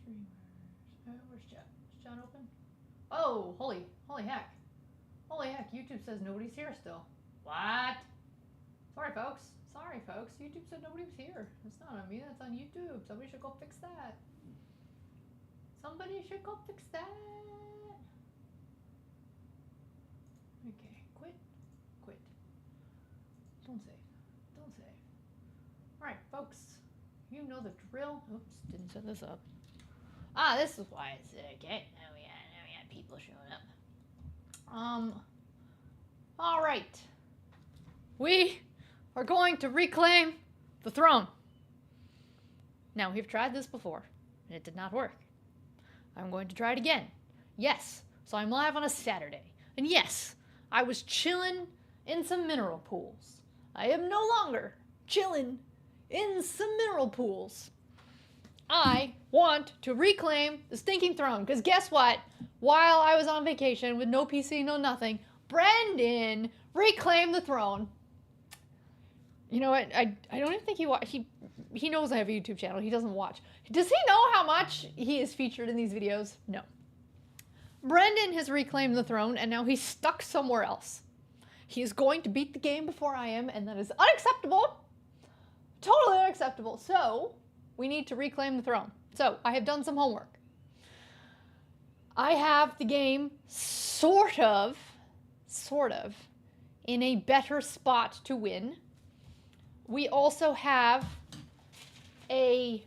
Streamers. Where's John? Is John open? Oh, holy heck. Holy heck, YouTube says nobody's here still. What? Sorry, folks. YouTube said nobody was here. It's not on me, that's on YouTube. Somebody should go fix that. Okay, quit. Don't save. Alright, folks. You know the drill. Oops, didn't set this up. This is why it's okay. Now we got people showing up. Alright. We are going to reclaim the throne. Now, we've tried this before, and it did not work. I'm going to try it again. Yes, so I'm live on a Saturday. And yes, I was chilling in some mineral pools. I am no longer chilling in some mineral pools. I want to reclaim the stinking throne, because guess what? While I was on vacation with no PC, no nothing, Brendan reclaimed the throne. You know what? I don't even think he knows I have a YouTube channel. He doesn't watch. Does he know how much he is featured in these videos? No. Brendan has reclaimed the throne, and now he's stuck somewhere else. He is going to beat the game before I am, and that is unacceptable. Totally unacceptable. So, we need to reclaim the throne. So, I have done some homework. I have the game sort of, in a better spot to win. We also have a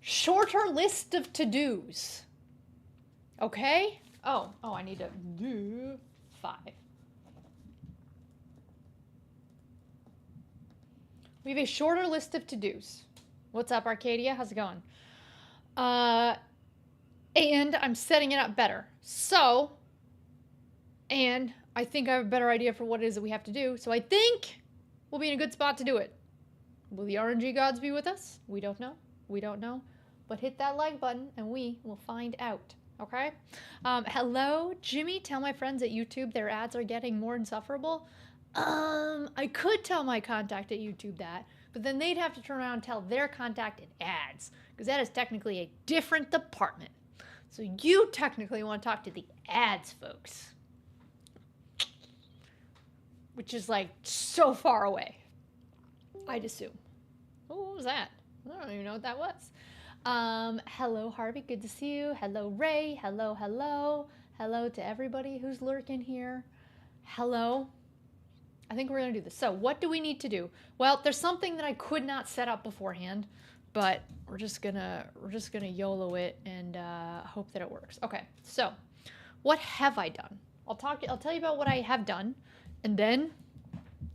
shorter list of to-dos. Okay? Oh, I need to do 5. We have a shorter list of to-dos. What's up, Arcadia? How's it going? And I'm setting it up better. So, and I think I have a better idea for what it is that we have to do. So I think we'll be in a good spot to do it. Will the RNG gods be with us? We don't know. But hit that like button and we will find out. Okay? Hello, Jimmy. Tell my friends at YouTube their ads are getting more insufferable. I could tell my contact at YouTube that, but then they'd have to turn around and tell their contact at ads, because that is technically a different department. So you technically want to talk to the ads folks, which is like so far away, I'd assume. Oh, what was that? I don't even know what that was. Hello, Harvey. Good to see you. Hello, Ray. Hello. Hello to everybody who's lurking here. Hello. I think we're going to do this. So what do we need to do? Well, there's something that I could not set up beforehand, but we're just gonna YOLO it and hope that it works. Okay, so what have I done? I'll tell you about what I have done, and then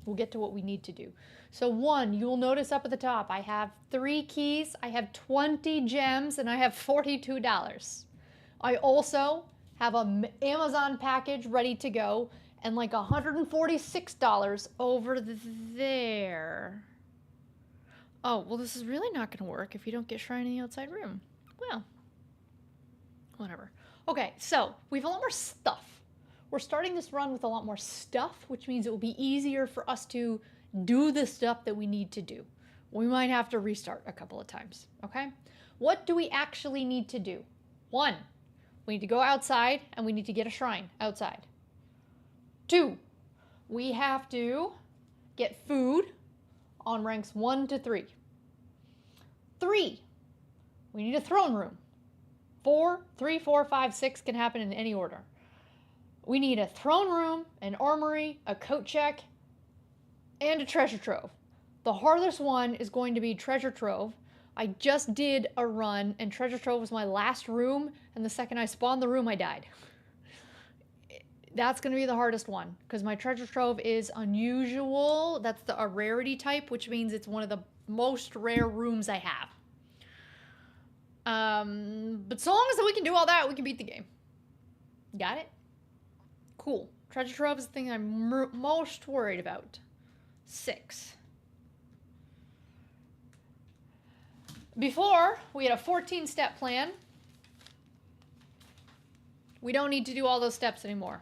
we'll get to what we need to do. So 1, you'll notice up at the top, I have 3 keys, I have 20 gems, and I have $42. I also have an Amazon package ready to go, and like $146 over there. Oh, well, this is really not going to work if you don't get Shrine in the outside room. Well, whatever. Okay, so we have a lot more stuff. We're starting this run with a lot more stuff, which means it will be easier for us to do the stuff that we need to do. We might have to restart a couple of times, okay? What do we actually need to do? 1, we need to go outside and we need to get a shrine outside. 2, we have to get food on ranks 1 to 3. 3, we need a throne room. 3, 4, 5, 6 can happen in any order. We need a throne room, an armory, a coat check, and a treasure trove. The hardest one is going to be treasure trove. I just did a run, and treasure trove was my last room, and the second I spawned the room, I died. That's going to be the hardest one, because my treasure trove is unusual. That's a rarity type, which means it's one of the most rare rooms I have. But so long as we can do all that, we can beat the game. Got it? Cool. Treasure trove is the thing I'm most worried about. 6. Before, we had a 14-step plan. We don't need to do all those steps anymore.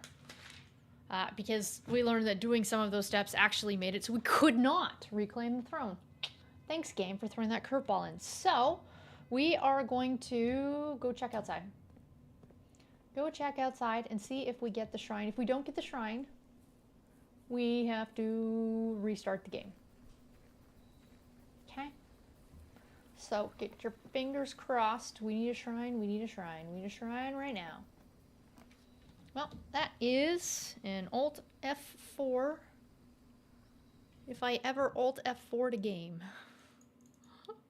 Because we learned that doing some of those steps actually made it so we could not reclaim the throne. Thanks, game, for throwing that curveball in. So, We are going to go check outside. Go check outside and see if we get the shrine. If we don't get the shrine, we have to restart the game. Okay? So get your fingers crossed. We need a shrine, we need a shrine. We need a shrine right now. Well, that is an Alt F4. If I ever Alt F4 to game.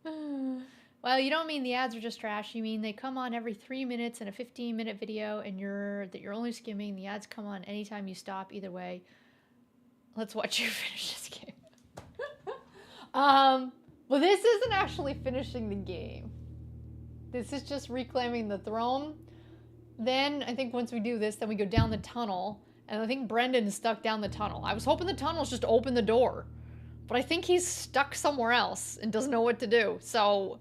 Well, you don't mean the ads are just trash. You mean they come on every 3 minutes in a 15-minute video and you're only skimming. The ads come on anytime you stop. Either way, let's watch you finish this game. Well, this isn't actually finishing the game. This is just reclaiming the throne. Then I think once we do this, then we go down the tunnel. And I think Brendan's stuck down the tunnel. I was hoping the tunnels just open the door. But I think he's stuck somewhere else and doesn't know what to do. So,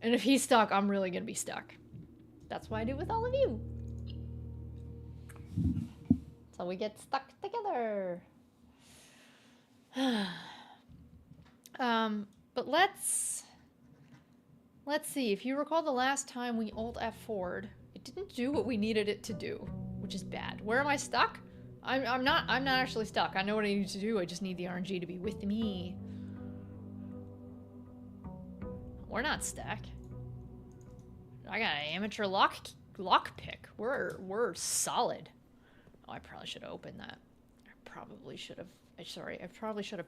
and if he's stuck, I'm really going to be stuck. That's what I do with all of you. So we get stuck together. But let's see. If you recall the last time we Alt F4'd, it didn't do what we needed it to do, which is bad. Where am I stuck? I'm not actually stuck. I know what I need to do. I just need the RNG to be with me. We're not stuck. I got an amateur lock pick. We're solid. Oh, I probably should have opened that. I probably should have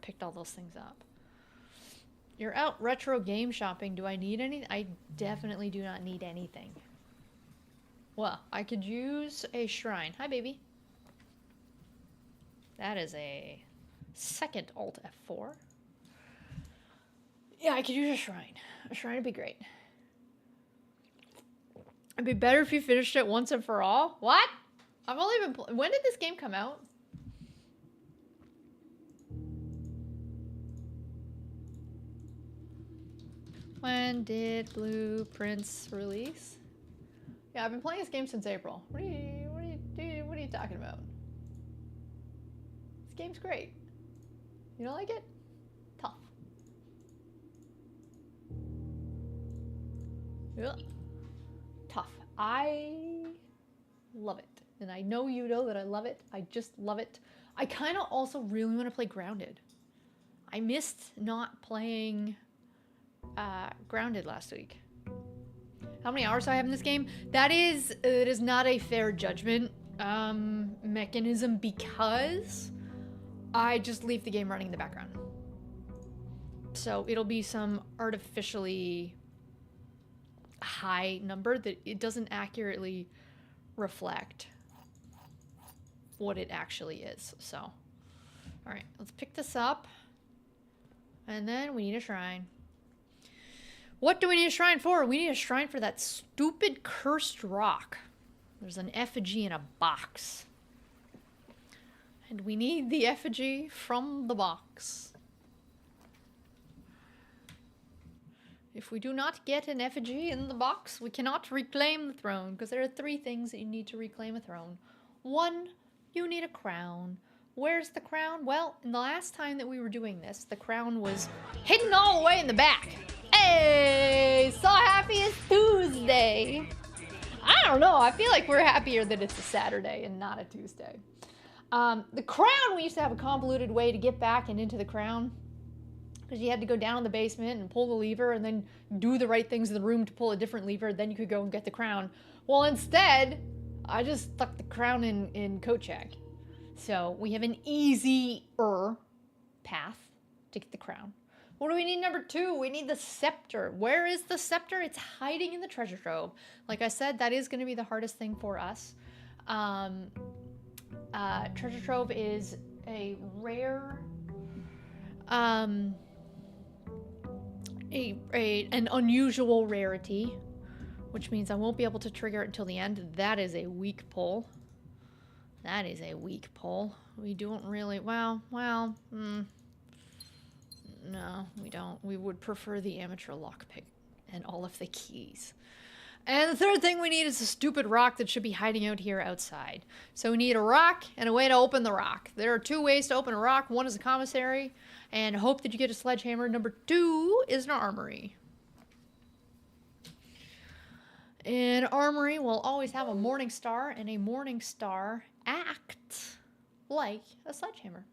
picked all those things up. You're out retro game shopping. Do I need any? I definitely do not need anything. Well, I could use a shrine. Hi, baby. That is a second Alt F4. Yeah, I could use a shrine. A shrine would be great. It'd be better if you finished it once and for all. What? I've only been when did this game come out? When did Blueprints release? Yeah, I've been playing this game since April. What are you talking about? This game's great. You don't like it? Tough. Ugh. Tough. I love it. And I know you know that I love it. I just love it. I kind of also really want to play Grounded. I missed not playing Grounded last week. How many hours do I have in this game? It is not a fair judgment mechanism because I just leave the game running in the background. So it'll be some artificially high number that it doesn't accurately reflect what it actually is. So, all right, let's pick this up. And then we need a shrine. What do we need a shrine for? We need a shrine for that stupid cursed rock. There's an effigy in a box. And we need the effigy from the box. If we do not get an effigy in the box, we cannot reclaim the throne, because there are 3 things that you need to reclaim a throne. 1, you need a crown. Where's the crown? Well, in the last time that we were doing this, the crown was hidden all the way in the back. Hey, so happy it's Tuesday. I don't know. I feel like we're happier that it's a Saturday and not a Tuesday. The crown, we used to have a convoluted way to get back and into the crown. Because you had to go down in the basement and pull the lever and then do the right things in the room to pull a different lever. Then you could go and get the crown. Well, instead, I just stuck the crown in coat check. So we have an easier path to get the crown. What do we need number 2? We need the scepter. Where is the scepter? It's hiding in the treasure trove. Like I said, that is going to be the hardest thing for us. Treasure trove is a rare, an unusual rarity, which means I won't be able to trigger it until the end. That is a weak pull. That is a weak pull. We don't really, no, we don't. We would prefer the amateur lockpick and all of the keys. And the third thing we need is a stupid rock that should be hiding out here outside. So we need a rock and a way to open the rock. There are 2 ways to open a rock. 1 is a commissary, and hope that you get a sledgehammer. Number 2 is an armory. In Armory, we'll always have a Morning Star, and a Morning Star acts like a sledgehammer.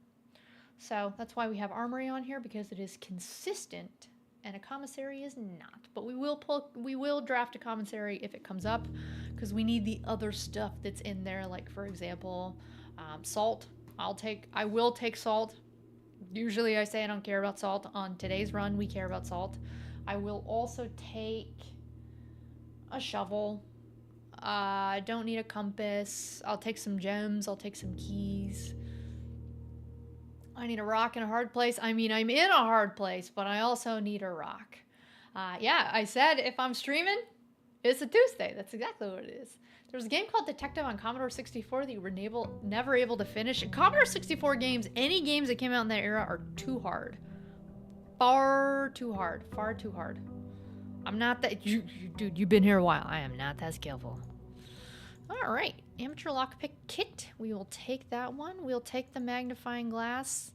So that's why we have Armory on here, because it is consistent, and a commissary is not. But we will draft a commissary if it comes up, because we need the other stuff that's in there. Like, for example, salt. I will take salt. Usually I say I don't care about salt. On today's run, we care about salt. I will also take a shovel. I don't need a compass. I'll take some gems. I'll take some keys. I need a rock in a hard place. I mean, I'm in a hard place, but I also need a rock. Yeah, I said if I'm streaming, it's a Tuesday. That's exactly what it is. There's a game called Detective on Commodore 64 that you were never able to finish. Commodore 64 games, any games that came out in that era, are too hard. Far too hard. Far too hard. I'm not that... Dude, you've been here a while. I am not that skillful. All right. Amateur lockpick kit. We will take that one. We'll take the magnifying glass.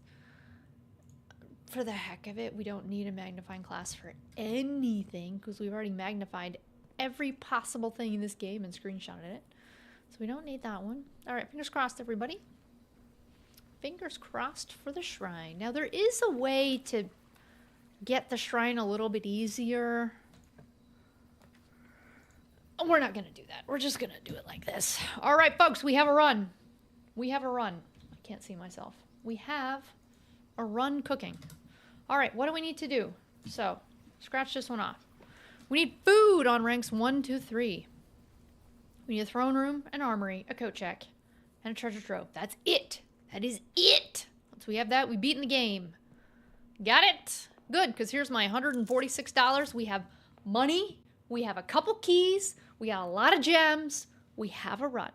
For the heck of it, we don't need a magnifying glass for anything, because we've already magnified every possible thing in this game and screenshotted it. So we don't need that one. All right, fingers crossed, everybody. Fingers crossed for the shrine. Now, there is a way to get the shrine a little bit easier. We're not going to do that. We're just going to do it like this. All right, folks, we have a run. We have a run. I can't see myself. We have a run cooking. All right, what do we need to do? So, scratch this one off. We need food on ranks 1, 2, 3. We need a throne room, an armory, a coat check, and a treasure trove. That's it. That is it. Once we have that, we beat in the game. Got it? Good, because here's my $146. We have money. We have a couple keys. We got a lot of gems. We have a run.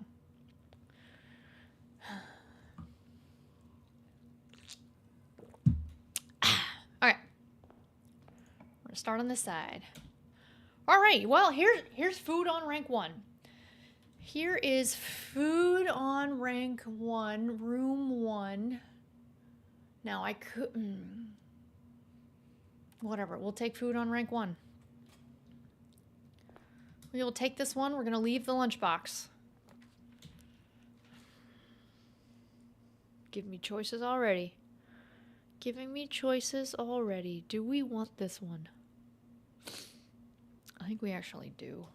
All right. We're going to start on this side. All right. Well, here's food on rank 1. Here is food on rank 1, room 1. Now, I could... whatever. We'll take food on rank 1. We will take this one. We're going to leave the lunchbox. Give me choices already. Giving me choices already. Do we want this one? I think we actually do.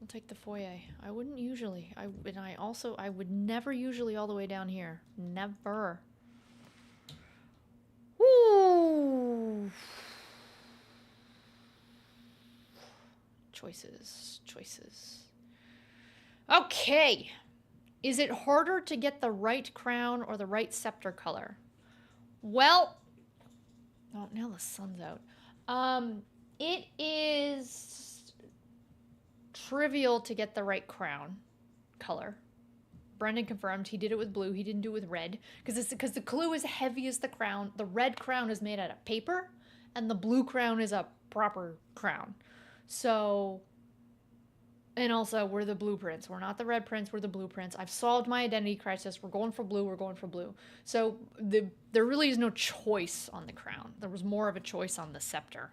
We'll take the foyer. I wouldn't usually. I would never usually all the way down here. Never. Woo! Choices. Okay. Is it harder to get the right crown or the right scepter color? Well, oh, now the sun's out. It is trivial to get the right crown color. Brendan confirmed he did it with blue. He didn't do it with red because the clue is heavy as the crown. The red crown is made out of paper, and the blue crown is a proper crown. So, and also we're the blueprints. We're not the red prints. We're the blueprints. I've solved my identity crisis. We're going for blue. We're going for blue. So there really is no choice on the crown. There was more of a choice on the scepter,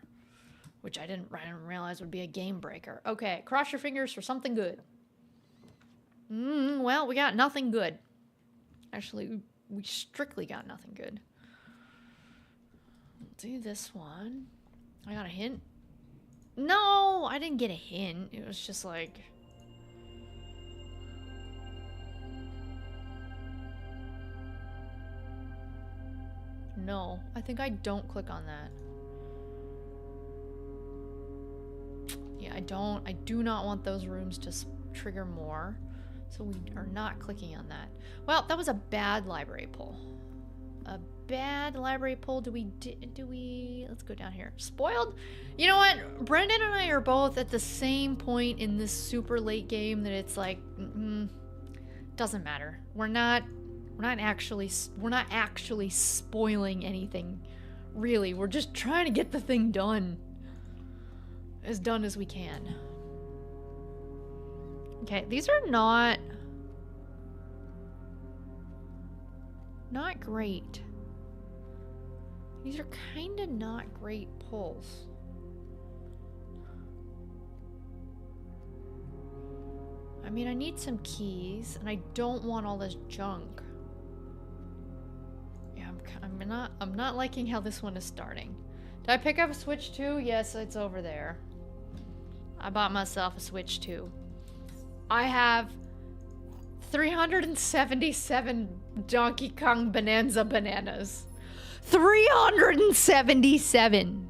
which I didn't realize would be a game breaker. Okay, cross your fingers for something good. Well, we got nothing good. Actually, we strictly got nothing good. We'll do this one. I got a hint. No, I didn't get a hint. It was just like... No, I think I don't click on that. Yeah, I do not want those rooms to trigger more. So we are not clicking on that. Well, that was a bad library pull. A bad library pull. Do we let's go down here. Spoiled? You know what? Brendan and I are both at the same point in this super late game that it's like, doesn't matter. We're not actually spoiling anything, really. We're just trying to get the thing done. As done as we can. Okay, these are not great. These are kind of not great pulls. mean, I need some keys, and I don't want all this junk. Yeah, I'm not liking how this one is starting. Did I pick up a Switch 2? Yes, it's over there. I bought myself a Switch 2. I have 377 Donkey Kong Bonanza bananas. 377!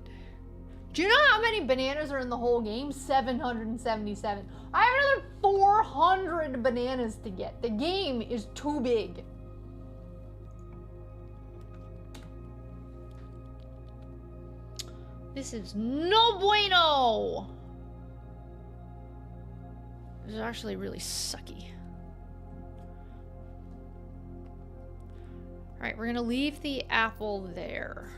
Do you know how many bananas are in the whole game? 777. I have another 400 bananas to get. The game is too big. This is no bueno! This is actually really sucky. Alright, we're gonna leave the apple there.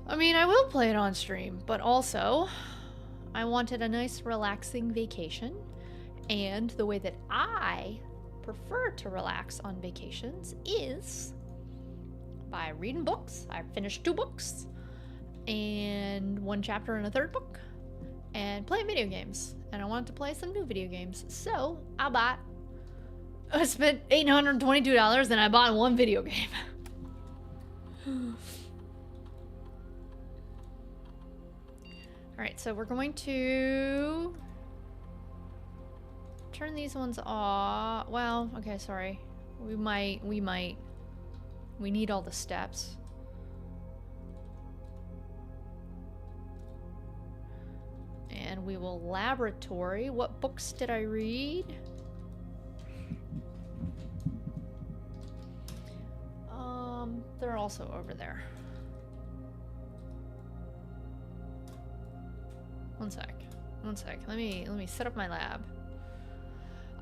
I mean, I will play it on stream, but also, I wanted a nice relaxing vacation, and the way that I prefer to relax on vacations is by reading books. I finished 2 books, and 1 chapter in a 3rd book, and playing video games. And I wanted to play some new video games, so I spent $822 and I bought 1 video game. Alright, so we're going to turn these ones off. Well, okay, sorry. We need all the steps. And we will laboratory. What books did I read? They're also over there. One sec. Let me set up my lab.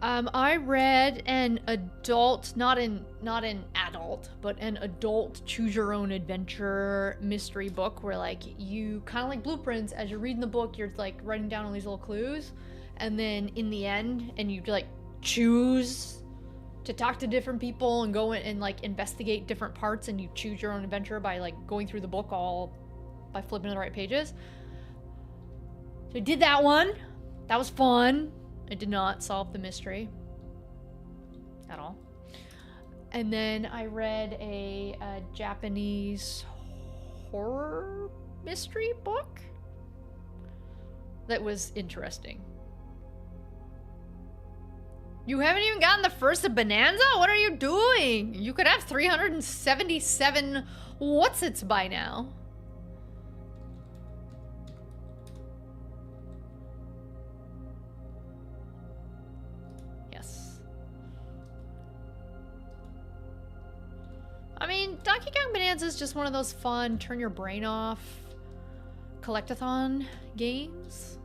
I read an adult, not an adult, but an adult choose your own adventure mystery book where like you kind of like blueprints as you're reading the book, you're like writing down all these little clues, and then in the end, and you like choose to talk to different people and go in and like investigate different parts, and you choose your own adventure by like going through the book all by flipping to the right pages. So I did that one. That was fun. It did not solve the mystery at all. And then I read a Japanese horror mystery book that was interesting. You haven't even gotten the first of Bonanza? What are you doing? You could have 377 what's-its by now. I mean, Donkey Kong Bonanza is just one of those fun, turn your brain off, collectathon games.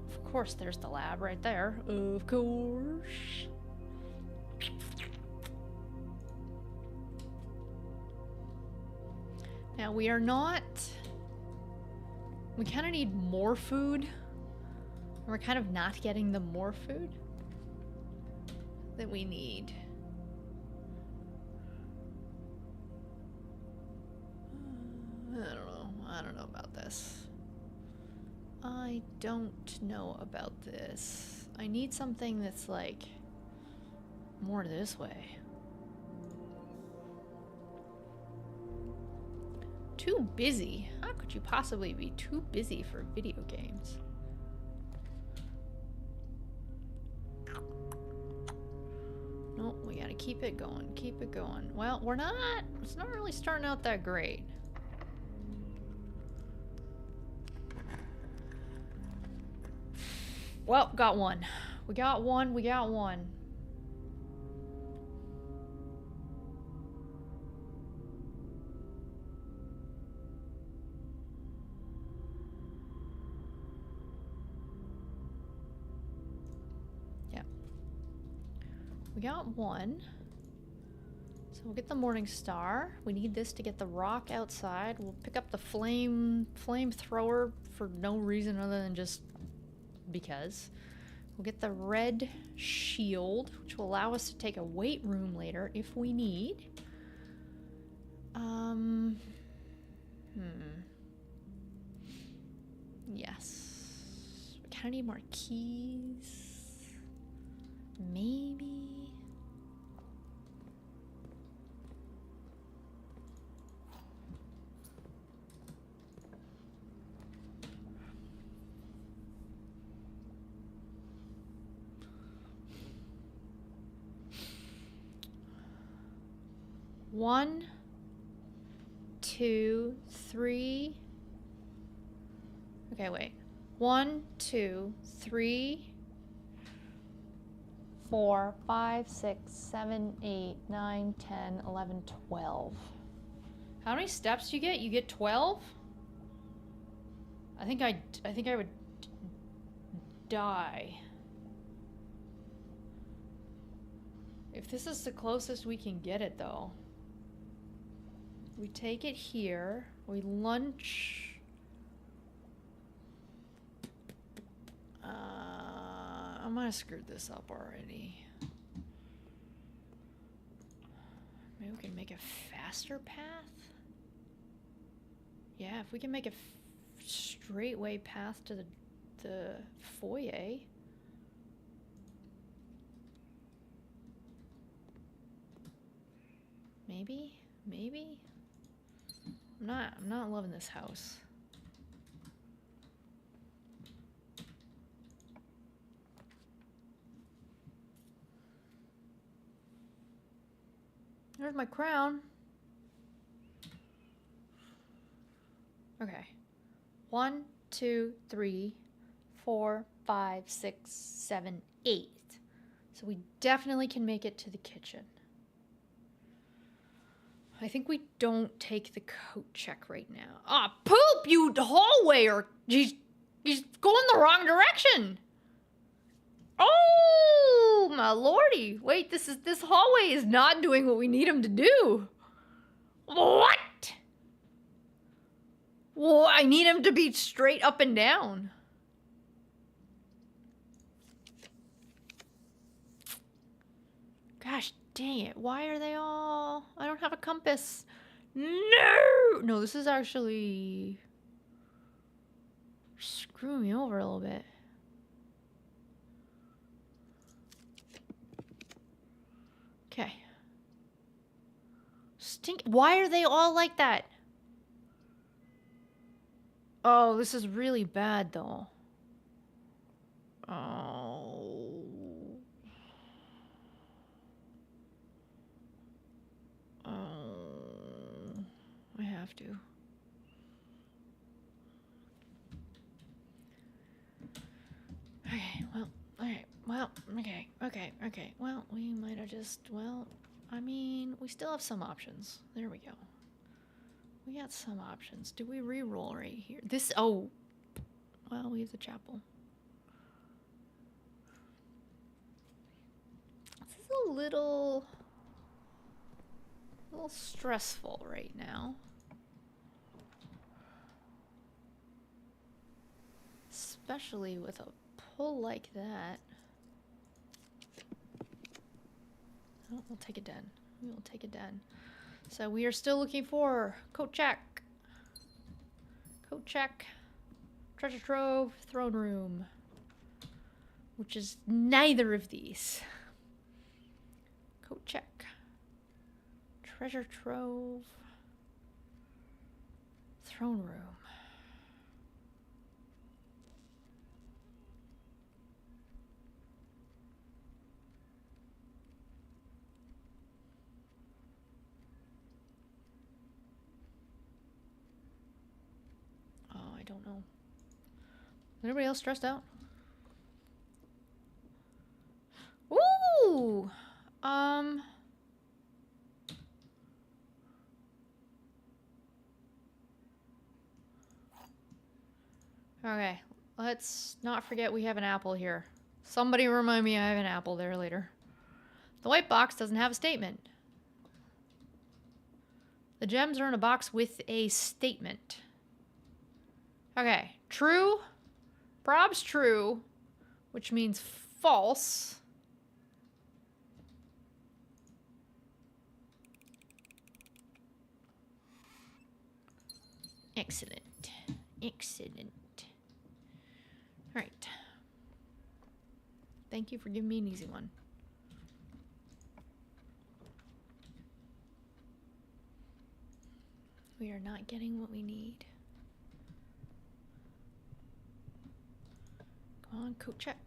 Of course, there's the lab right there. Of course. Now, we are not... We kind of need more food. We're kind of not getting the more food that we need. I don't know about this. I don't know about this. I need something that's like more this way. Too busy? How could you possibly be too busy for video games? No, we gotta keep it going, keep it going. Well, it's not really starting out that great. Well, got one. We got one. Yeah. We got one. So we'll get the Morning Star. We need this to get the rock outside. We'll pick up the flamethrower for no reason other than just because. We'll get the red shield, which will allow us to take a weight room later if we need. Yes. We kind of need more keys. Maybe. One, two, three. Okay, wait. 1, 2, 3, 4, 5, 6, 7, 8, 9, 10, 11, 12. How many steps do you get? You get 12? I think I would die. If this is the closest we can get it, though. We take it here. We lunch. I might have screwed this up already. Maybe we can make a faster path? Yeah, if we can make a straightway path to the foyer. Maybe? Maybe? I'm not loving this house. There's my crown. Okay. 1, 2, 3, 4, 5, 6, 7, 8. So we definitely can make it to the kitchen. I think we don't take the coat check right now. Ah, poop, you hallway, or he's going the wrong direction. Oh, my lordy. Wait, this hallway is not doing what we need him to do. What? Well, I need him to be straight up and down. Gosh dang it. Why are they all... I don't have a compass. No! No, this is actually... screwing me over a little bit. Okay. Why are they all like that? Oh, this is really bad, though. Oh. Oh. I have to. Okay, well, alright. Well, okay. Well, we might have just, well, I mean, we still have some options. There we go. We got some options. Do we re-roll right here? This, oh, well, we have the chapel. This is a little stressful right now. Especially with a pull like that. Oh, we'll take it down. We will take it down. So we are still looking for coat check. Coat check. Treasure trove. Throne room. Which is neither of these. Coat check. Treasure trove. Throne room. Don't know. Is anybody else stressed out? Ooh! Okay, let's not forget we have an apple here. Somebody remind me I have an apple there later. The white box doesn't have a statement. The gems are in a box with a statement. Okay, true. Prob's true, which means false. Excellent. Excellent. All right. Thank you for giving me an easy one. We are not getting what we need. Come on, coat check.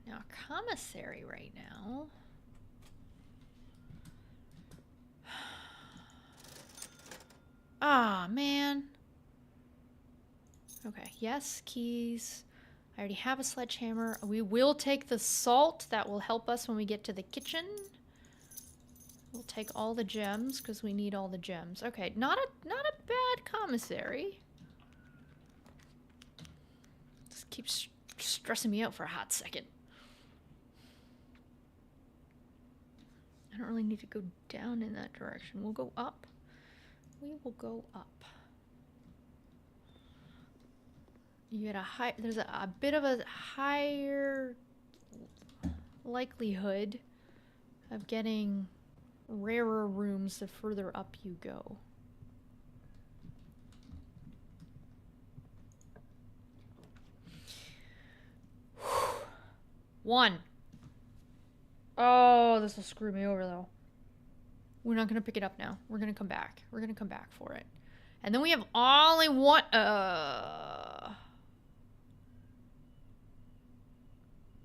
Now, commissary right now. Ah, man. Okay, yes, keys. I already have a sledgehammer. We will take the salt. That will help us when we get to the kitchen. We'll take all the gems because we need all the gems. Okay, not a bad commissary. This keeps stressing me out for a hot second. I don't really need to go down in that direction. We'll go up. We will go up. You get a high, there's a bit of a higher likelihood of getting rarer rooms the further up you go. One. Oh, this will screw me over though. We're not gonna pick it up now. We're gonna come back. We're gonna come back for it. And then we have only one.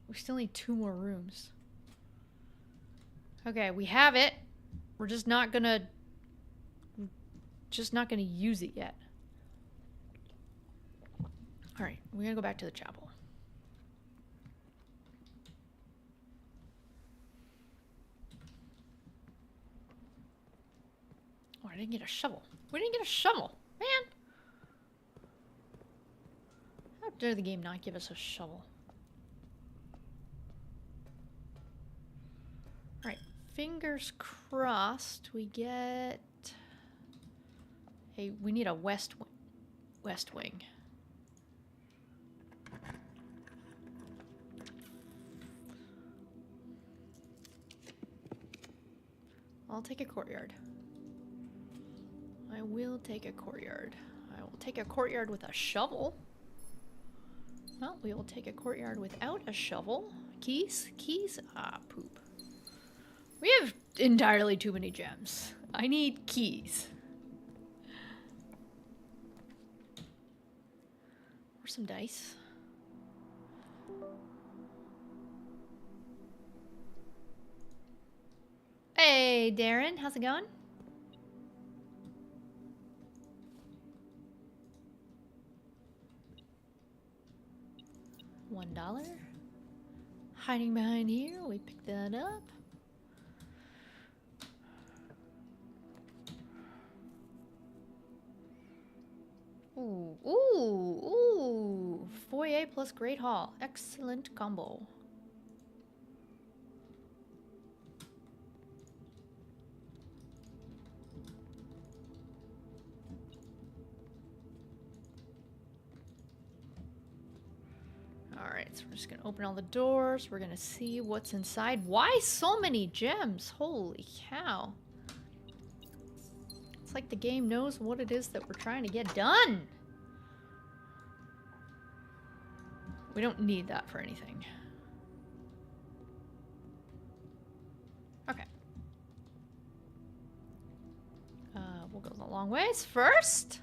We still need 2 more rooms. Okay, we have it. We're just not gonna use it yet. All right, we're gonna go back to the chapel. Oh, I didn't get a shovel. We didn't get a shovel, man. How dare the game not give us a shovel? All right, fingers crossed we get a, we need a west wing. I'll take a courtyard. I will take a courtyard. I will take a courtyard with a shovel. Well, we will take a courtyard without a shovel. Keys? Keys? Ah, poop. We have entirely too many gems. I need keys. Or some dice. Hey, Darren. How's it going? $1. Hiding behind here. We pick that up. Ooh, ooh, ooh. Foyer plus Great Hall. Excellent combo. Alright, so we're just gonna open all the doors. We're gonna see what's inside. Why so many gems? Holy cow. It's like the game knows what it is that we're trying to get done. We don't need that for anything. Okay. We'll go the long ways first.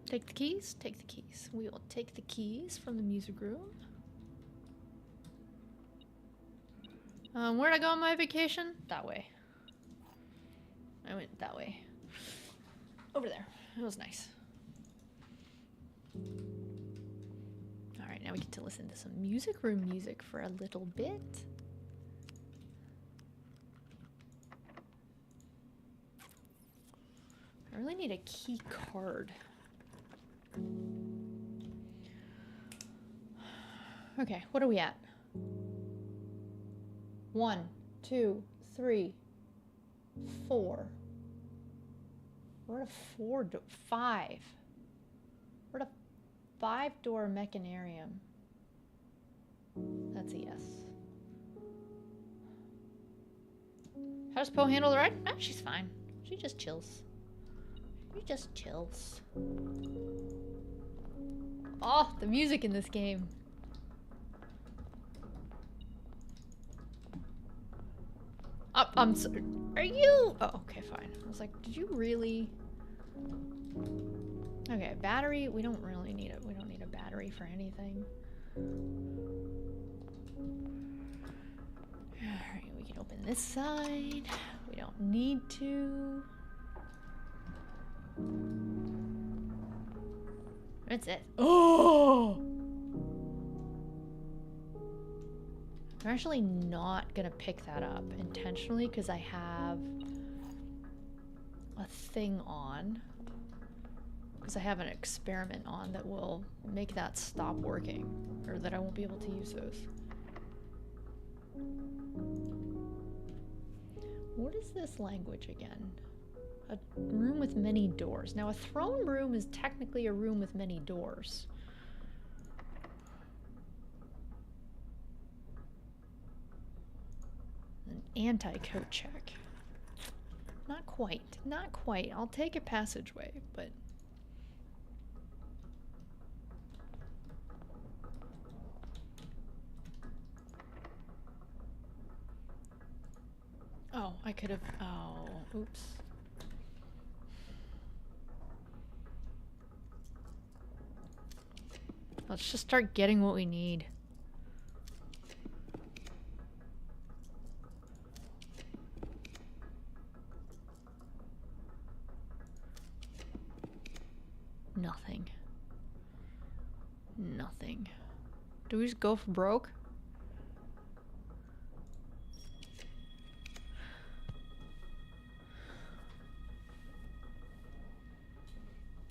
Take the keys? Take the keys. We will take the keys from the music room. Where'd I go on my vacation? That way. I went that way. Over there. It was nice. Alright, now we get to listen to some music room music for a little bit. I really need a key card. Okay, what are we at? 1, 2, 3, 4. We're at a 5. We're at a 5-door mechanarium. That's a yes. How does Poe handle the ride? No, she's fine. She just chills. She just chills. Oh, the music in this game. I'm sorry. Are you? Oh, okay, fine. I was like, did you really? Okay, battery. We don't really need it. We don't need a battery for anything. Alright, we can open this side. We don't need to. What's it? Oh! I'm actually not gonna pick that up intentionally because I have a thing on. Because I have an experiment on that will make that stop working. Or that I won't be able to use those. What is this language again? A room with many doors. Now a throne room is technically a room with many doors. An anti-code check. Not quite. Not quite. I'll take a passageway, but... Oh, I could have... Oh, oops. Let's just start getting what we need. Nothing. Nothing. Do we just go for broke?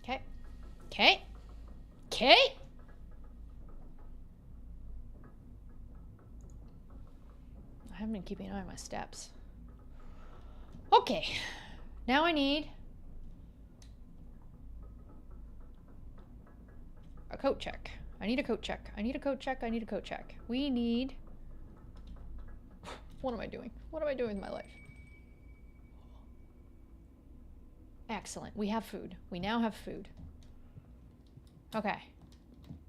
Okay. Okay. Okay. I haven't been keeping an eye on my steps. Okay. Now I need a coat check. I need a coat check. I need a coat check. I need a coat check. We need... What am I doing? What am I doing with my life? Excellent. We have food. We now have food. Okay.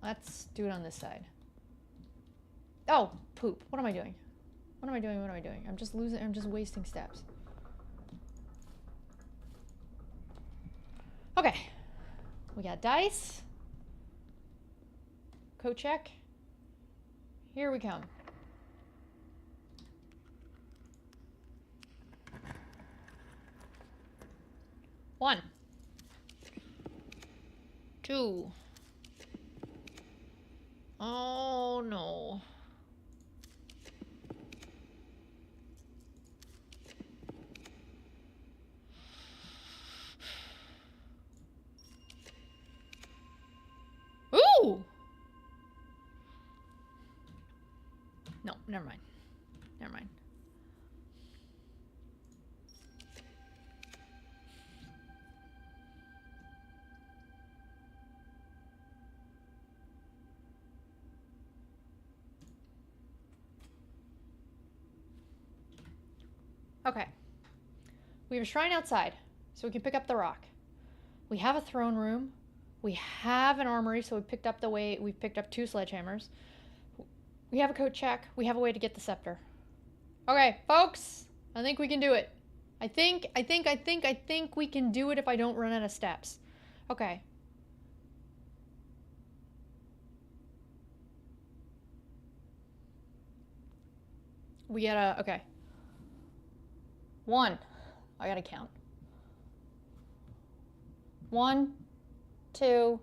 Let's do it on this side. Oh, poop. What am I doing? What am I doing? What am I doing? I'm just losing... I'm just wasting steps. Okay. We got dice. Coat check. Here we come. One. Two. Oh no. Ooh! No, never mind. Never mind. Okay. We have a shrine outside, so we can pick up the rock. We have a throne room. We have an armory, so we picked up we've picked up 2 sledgehammers. We have a coat check. We have a way to get the scepter. Okay, folks, I think we can do it. I think we can do it if I don't run out of steps. Okay. We gotta, okay. 1. I gotta count. 1, 2,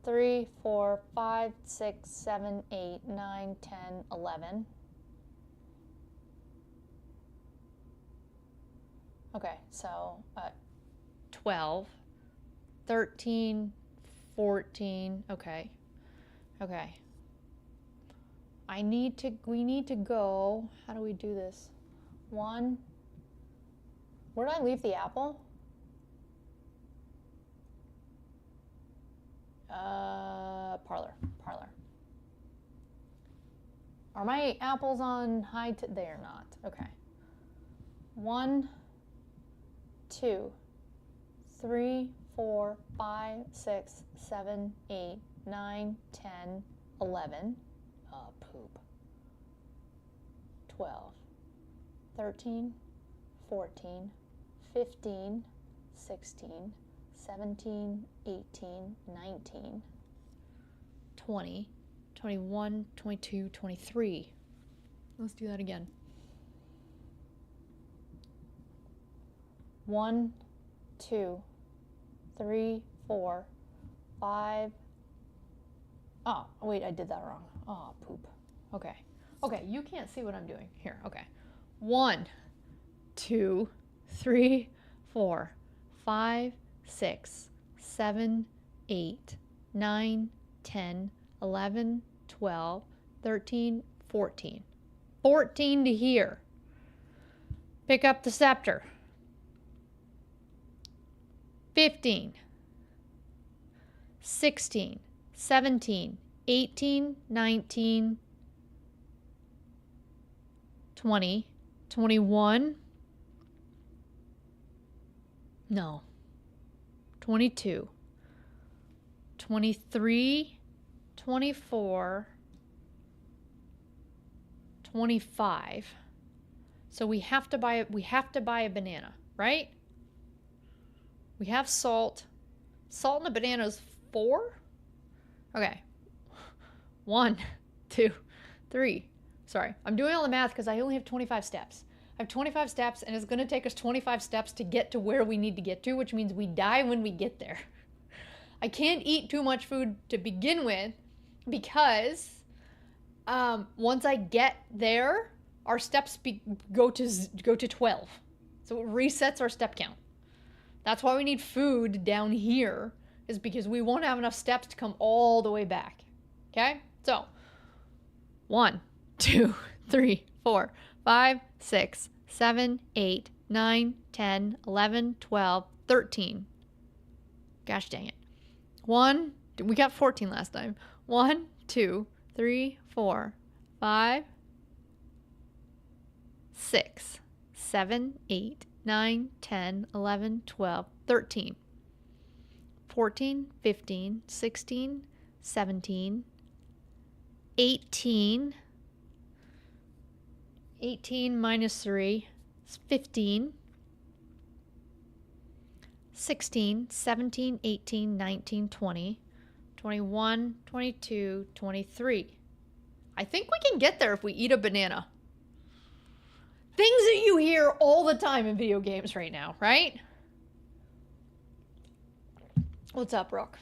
3, 4, 5, 6, 7, 8, 9, 10, 11. Okay, so 12, 13, 14. Okay. Okay. We need to go. How do we do this? 1. Where did I leave the apple? Parlor. Are my apples on high? They are not. Okay. 1, 2, 3, 4, 5, 6, 7, 8, 9, 10, 11. Poop. 12, 13, 14, 15, 16, 17, 18, 19, 20, 21, 22, 23. Let's do that again. 1, 2, 3, 4, 5. Oh, wait, I did that wrong. Oh, poop. Okay. Okay, you can't see what I'm doing. Here, okay. 1, 2, 3, 4, 5, 6, 7, 8, 9, 10, 11, 12, 13, 14. 14 to here. Pick up the scepter. 15, 16, 17, 18, 19, 20, 21, no, 22, 23, 24, 25. So we have to buy a banana, right? We have salt. Salt and a banana is 4? Okay. 1, 2, 3. Sorry, I'm doing all the math because I only have 25 steps. I have 25 steps, and it's going to take us 25 steps to get to where we need to get to, which means we die when we get there. I can't eat too much food to begin with because once I get there, our steps go to 12. So it resets our step count. That's why we need food down here, is because we won't have enough steps to come all the way back. Okay? So 1, 2, 3, 4, 5, 6, 7, 8, 9, 10, 11, 12, 13. Gosh dang it. We got 14 last time. 1, 2, 3, 4, 5, 6, 7, 8, 9, 10, 11, 12, 13. 14, 15, 16, 17, 18. 18 minus 3 is 15. 16, 17, 18, 19, 20, 21, 22, 23. I think we can get there if we eat a banana. Things that you hear all the time in video games right now, right? What's up, Brooke?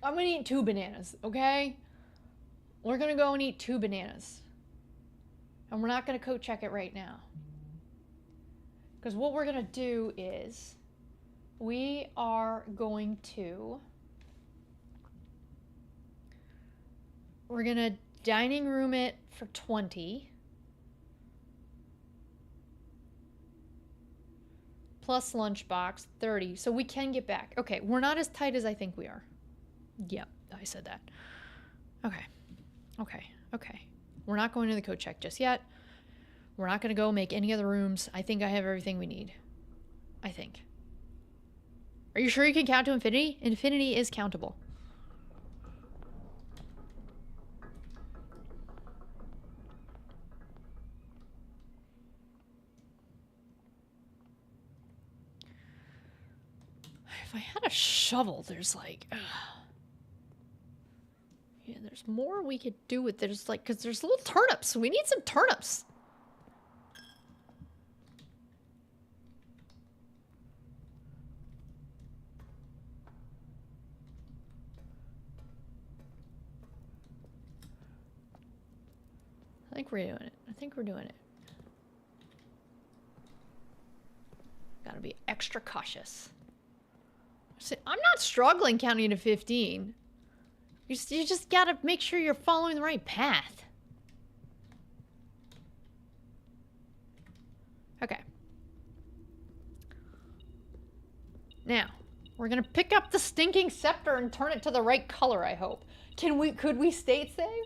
I'm gonna eat 2 bananas, okay? We're gonna go and eat 2 bananas. And we're not gonna code check it right now. Because what we're gonna do is we are going to, we're gonna dining room it for 20. Plus lunchbox, 30. So we can get back. Okay, we're not as tight as I think we are. Yep, I said that. Okay. Okay. We're not going to the code check just yet. We're not going to go make any other rooms. I think I have everything we need. I think. Are you sure you can count to infinity? Infinity is countable. If I had a shovel, there's like... Yeah, there's more we could do with there's like, because there's little turnips. We need some turnips. I think we're doing it. Gotta be extra cautious. See, I'm not struggling counting to 15. You just gotta make sure you're following the right path. Okay. Now, We're gonna pick up the stinking scepter and turn it to the right color, I hope. Could we state save?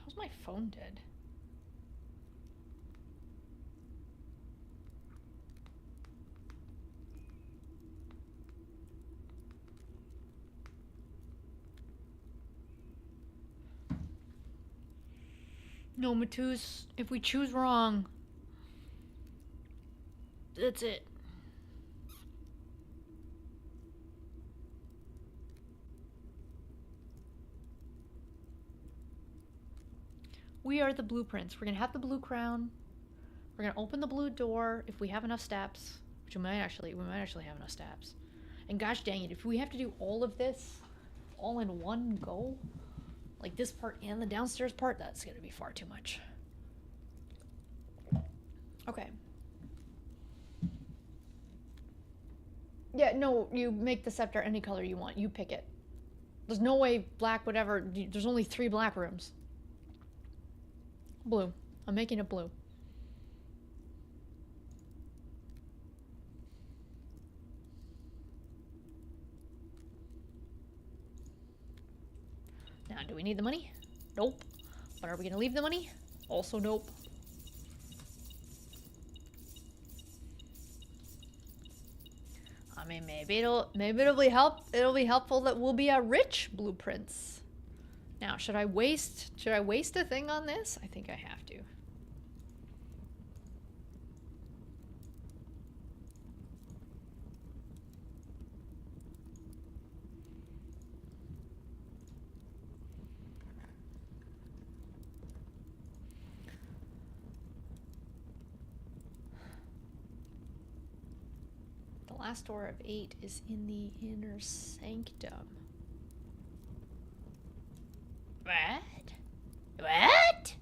How's my phone dead? No, Matus, if we choose wrong, that's it. We are the blueprints. We're gonna have the blue crown. We're gonna open the blue door if we have enough steps, which we might actually have enough steps. And gosh dang it, if we have to do all of this all in one go, like this part and the downstairs part, that's gonna be far too much. Okay. Yeah, no, you make the scepter any color you want. You pick it. There's no way black, whatever. There's only 3 black rooms. Blue. I'm making it blue. Now, do we need the money? Nope. But are we gonna leave the money? Also nope. I mean, maybe it'll be helpful that we'll be a rich blueprints. Now, should I waste a thing on this? I think I have to. The last door of 8 is in the inner sanctum. What? What?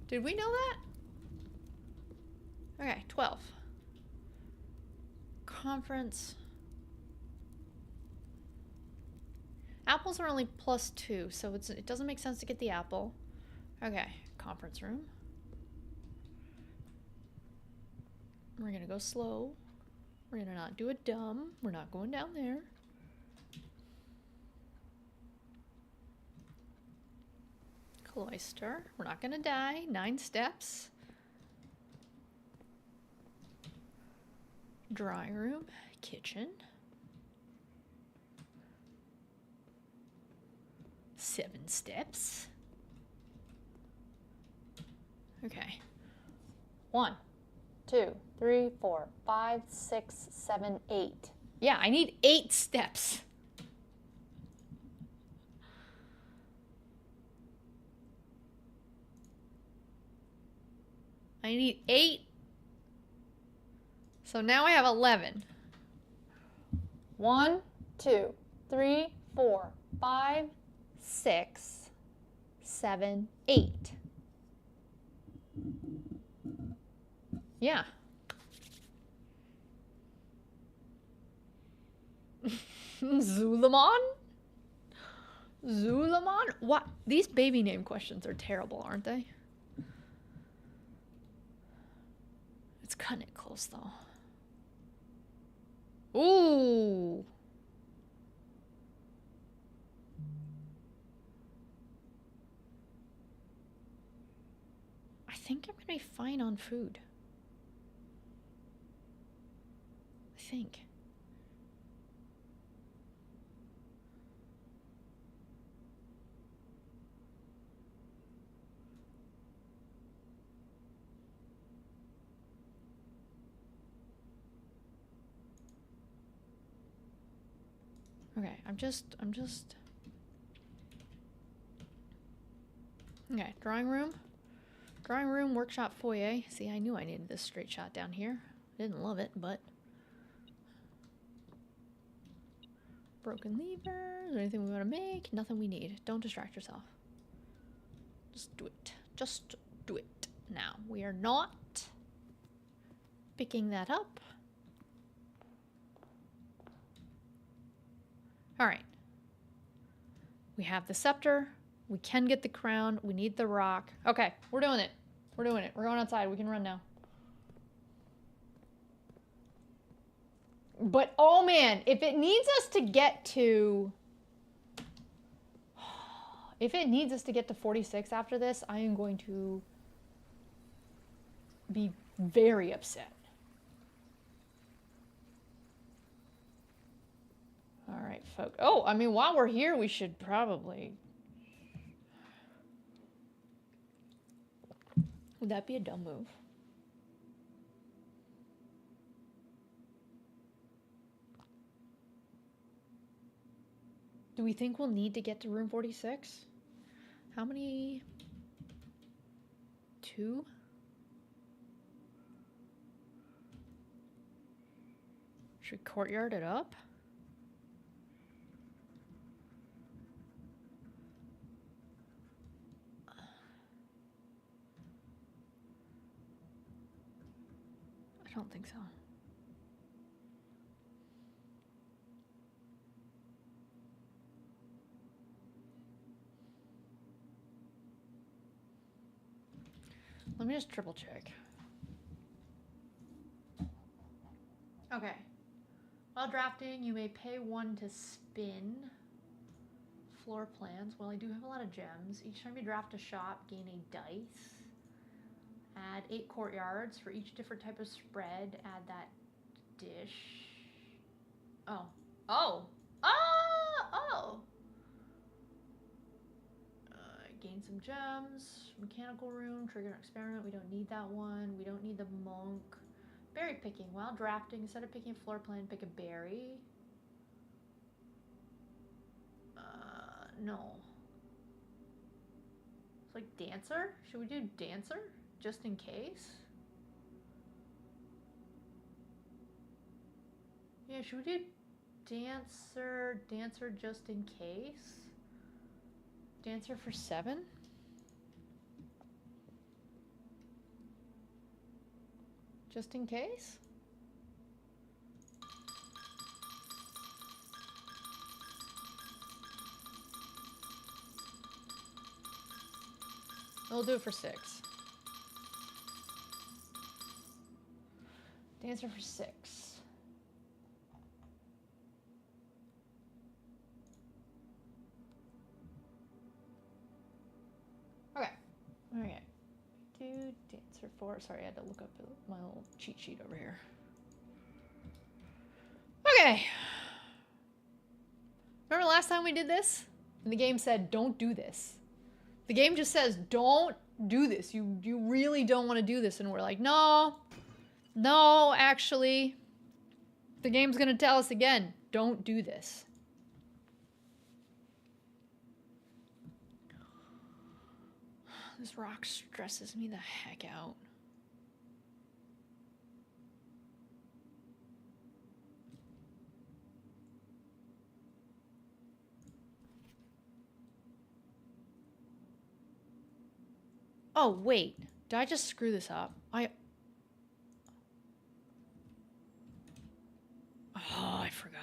Did we know that? Okay, 12. Conference. Apples are only +2, so it doesn't make sense to get the apple. Okay, conference room. We're gonna go slow. We're gonna not do it dumb. We're not going down there. Cloister. We're not gonna die. 9 steps. Drawing room. Kitchen. 7 steps. Okay. 1, 2, 3, 4, 5, 6, 7, 8. Yeah, I need 8 steps. I need 8. So now I have 11. 1, 2, 3, 4, 5, 6, 7, 8. Yeah. Zulamon? Zulamon? What? These baby name questions are terrible, aren't they? It's cutting it close, though. Ooh. I think I'm gonna be fine on food. I think. Okay, I'm just... Okay, drawing room. Drawing room, workshop, foyer. See, I knew I needed this straight shot down here. Didn't love it, but... Broken levers, anything we want to make? Nothing we need. Don't distract yourself. Just do it. Just do it. Now, we are not picking that up. All right. We have the scepter. We can get the crown. We need the rock. Okay, we're doing it. We're doing it. We're going outside. We can run now. But, oh man, if it needs us to get to... If it needs us to get to 46 after this, I am going to be very upset. All right, folks. Oh, I mean, while we're here, we should probably... Would that be a dumb move? Do we think we'll need to get to room 46? How many? 2? Should we courtyard it up? I don't think so. Let me just triple check. Okay. While drafting, you may pay 1 to spin floor plans. Well, I do have a lot of gems. Each time you draft a shop, gain a dice. Add 8 courtyards for each different type of spread. Add that dish. Oh. Oh! Oh! Gain some gems. Mechanical room. Trigger an experiment. We don't need that one. We don't need the monk. Berry picking. While drafting, instead of picking a floor plan, pick a berry. No. It's like dancer? Should we do dancer? Just in case? Yeah, should we do dancer just in case? Dancer for 7? Just in case? We'll do it for 6. Dancer for 6. Okay. Okay. Do dancer 4. Sorry, I had to look up my little cheat sheet over here. Okay. Remember last time we did this? And the game said, don't do this. The game just says, don't do this. You really don't want to do this. And we're like, no, actually. The game's going to tell us again, don't do this. This rock stresses me the heck out. Oh, wait. Did I just screw this up? Oh, I forgot.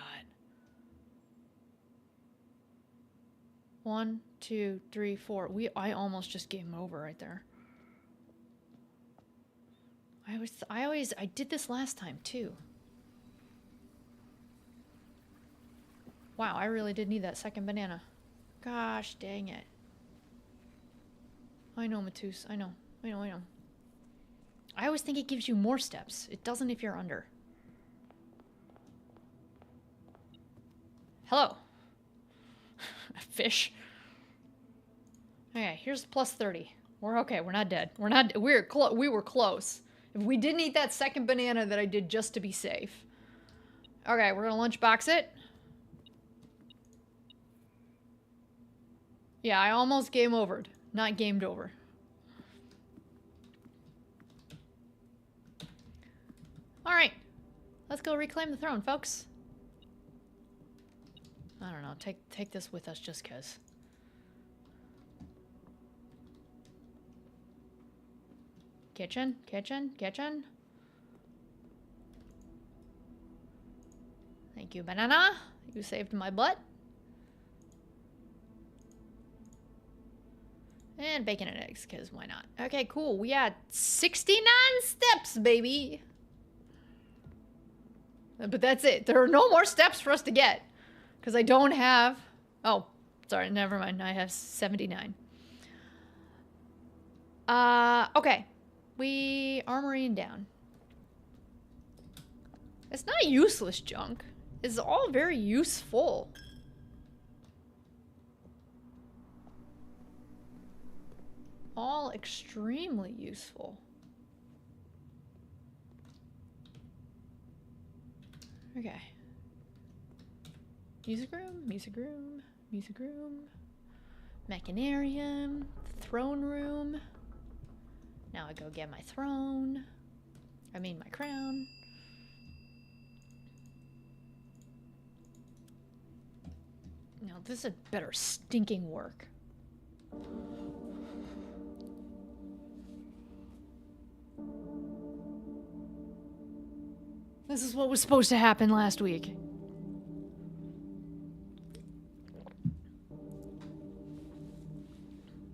1, 2, 3, 4. I almost just game over right there. I did this last time too. Wow, I really did need that second banana. Gosh dang it. I know, Matus. I know. I always think it gives you more steps. It doesn't if you're under. Hello. Fish. Okay, here's plus 30. We're okay. We're not dead. We were close. If we didn't eat that second banana that I did just to be safe. Okay, we're gonna lunchbox it. Yeah, I almost game overed. Not gamed over. All right, let's go reclaim the throne, folks. I don't know. Take this with us just 'cause. Kitchen, kitchen, kitchen. Thank you, banana. You saved my butt. And bacon and eggs, because why not? Okay, cool. We had 69 steps, baby. But that's it. There are no more steps for us to get. Because I don't have... Oh, sorry. Never mind. I have 79. Okay. We armoring down. It's not useless junk. It's all very useful. All extremely useful. Okay. Music room, music room, music room. Machinarium, throne room. Now I go get my throne. I mean my crown. No, this is better stinking work. This is what was supposed to happen last week.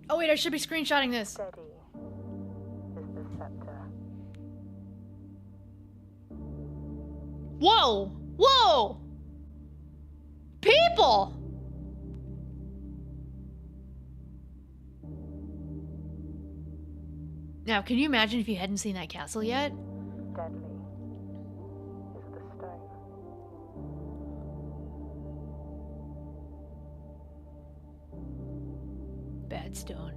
Oh wait, I should be screenshotting this. Steady is the scepter. Whoa! Whoa! People! Now, can you imagine if you hadn't seen that castle yet? Deadly is the stone. Bad stone.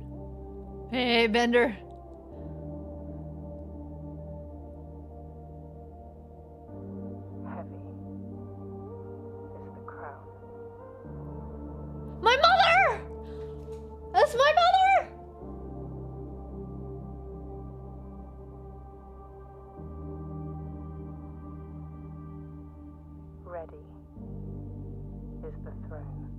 Hey, Bender. Heavy is the crown. My mother! That's my mother! Ready is the throne.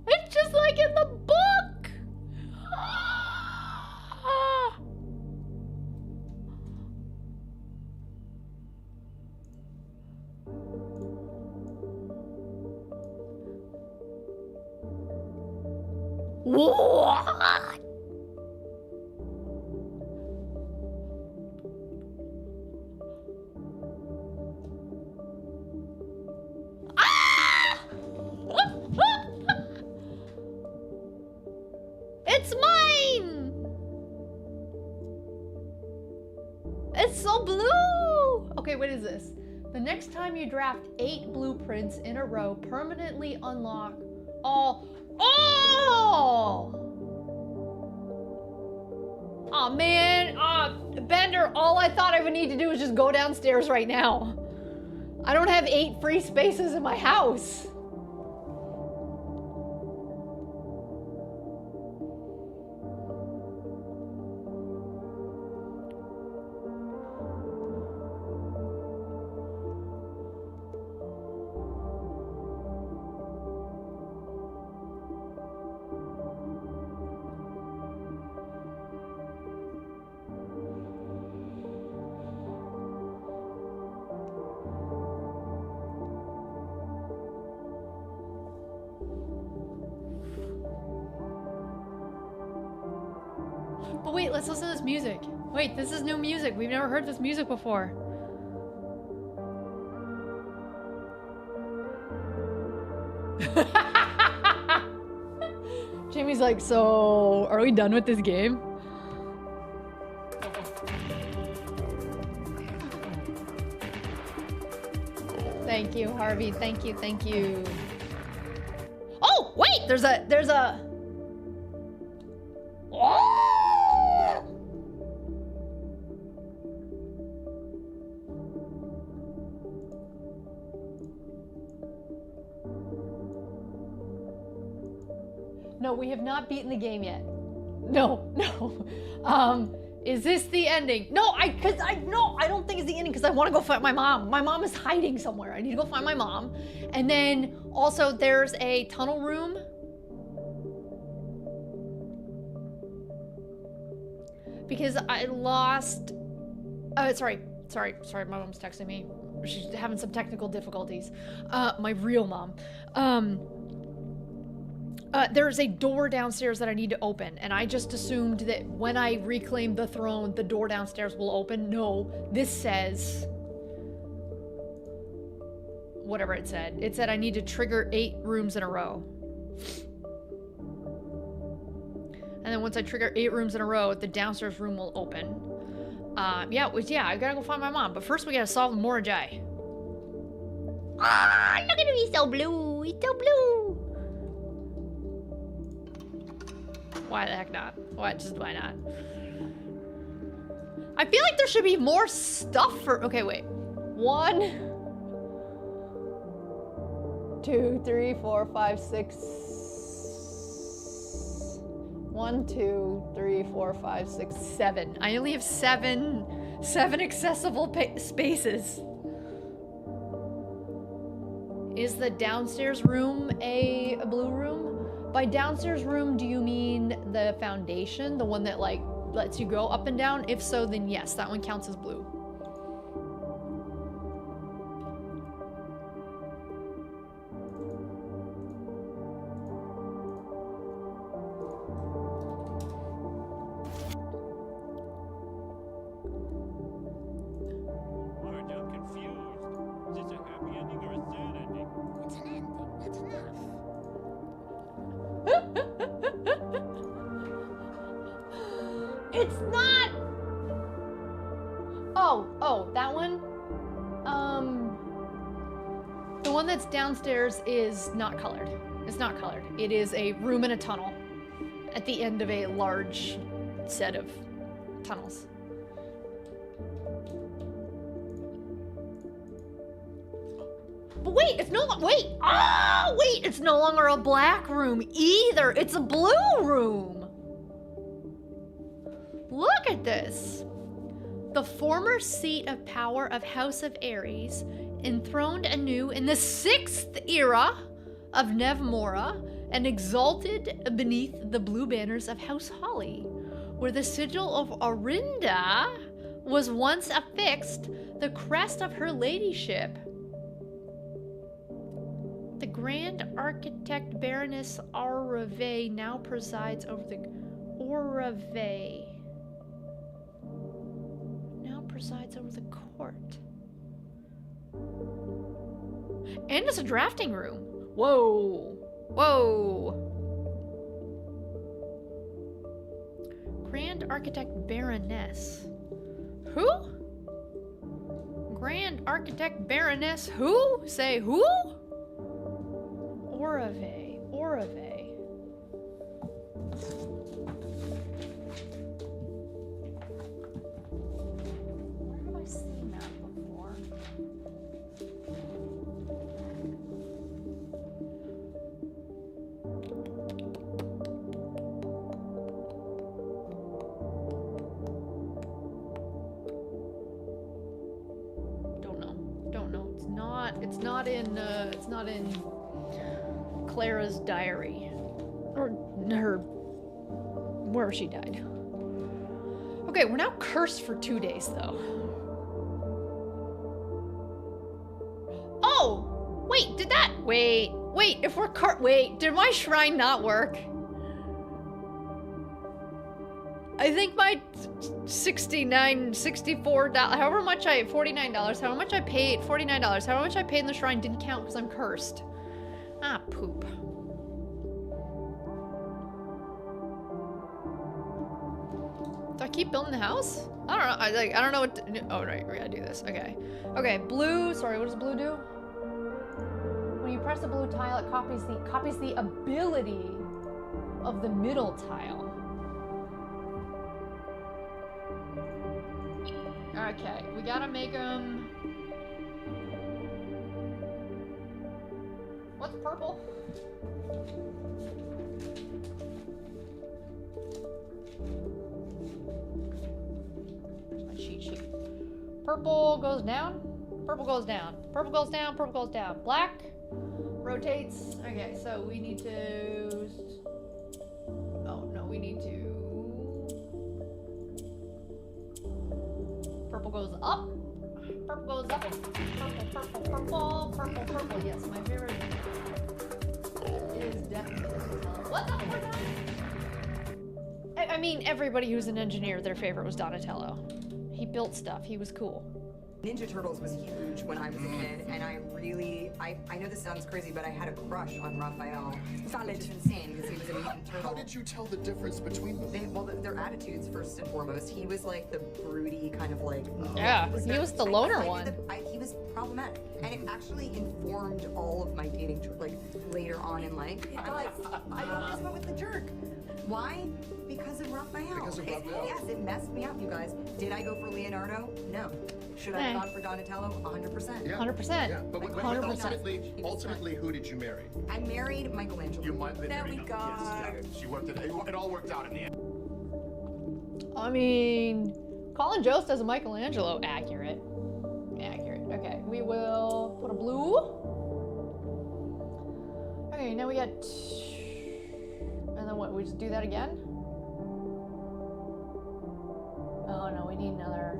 It's just like in the book! What? It's mine! It's so blue! Okay, what is this? The next time you draft 8 blueprints in a row, permanently unlock all... Oh! Oh man, Bender, all I thought I would need to do is just go downstairs right now. I don't have 8 free spaces in my house. But wait, let's listen to this music. Wait, this is new music. We've never heard this music before. Jamie's like, so are we done with this game? Thank you, Harvey. Thank you, thank you. Oh, wait, there's a... Oh! No, we have not beaten the game yet. No, no. Is this the ending? No, I don't think it's the ending because I want to go find my mom. My mom is hiding somewhere. I need to go find my mom. And then also there's a tunnel room. Because I lost, sorry, my mom's texting me. She's having some technical difficulties. My real mom. There's a door downstairs that I need to open, and I just assumed that when I reclaim the throne, the door downstairs will open. No, this says... whatever it said. It said I need to trigger 8 rooms in a row. And then once I trigger 8 rooms in a row, the downstairs room will open. Yeah, I gotta go find my mom, but first we gotta solve the Morajai. Ah, look at him, he's so blue, he's so blue. Why the heck not? Why not? I feel like there should be more stuff for, okay, wait. 1, 2, 3, 4, 5, 6. 1, 2, 3, 4, 5, 6, 7. I only have 7 accessible spaces. Is the downstairs room a blue room? By downstairs room, do you mean the foundation? The one that, like, lets you go up and down? If so, then yes, that one counts as blue. It's not. Oh, that one. The one that's downstairs is not colored. It's not colored. It is a room in a tunnel at the end of a large set of tunnels. But wait, it's no it's no longer a black room either. It's a blue room. Look at this. The former seat of power of House of Ares, enthroned anew in the 6th era of Nevmora, and exalted beneath the blue banners of House Holly, where the sigil of Orinda was once affixed, the crest of her ladyship. The Grand Architect Baroness Aurave now presides over the court. And it's a drafting room. Whoa. Grand Architect Baroness. Who? Grand Architect Baroness who? Say who? Aurave. Where have I seen that before? Don't know. It's not in Clara's diary, or her, where she died. Okay, we're now cursed for 2 days, though. Oh, wait, if we're did my shrine not work? I think my $49, however much I paid, $49, however much I paid in the shrine didn't count because I'm cursed. Ah, poop. Do I keep building the house? I don't know. I don't know what to, oh, right, we gotta do this. Okay. Okay, blue, sorry, what does blue do? When you press the blue tile, it copies the ability of the middle tile. Okay, we gotta make them... What's purple? Purple goes down. Purple goes down. Purple goes down. Purple goes down. Black rotates. Okay, so we need to. Oh no, we need to. Purple goes up. Purple goes up. Purple. Yes, my favorite is definitely. What the fuck? I mean, everybody who's an engineer, their favorite was Donatello. He built stuff. He was cool. Ninja Turtles was huge when I was a kid, and I know this sounds crazy, but I had a crush on Raphael. Which is insane because he was a mutant turtle. How did you tell the difference between them? Well, their attitudes first and foremost. He was like the broody kind of like. Yeah, he was the loner one. He was problematic, and it actually informed all of my dating, like later on in life. I always went with the jerk. Why? Because of Raphael. Because of Raphael? Yes, it messed me up, you guys. Did I go for Leonardo? No. Should I have gone for Donatello? 100%. Yeah. 100%. Yeah, but Like, 100%. ultimately, who did you marry? I married Michelangelo. You might. There we go. Yes, she worked it. It all worked out in the end. I mean, Colin Jost as a Michelangelo, accurate. Accurate. Okay, we will put a blue. Okay, now we got. And then what? We just do that again? Oh no, we need another.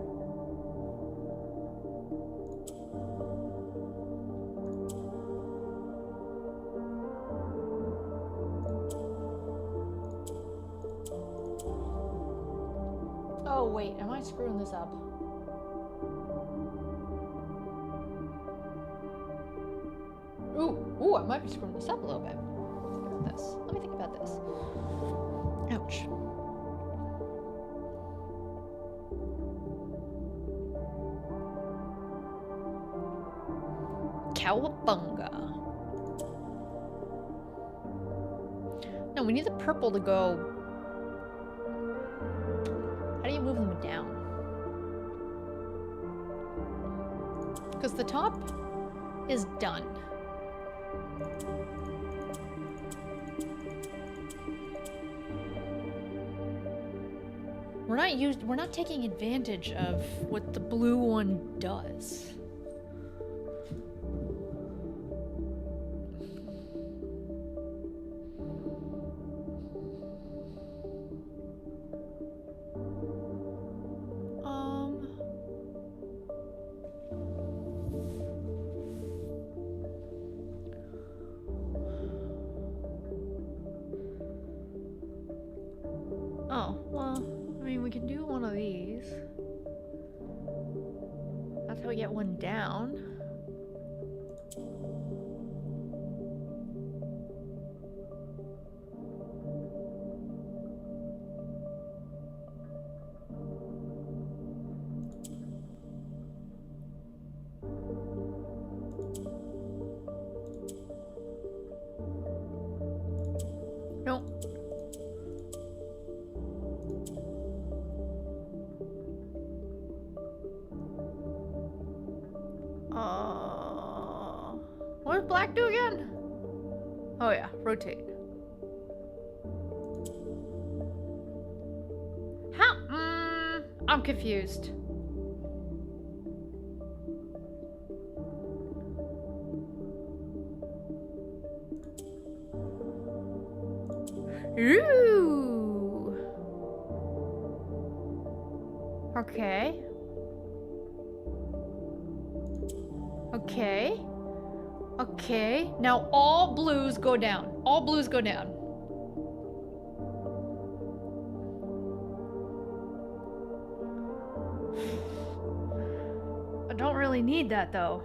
Oh wait, am I screwing this up? Ooh, I might be screwing this up a little bit. Let me think about this. Ouch. Cowabunga. No, we need the purple to go. How do you move them down? Because the top is done. We're not taking advantage of what the blue one does. Oh, well, I mean, we can do one of these. That's how we get one down. No. What does black do again? Oh yeah, rotate. How? I'm confused. Ooh. Okay. Okay. Okay. Now all blues go down. All blues go down. I don't really need that though.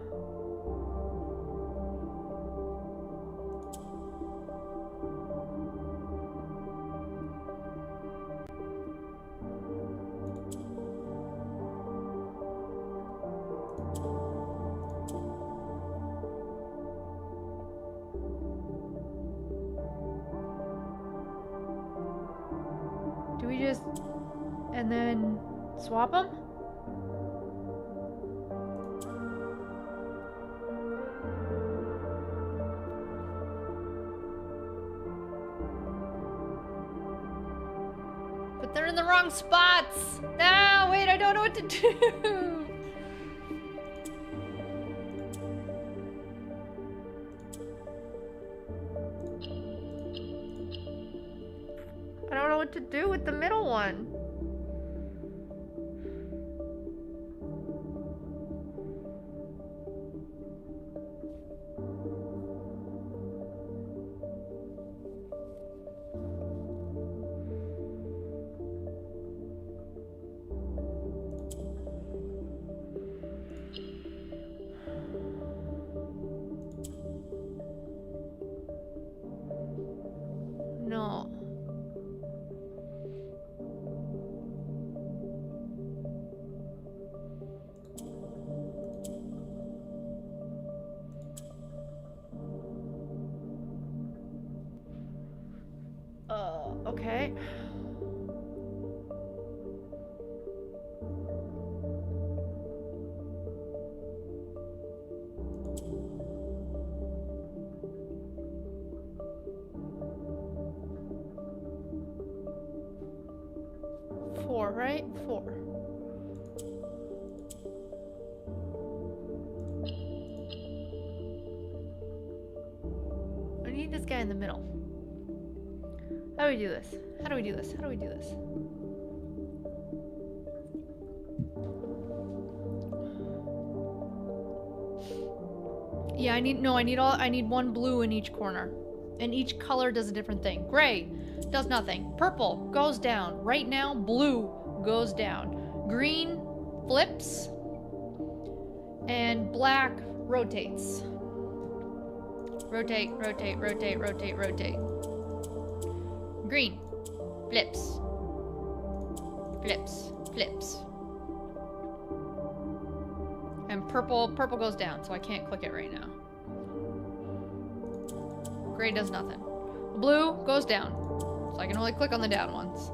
Do we just and then swap them? But they're in the wrong spots. No, wait, I don't know what to do. know what to do with the middle one. No. Okay. Four, right? Four. I need this guy in the middle. How do we do this? How do we do this? How do we do this? Yeah, I need one blue in each corner. And each color does a different thing. Gray does nothing. Purple goes down. Right now, blue goes down. Green flips. And black rotates. Rotate, rotate, rotate, rotate, rotate. Green flips. Flips, flips. And purple goes down, so I can't click it right now. Gray does nothing. Blue goes down, so I can only click on the down ones.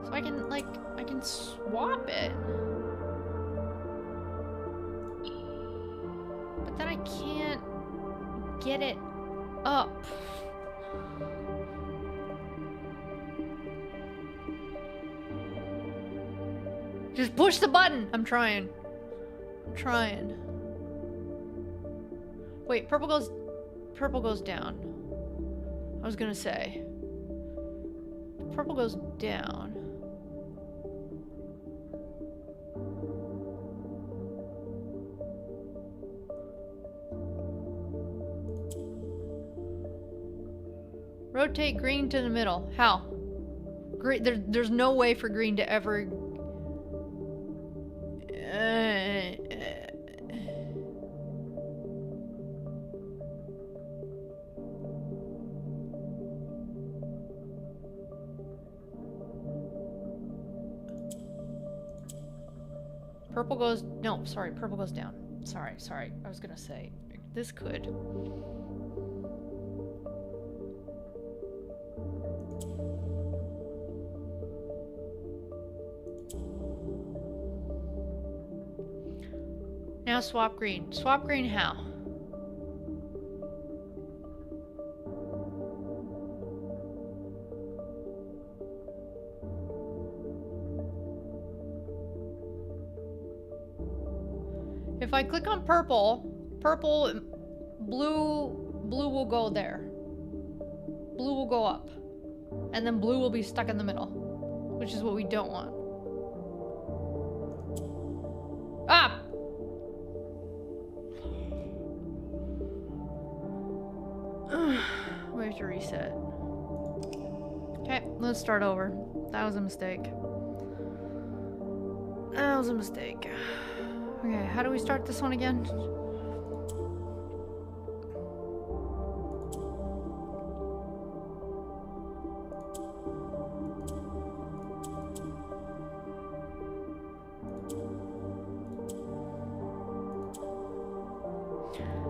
So I can swap it. But then I can't get it up. Just push the button! I'm trying. I'm trying. Wait, purple goes down. I was gonna say. Purple goes down. Rotate green to the middle. How? Green, there's no way for green to ever... Purple goes... No, sorry, purple goes down. Sorry. I was gonna say, this could... Now swap green. Swap green how? If I click on purple, blue will go there. Blue will go up. And then blue will be stuck in the middle, which is what we don't want. Ah! We have to reset. Okay, let's start over. That was a mistake. That was a mistake. Okay, how do we start this one again?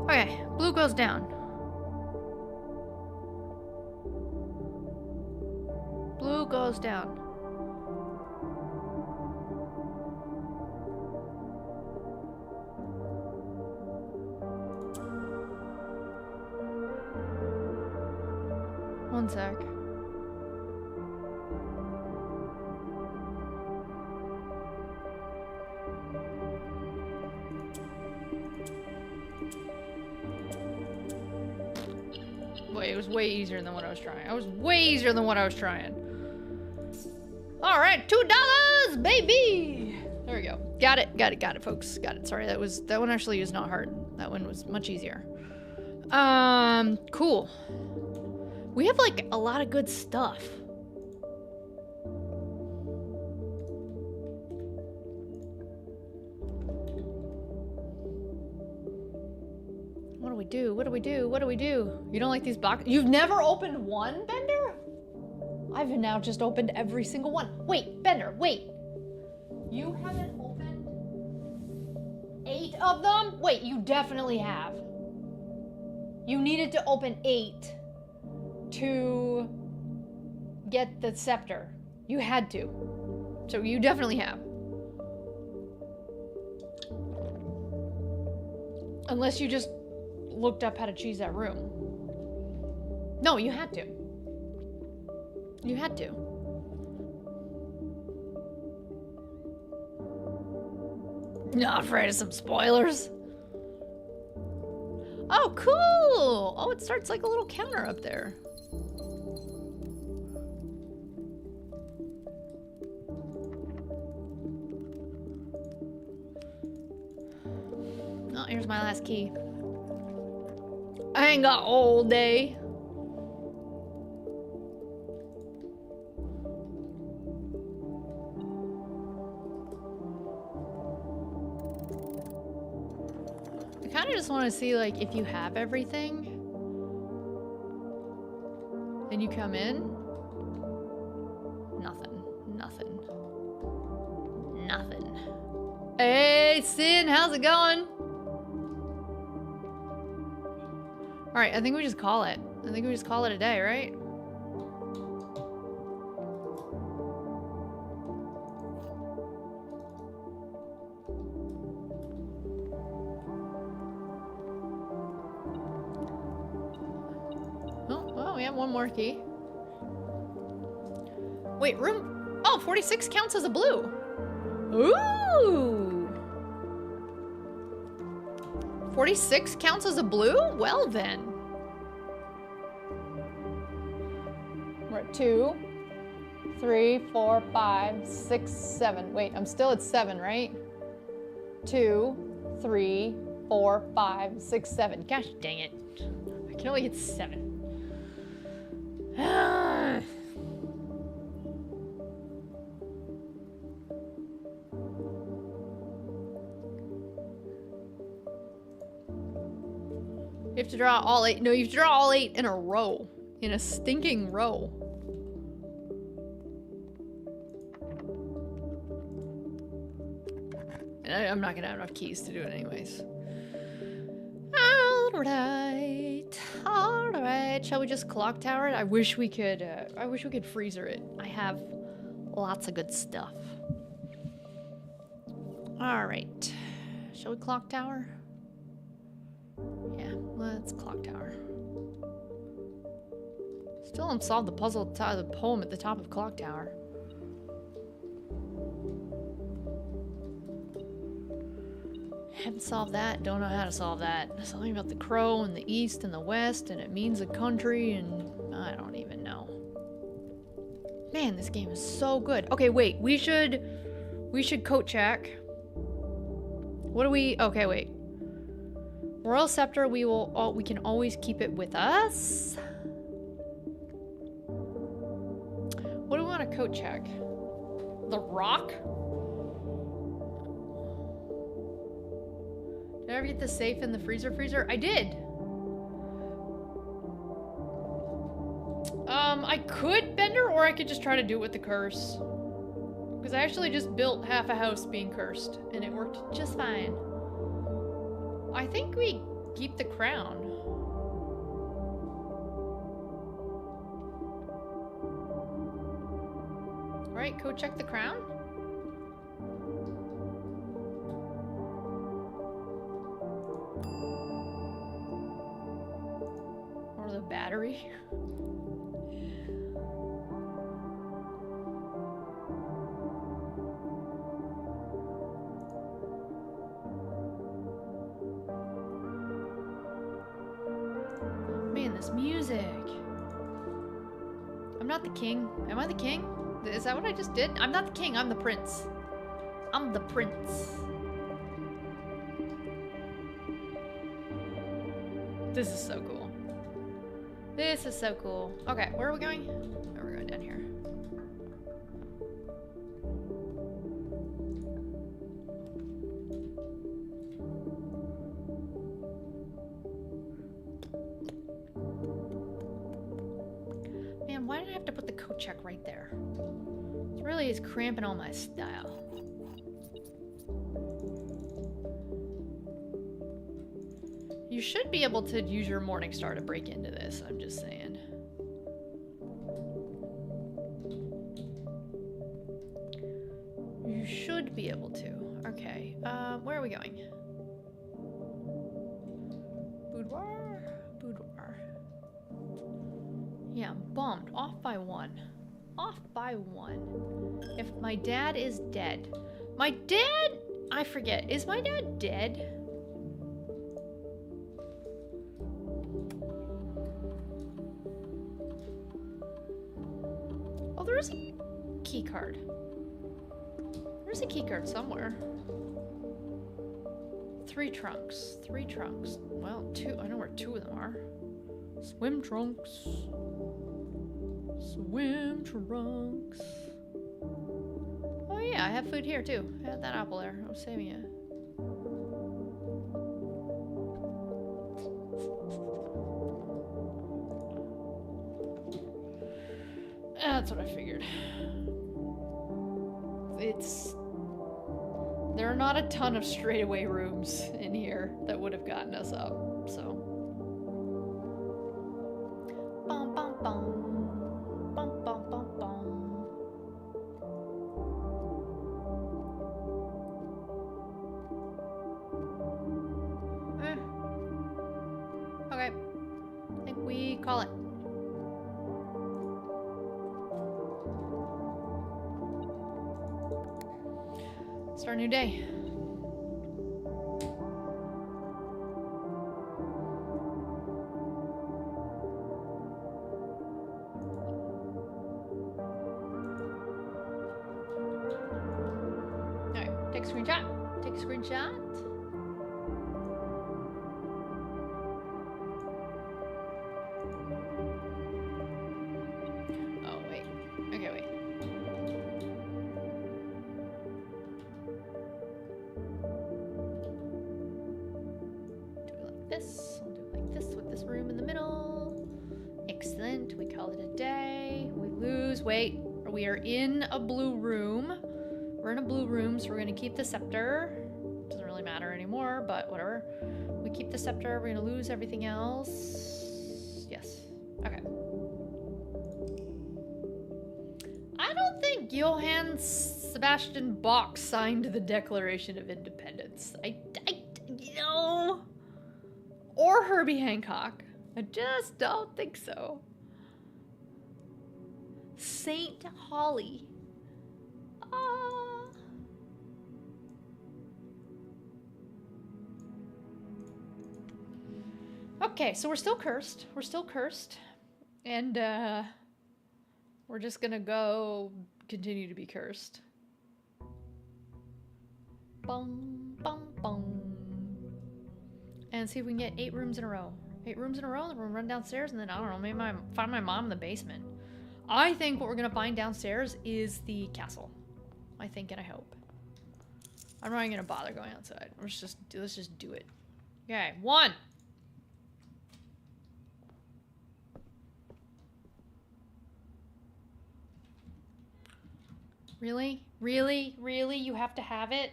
Okay, blue goes down. Blue goes down. One sec. way. It was way easier than what I was trying. I was way easier than what I was trying. All right, $2, baby. There we go. Got it, folks. Got it. Sorry, that one actually is not hard. That one was much easier. Cool. We have like a lot of good stuff. What do we do? What do we do? What do we do? You don't like these boxes? You've never opened one, Bender? I've now just opened every single one. Wait, Bender, wait. You haven't opened 8 of them? Wait, you definitely have. You needed to open 8 to get the scepter. You had to. So you definitely have. Unless you just looked up how to choose that room. No, you had to. You had to. Not afraid of some spoilers. Oh, cool! Oh, it starts like a little counter up there. Oh, here's my last key. I ain't got all day. I kind of just want to see, like, if you have everything, and you come in. Nothing. Nothing. Nothing. Hey, Sin, how's it going? Alright, I think we just call it. I think we just call it a day, right? Oh, well, we have one more key. Wait, room... Oh, 46 counts as a blue. Ooh! 46 counts as a blue? Well then. We're at 2, 3, 4, 5, 6, 7. Wait, I'm still at 7, right? 2, 3, 4, 5, 6, 7. Gosh dang it. I can only hit 7. You have to draw all 8. No, you have to draw all 8 in a row. In a stinking row. And I'm not gonna have enough keys to do it anyways. Alright. Alright. Shall we just clock tower it? I wish we could freezer it. I have lots of good stuff. Alright. Shall we clock tower? Yeah, let's clock tower. Still don't solve the puzzle, the poem at the top of clock tower. Haven't solved that, don't know how to solve that. Something about the crow and the east and the west, and it means a country, and I don't even know. Man, this game is so good. Okay, wait, we should coat check. What do we, okay, wait. Royal Scepter, we can always keep it with us. What do we want to coat check? The rock? Did I ever get the safe in the freezer? I did. I could Bender, or I could just try to do it with the curse. Because I actually just built half a house being cursed, and it worked just fine. I think we keep the crown. Right, go check the crown. Or the battery. this music. I'm not the king. Am I the king? Is that what I just did? I'm not the king, I'm the prince. I'm the prince. This is so cool. This is so cool. Okay, where are we going? Oh, we're going down here. Man, why did I have to put the coat check right there? It really is cramping all my style. You should be able to use your morning star to break into this, I'm just saying. You should be able to. Okay, where are we going? Boudoir? Boudoir. Yeah, I'm bummed. Off by one. Off by one. If my dad is dead. My dad? I forget. Is my dad dead? Oh, there is a key card. There's a key card somewhere. 3 trunks. 3 trunks. Well, 2. I know where 2 of them are. Swim trunks. Swim trunks. Oh yeah, I have food here too. I had that apple there. I was saving it. That's what I figured. There are not a ton of straightaway rooms in here that would have gotten us up, so. Bum, bum, bum. Bum, bum, bum, bum. Okay. I think we call it. Start a new day. Alright, take a screenshot. Take a screenshot. Oh, wait. Okay, wait. This. I'll do it like this with this room in the middle. Excellent. We call it a day. We lose. Wait. We are in a blue room. We're in a blue room, so we're going to keep the scepter. Doesn't really matter anymore, but whatever. We keep the scepter. We're going to lose everything else. Yes. Okay. I don't think Johann Sebastian Bach signed the Declaration of Independence. You know... Or Herbie Hancock. I just don't think so. Saint Holly. Okay, so we're still cursed. We're still cursed. And we're just gonna go continue to be cursed. Bum, bum, bum. And see if we can get 8 rooms in a row. 8 rooms in a row, then we'll run downstairs, and then, I don't know, maybe find my mom in the basement. I think what we're gonna find downstairs is the castle. I think and I hope. I'm not even gonna bother going outside. Let's just do it. Okay, 1. Really? Really? Really? You have to have it?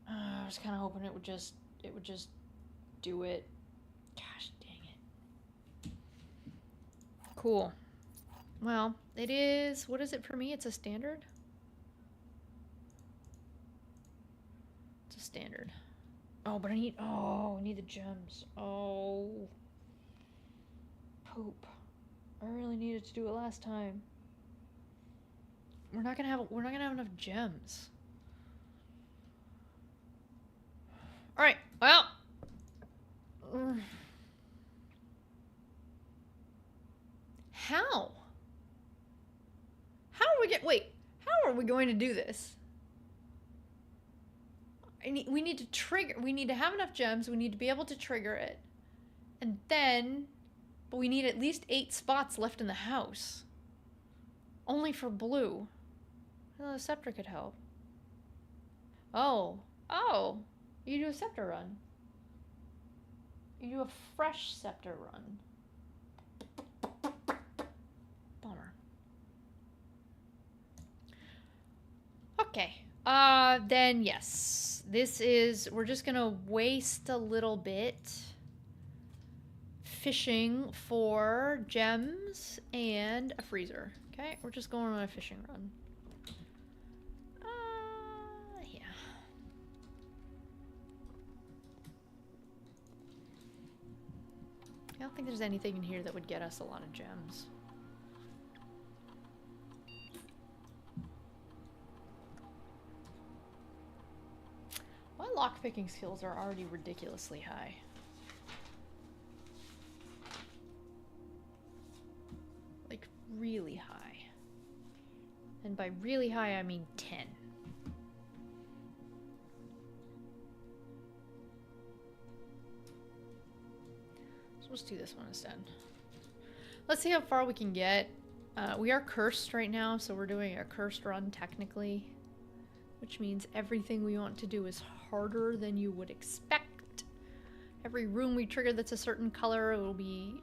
I was kind of hoping it would just do it. Gosh, dang it. Cool. Well, it is, what is it for me? It's a standard? It's a standard. Oh, but I need the gems. Oh. Poop. I really needed to do it last time. We're not gonna have enough gems. All right, well, How? How are we wait, how are we going to do this? We need to trigger, we need to have enough gems, we need to be able to trigger it. And then, but we need at least 8 spots left in the house. Only for blue. Oh, the scepter could help. Oh, you do a scepter run. You do a fresh scepter run. Bummer. Okay. Then yes. This is, we're just gonna waste a little bit fishing for gems and a freezer. Okay, we're just going on a fishing run. Yeah. I don't think there's anything in here that would get us a lot of gems. My lockpicking skills are already ridiculously high. Like, really high. And by really high, I mean 10. So let's do this one instead. Let's see how far we can get. We are cursed right now, so we're doing a cursed run technically. Which means everything we want to do is harder than you would expect. Every room we trigger that's a certain color, it will be...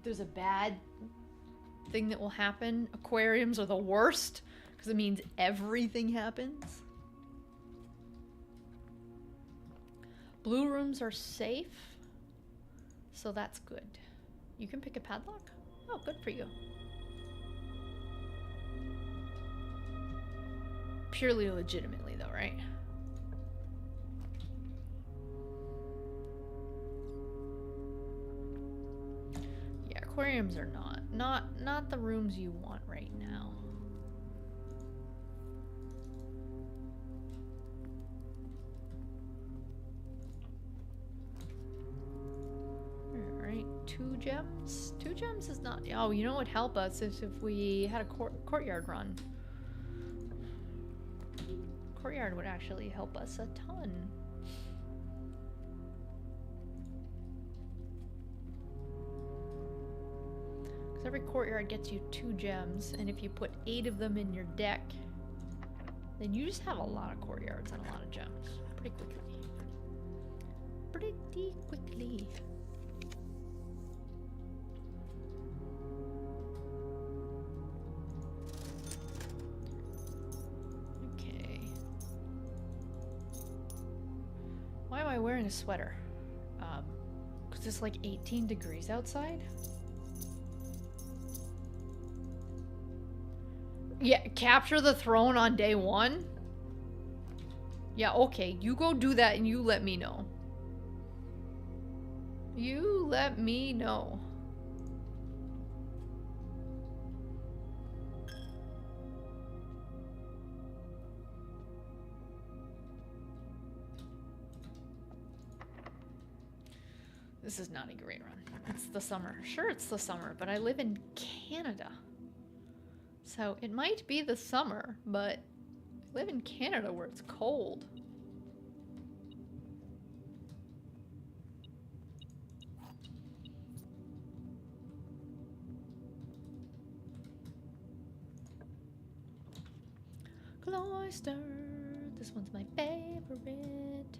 There's a bad thing that will happen. Aquariums are the worst, because it means everything happens. Blue rooms are safe, so that's good. You can pick a padlock? Oh, good for you. Purely legitimately though, right? Yeah, aquariums are not the rooms you want right now. All right, 2 gems. 2 gems is not. Oh, you know what would help us is if we had a courtyard run. Courtyard would actually help us a ton. Because every courtyard gets you 2 gems, and if you put 8 of them in your deck, then you just have a lot of courtyards and a lot of gems. Pretty quickly. Pretty quickly. Why am I wearing a sweater? Because it's like 18 degrees outside? Yeah, capture the throne on day 1? Yeah, okay, you go do that and you let me know. You let me know. This is not a great run. It's the summer. Sure, it's the summer, but I live in Canada. So it might be the summer, but I live in Canada where it's cold. Cloister. This one's my favorite.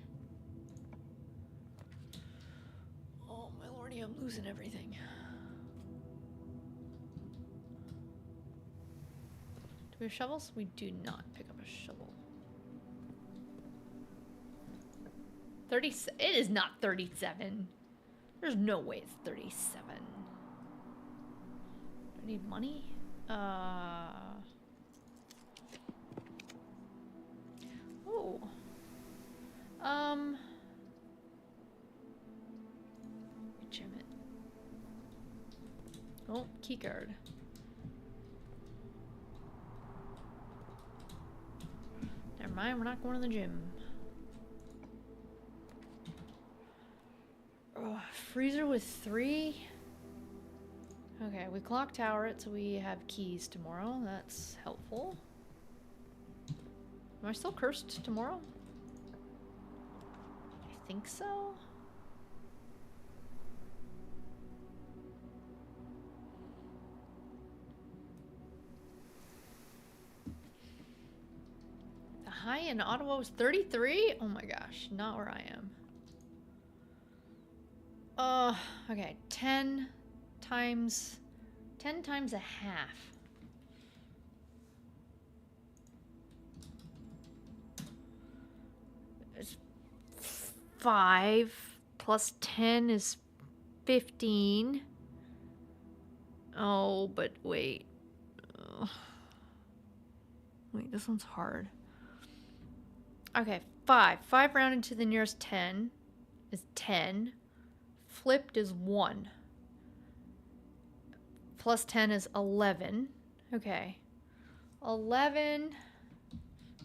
Oh my lordy, I'm losing everything. Do we have shovels? We do not pick up a shovel. 30. It is not 37. There's no way it's 37. Do I need money? Oh. Gem it. Oh, keycard. Never mind, we're not going to the gym. Oh, freezer with 3? Okay, we clock tower it, so we have keys tomorrow. That's helpful. Am I still cursed tomorrow? I think so. The high in Ottawa was 33? Oh my gosh, not where I am. Okay, 10 times a half. It's 5 plus 10 is 15. Oh, but wait. Wait, this one's hard. Okay, 5. 5 rounded to the nearest 10 is 10. Flipped is 1. Plus 10 is 11. Okay. 11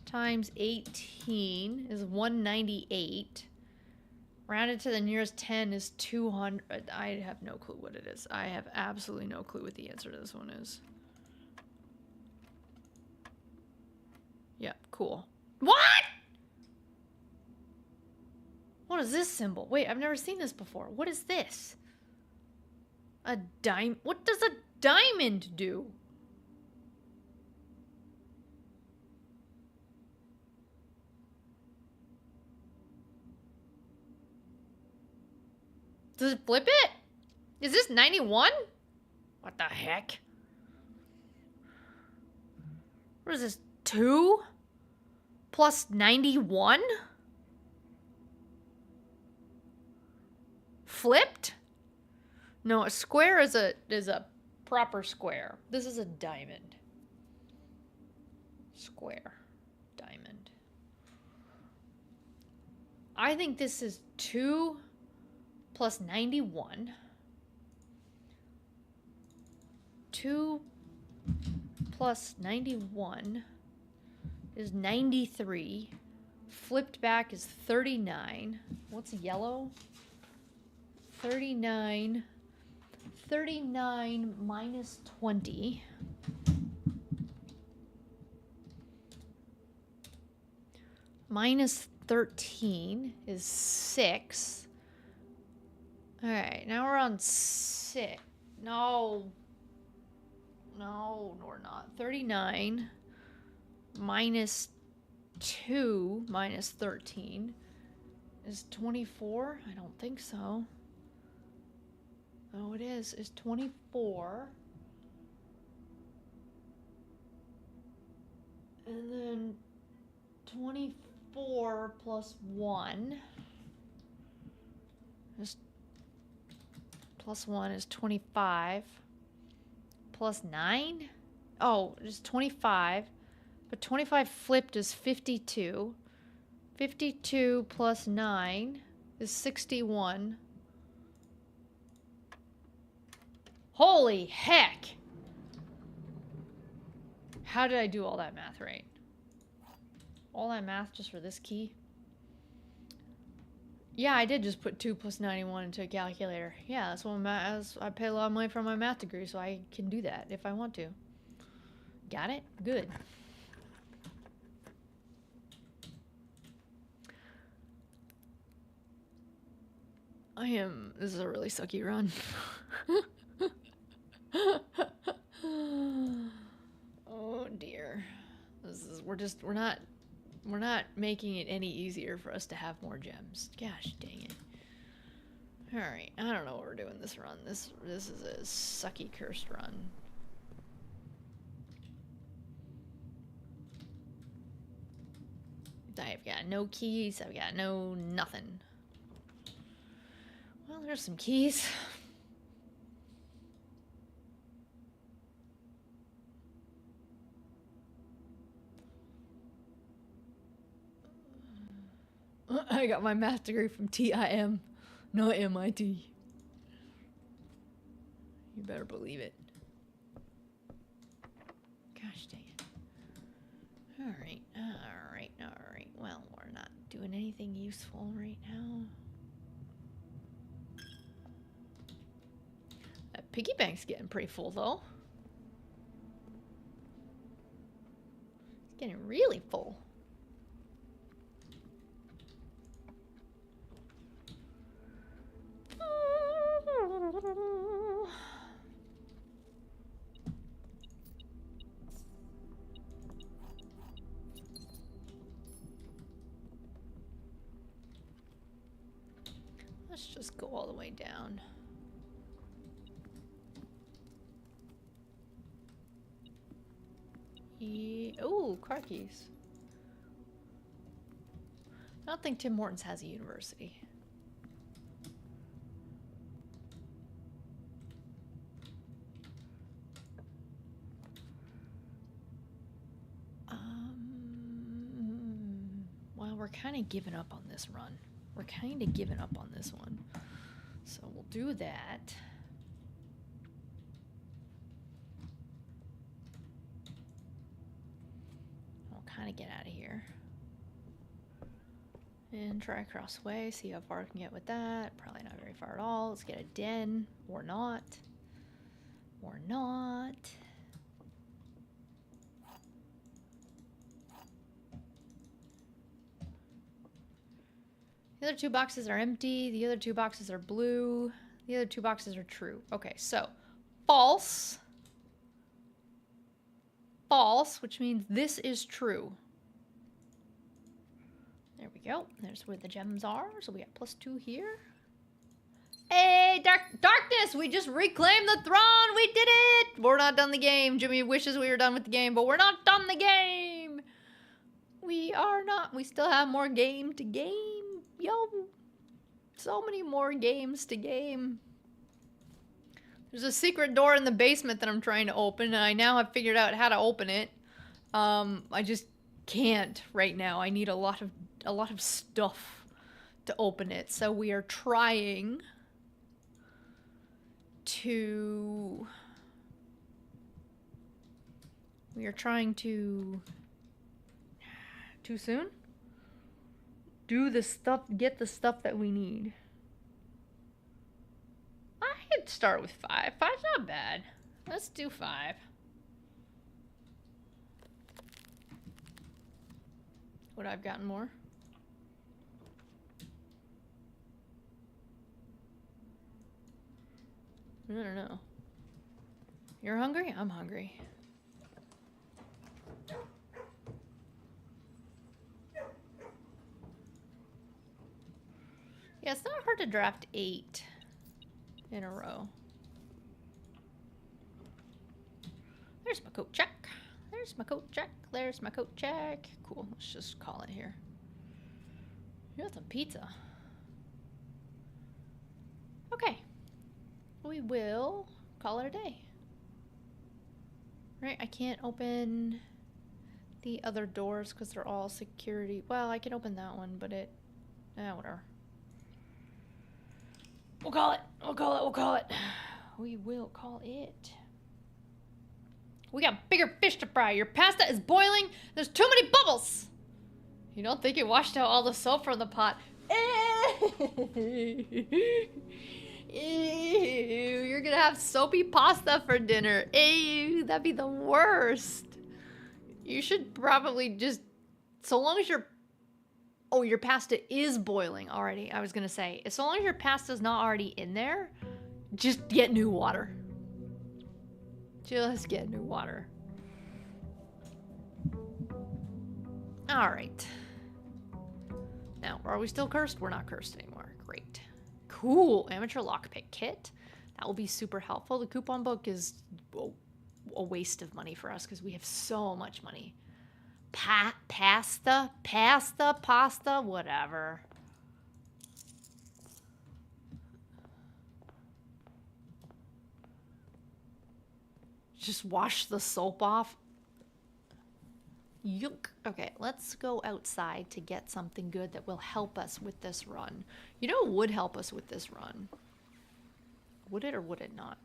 times 18 is 198. Rounded to the nearest 10 is 200. I have no clue what it is. I have absolutely no clue what the answer to this one is. Yep, cool. What? What is this symbol? Wait, I've never seen this before. What is this? A dime? What does a diamond do? Does it flip it? Is this 91? What the heck? What is this? 2 plus 91? Flipped? No, a square is a proper square. This is a diamond. Square. Diamond. I think this is 2 plus 91. 2 plus 91 is 93. Flipped back is 39. What's yellow? 39. 39 minus 20. Minus 13 is 6. Alright, now we're on 6. No, we're not. 39 minus 2 minus 13 is 24? I don't think so. Oh, it is. It's 24. And then 24 plus 1 is plus 1 is 25. Plus 9? Oh, it's 25. But 25 flipped is 52. 52 plus 9 is 61. Holy heck! How did I do all that math right? All that math just for this key? Yeah, I did just put 2 plus 91 into a calculator. Yeah, that's what I pay a lot of money for my math degree, so I can do that if I want to. Got it? Good. This is a really sucky run. Oh dear. We're not making it any easier for us to have more gems. Gosh dang it. Alright, I don't know what we're doing this run. This is a sucky cursed run. I've got no keys, I've got no nothing. Well, there's some keys. I got my math degree from TIM, not MIT. You better believe it. Gosh dang it. Alright. Well, we're not doing anything useful right now. Piggy bank's getting pretty full though. It's getting really full. Let's just go all the way down. Oh, car keys. I don't think Tim Hortons has a university. Well, we're kind of giving up on this run. We're kind of giving up on this one. So we'll do that. We'll kind of get out of here. And try across the way, see how far I can get with that. Probably not very far at all. Let's get a den. Or not. Or not. The other two boxes are empty. The other two boxes are blue. The other two boxes are true. Okay, so false. False, which means this is true. There we go. There's where the gems are. So we got +2 here. Hey, darkness! We just reclaimed the throne! We did it! We're not done the game. Jimmy wishes we were done with the game, but we're not done the game! We are not. We still have more game to game. Yo, so many more games to game. There's a secret door in the basement that I'm trying to open, and I now have figured out how to open it. I just can't right now. I need a lot of stuff to open it. So we are trying to too soon? Do the stuff, get the stuff that we need. I could start with 5. 5's not bad. Let's do 5. Would I've gotten more? I don't know. You're hungry? I'm hungry. Yeah, it's not hard to draft 8 in a row. There's my coat check. There's my coat check. There's my coat check. Cool. Let's just call it here. You got some pizza. Okay. We will call it a day. Right, I can't open the other doors because they're all security. Well, I can open that one, but whatever. We'll call it. We'll call it. We'll call it. We will call it. We got bigger fish to fry. Your pasta is boiling. There's too many bubbles. You don't think it washed out all the soap from the pot? Ew, you're gonna have soapy pasta for dinner. Ew, that'd be the worst. You should probably just, so long as your pasta is boiling already. I was gonna say, so long as your pasta's not already in there, just get new water. Just get new water. All right. Now, are we still cursed? We're not cursed anymore. Great. Cool. Amateur lockpick kit. That will be super helpful. The coupon book is a waste of money for us because we have so much money. Pasta, whatever. Just wash the soap off. Yuck. Okay, let's go outside to get something good that will help us with this run. You know what would help us with this run? Would it or would it not?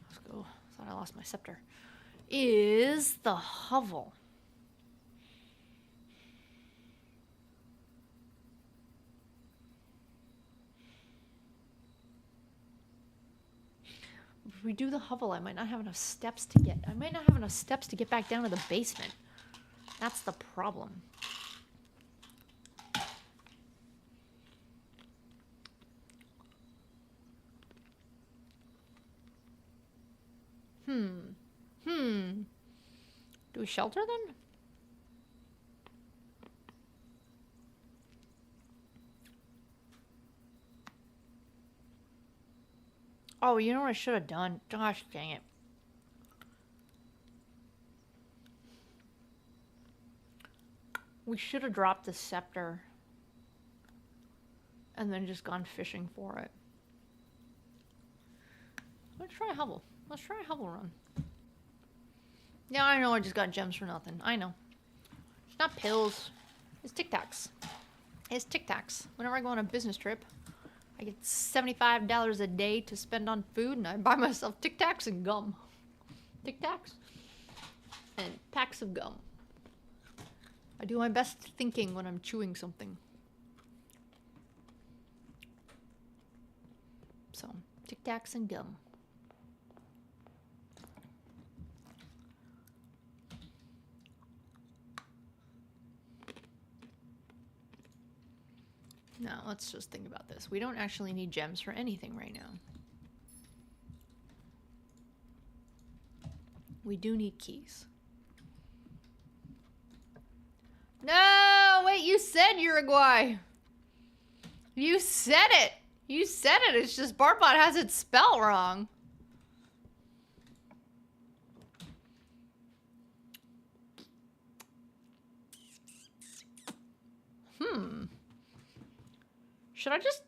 Let's go. I thought I lost my scepter. Is the hovel. if we do the hovel, I might not have enough steps to get. I might not have enough steps to get back down to the basement. That's the problem. Do we shelter then? Oh, you know what I should have done? Gosh dang it. We should have dropped the scepter and then just gone fishing for it. Let's try a hovel. Let's try a hovel run. Yeah, I know I just got gems for nothing. I know. It's not pills. It's Tic Tacs. It's Tic Tacs. Whenever I go on a business trip, I get $75 a day to spend on food, and I buy myself Tic Tacs and gum. Tic Tacs and packs of gum. I do my best thinking when I'm chewing something. So, Tic Tacs and gum. Now, let's just think about this. We don't actually need gems for anything right now. We do need keys. No! Wait, you said Uruguay! You said it! You said it! It's just BarbaraEMac has it spelled wrong. Should I just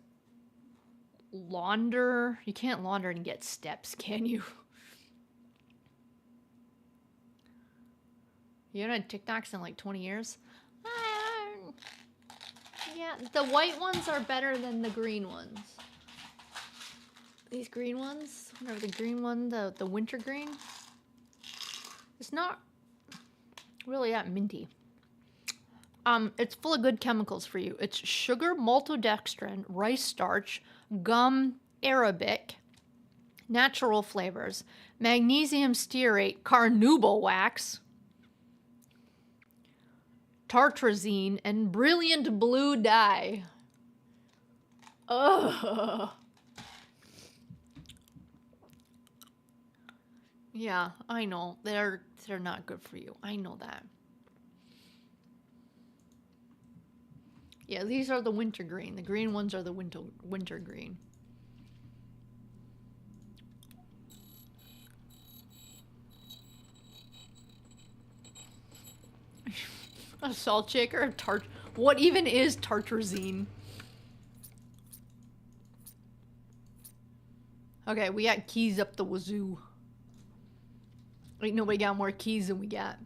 launder? You can't launder and get steps, can you? You haven't had Tic Tacs in like 20 years? Yeah, the white ones are better than the green ones. These green ones, whatever the green one, the winter green. It's not really that minty. It's full of good chemicals for you. It's sugar, maltodextrin, rice starch, gum, arabic, natural flavors, magnesium stearate, carnauba wax, tartrazine, and brilliant blue dye. Ugh. Yeah, I know. They're not good for you. I know that. Yeah, these are the winter green. The green ones are the winter green. A salt shaker, a tart. What even is tartrazine? Okay, we got keys up the wazoo. Ain't nobody got more keys than we got.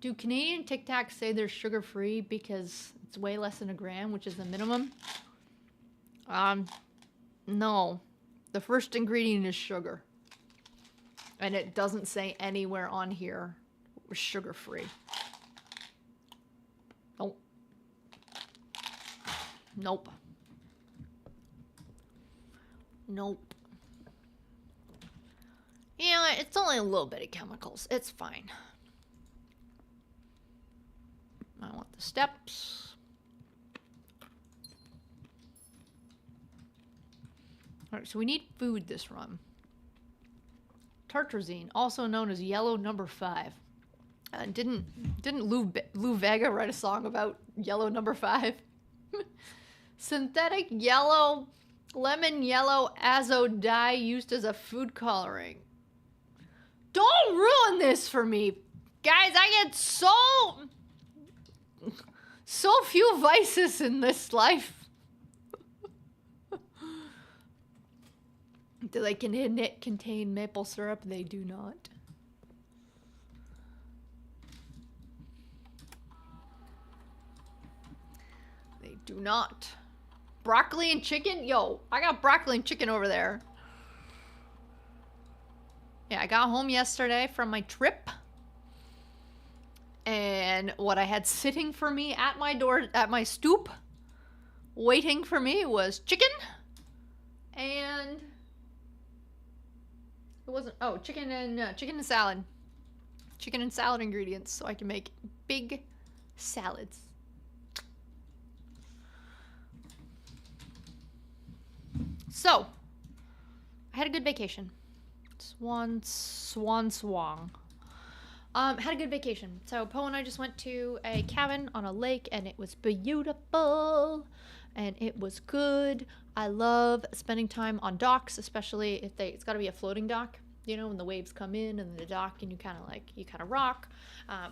Do Canadian Tic Tacs say they're sugar-free because it's way less than a gram, which is the minimum? No. The first ingredient is sugar. And it doesn't say anywhere on here sugar-free. Nope. Nope. Nope. Yeah, it's only a little bit of chemicals. It's fine. I want the steps. Alright, so we need food this run. Tartrazine, also known as yellow number 5. Didn't Lou Vega write a song about yellow number 5? Synthetic yellow, lemon yellow azo dye used as a food coloring. Don't ruin this for me. Guys, I get so few vices in this life. Do they contain maple syrup? They do not. They do not. Broccoli and chicken? Yo, I got broccoli and chicken over there. Yeah, I got home yesterday from my trip. And what I had sitting for me at my door, at my stoop, waiting for me was chicken and It wasn't. Oh, chicken and salad. Chicken and salad ingredients, so I can make big salads. So, I had a good vacation. Swan. Had a good vacation. So Poe and I just went to a cabin on a lake, and it was beautiful, and it was good. I love spending time on docks, especially if it's got to be a floating dock. You know, when the waves come in and the dock, and you kind of rock.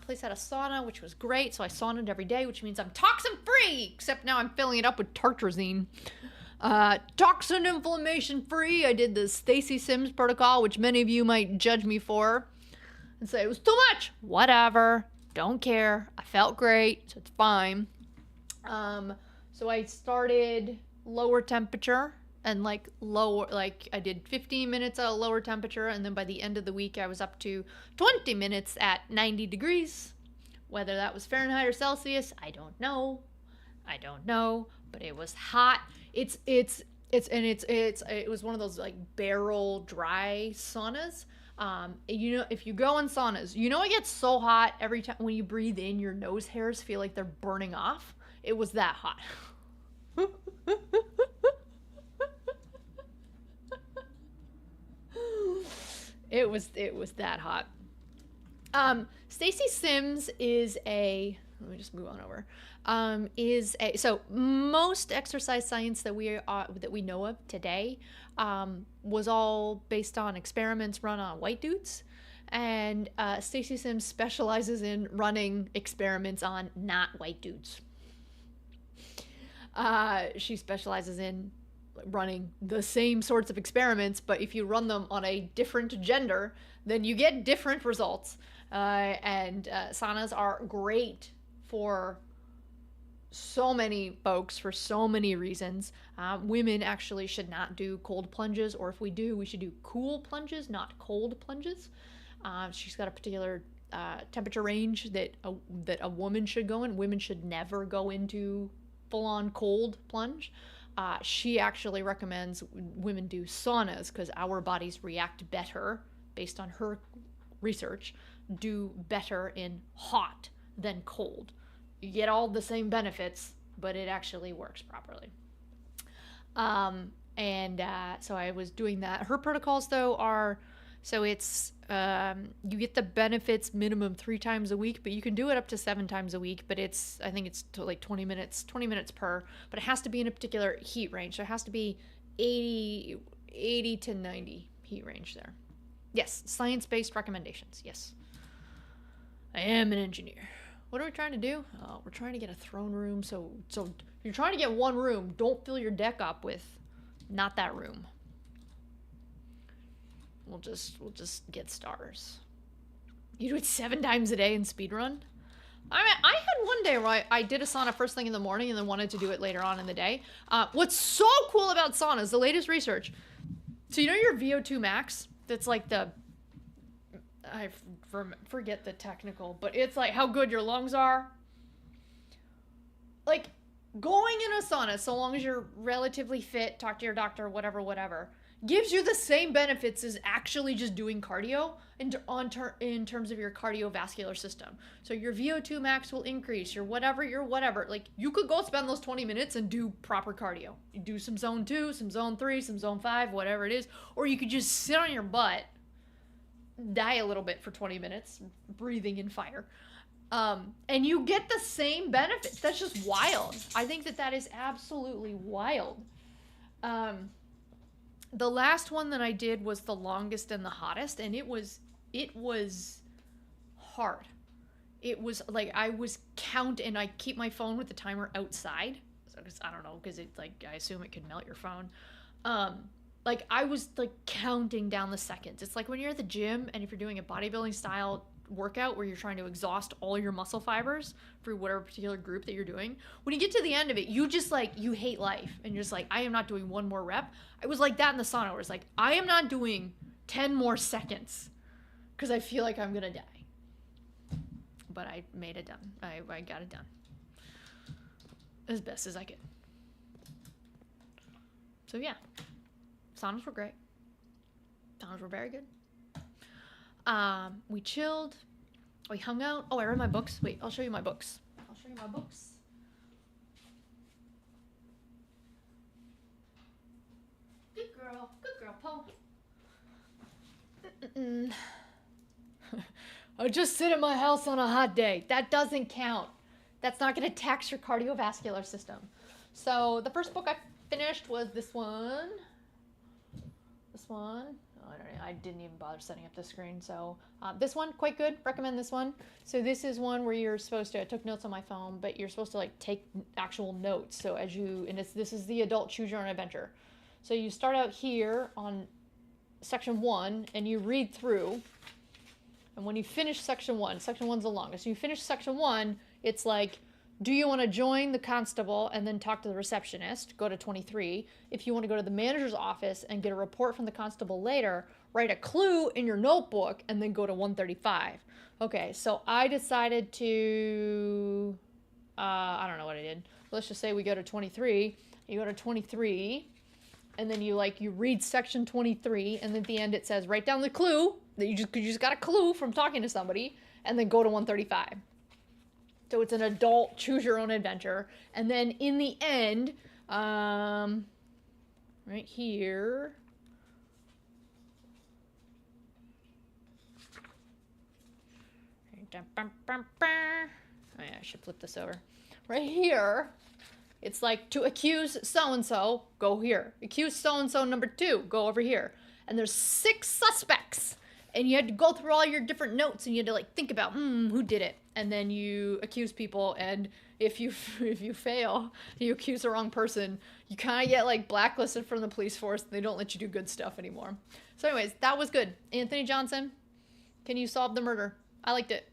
Place had a sauna, which was great. So I saunaed every day, which means I'm toxin free. Except now I'm filling it up with tartrazine. Toxin inflammation free. I did the Stacy Sims protocol, which many of you might judge me for and say it was too much. Whatever. Don't care. I felt great, so it's fine. So I started lower temperature and I did 15 minutes at a lower temperature, and then by the end of the week I was up to 20 minutes at 90 degrees. Whether that was Fahrenheit or Celsius, I don't know, but it was hot. It was one of those like barrel dry saunas. You know, if you go in saunas, you know it gets so hot every time when you breathe in, your nose hairs feel like they're burning off. It was that hot. It was that hot. Stacy Sims is let me just move on over. So most exercise science that we know of today was all based on experiments run on white dudes, and Stacy Sims specializes in running experiments on not white dudes. She specializes in running the same sorts of experiments, but if you run them on a different gender, then you get different results. And saunas are great for so many folks for so many reasons. Women actually should not do cold plunges, or if we do, we should do cool plunges, not cold plunges. She's got a particular temperature range that a woman should go in. Women should never go into full-on cold plunge. She actually recommends women do saunas because our bodies react better, based on her research, do better in hot than cold. You get all the same benefits, but it actually works properly. So I was doing that. Her protocols, though, are... So it's... you get the benefits minimum 3 times a week, but you can do it up to 7 times a week, but I think it's like 20 minutes per, but it has to be in a particular heat range. So it has to be 80 to 90 heat range there. Yes, science-based recommendations, yes. I am an engineer. What are we trying to do? We're trying to get a throne room. So you're trying to get one room. Don't fill your deck up with not that room. We'll just get stars. You do it 7 times a day in speedrun? I mean, I had one day where I did a sauna first thing in the morning and then wanted to do it later on in the day. What's so cool about saunas, the latest research. So you know your VO2 max? That's like I forget the technical, but it's like how good your lungs are. Like, going in a sauna, so long as you're relatively fit, talk to your doctor, whatever, gives you the same benefits as actually just doing cardio in terms of your cardiovascular system. So your VO2 max will increase, your whatever. Like, you could go spend those 20 minutes and do proper cardio. You do some zone 2, some zone 3, some zone 5, whatever it is. Or you could just sit on your butt, die a little bit for 20 minutes, breathing in fire. And you get the same benefits. That's just wild. I think that is absolutely wild. The last one that I did was the longest and the hottest, and it was hard. It was like I was and I keep my phone with the timer outside. So I don't know, because it's like, I assume it could melt your phone. Like, I was like counting down the seconds. It's like when you're at the gym and if you're doing a bodybuilding style workout where you're trying to exhaust all your muscle fibers for whatever particular group that you're doing, when you get to the end of it, you just like, you hate life and you're just like, I am not doing one more rep. I was like that in the sauna, where it's like, I am not doing 10 more seconds because I feel like I'm gonna die. But I made it done. I got it done as best as I could. So yeah, saunas were great. Saunas were very good. We chilled. We hung out. Oh, I read my books. Wait, I'll show you my books. Good girl, Poe. I just sit at my house on a hot day. That doesn't count. That's not going to tax your cardiovascular system. So the first book I finished was this one. Oh, I didn't even bother setting up the screen. So this one, quite good. Recommend this one. So this is one where you're supposed to, I took notes on my phone, but you're supposed to like take actual notes. So as you, and this is the adult choose your own adventure. So you start out here on section 1 and you read through. And when you finish section 1's the longest. You finish section 1, it's like, do you want to join the constable and then talk to the receptionist? Go to 23. If you want to go to the manager's office and get a report from the constable later, write a clue in your notebook and then go to 135. Okay, so I decided to, I don't know what I did. Let's just say we go to 23. You go to 23 and then you read section 23 and then at the end it says write down the clue that you just got a clue from talking to somebody and then go to 135. So it's an adult choose your own adventure. And then in the end, right here, oh yeah, I should flip this over. Right here, it's like to accuse so-and-so, go here. Accuse so-and-so number 2, go over here. And there's 6 suspects. And you had to go through all your different notes and you had to like think about, who did it? And then you accuse people, and if you fail, you accuse the wrong person, you kind of get like blacklisted from the police force. They don't let you do good stuff anymore. So anyways, that was good. Anthony Johnson, can you solve the murder? I liked it.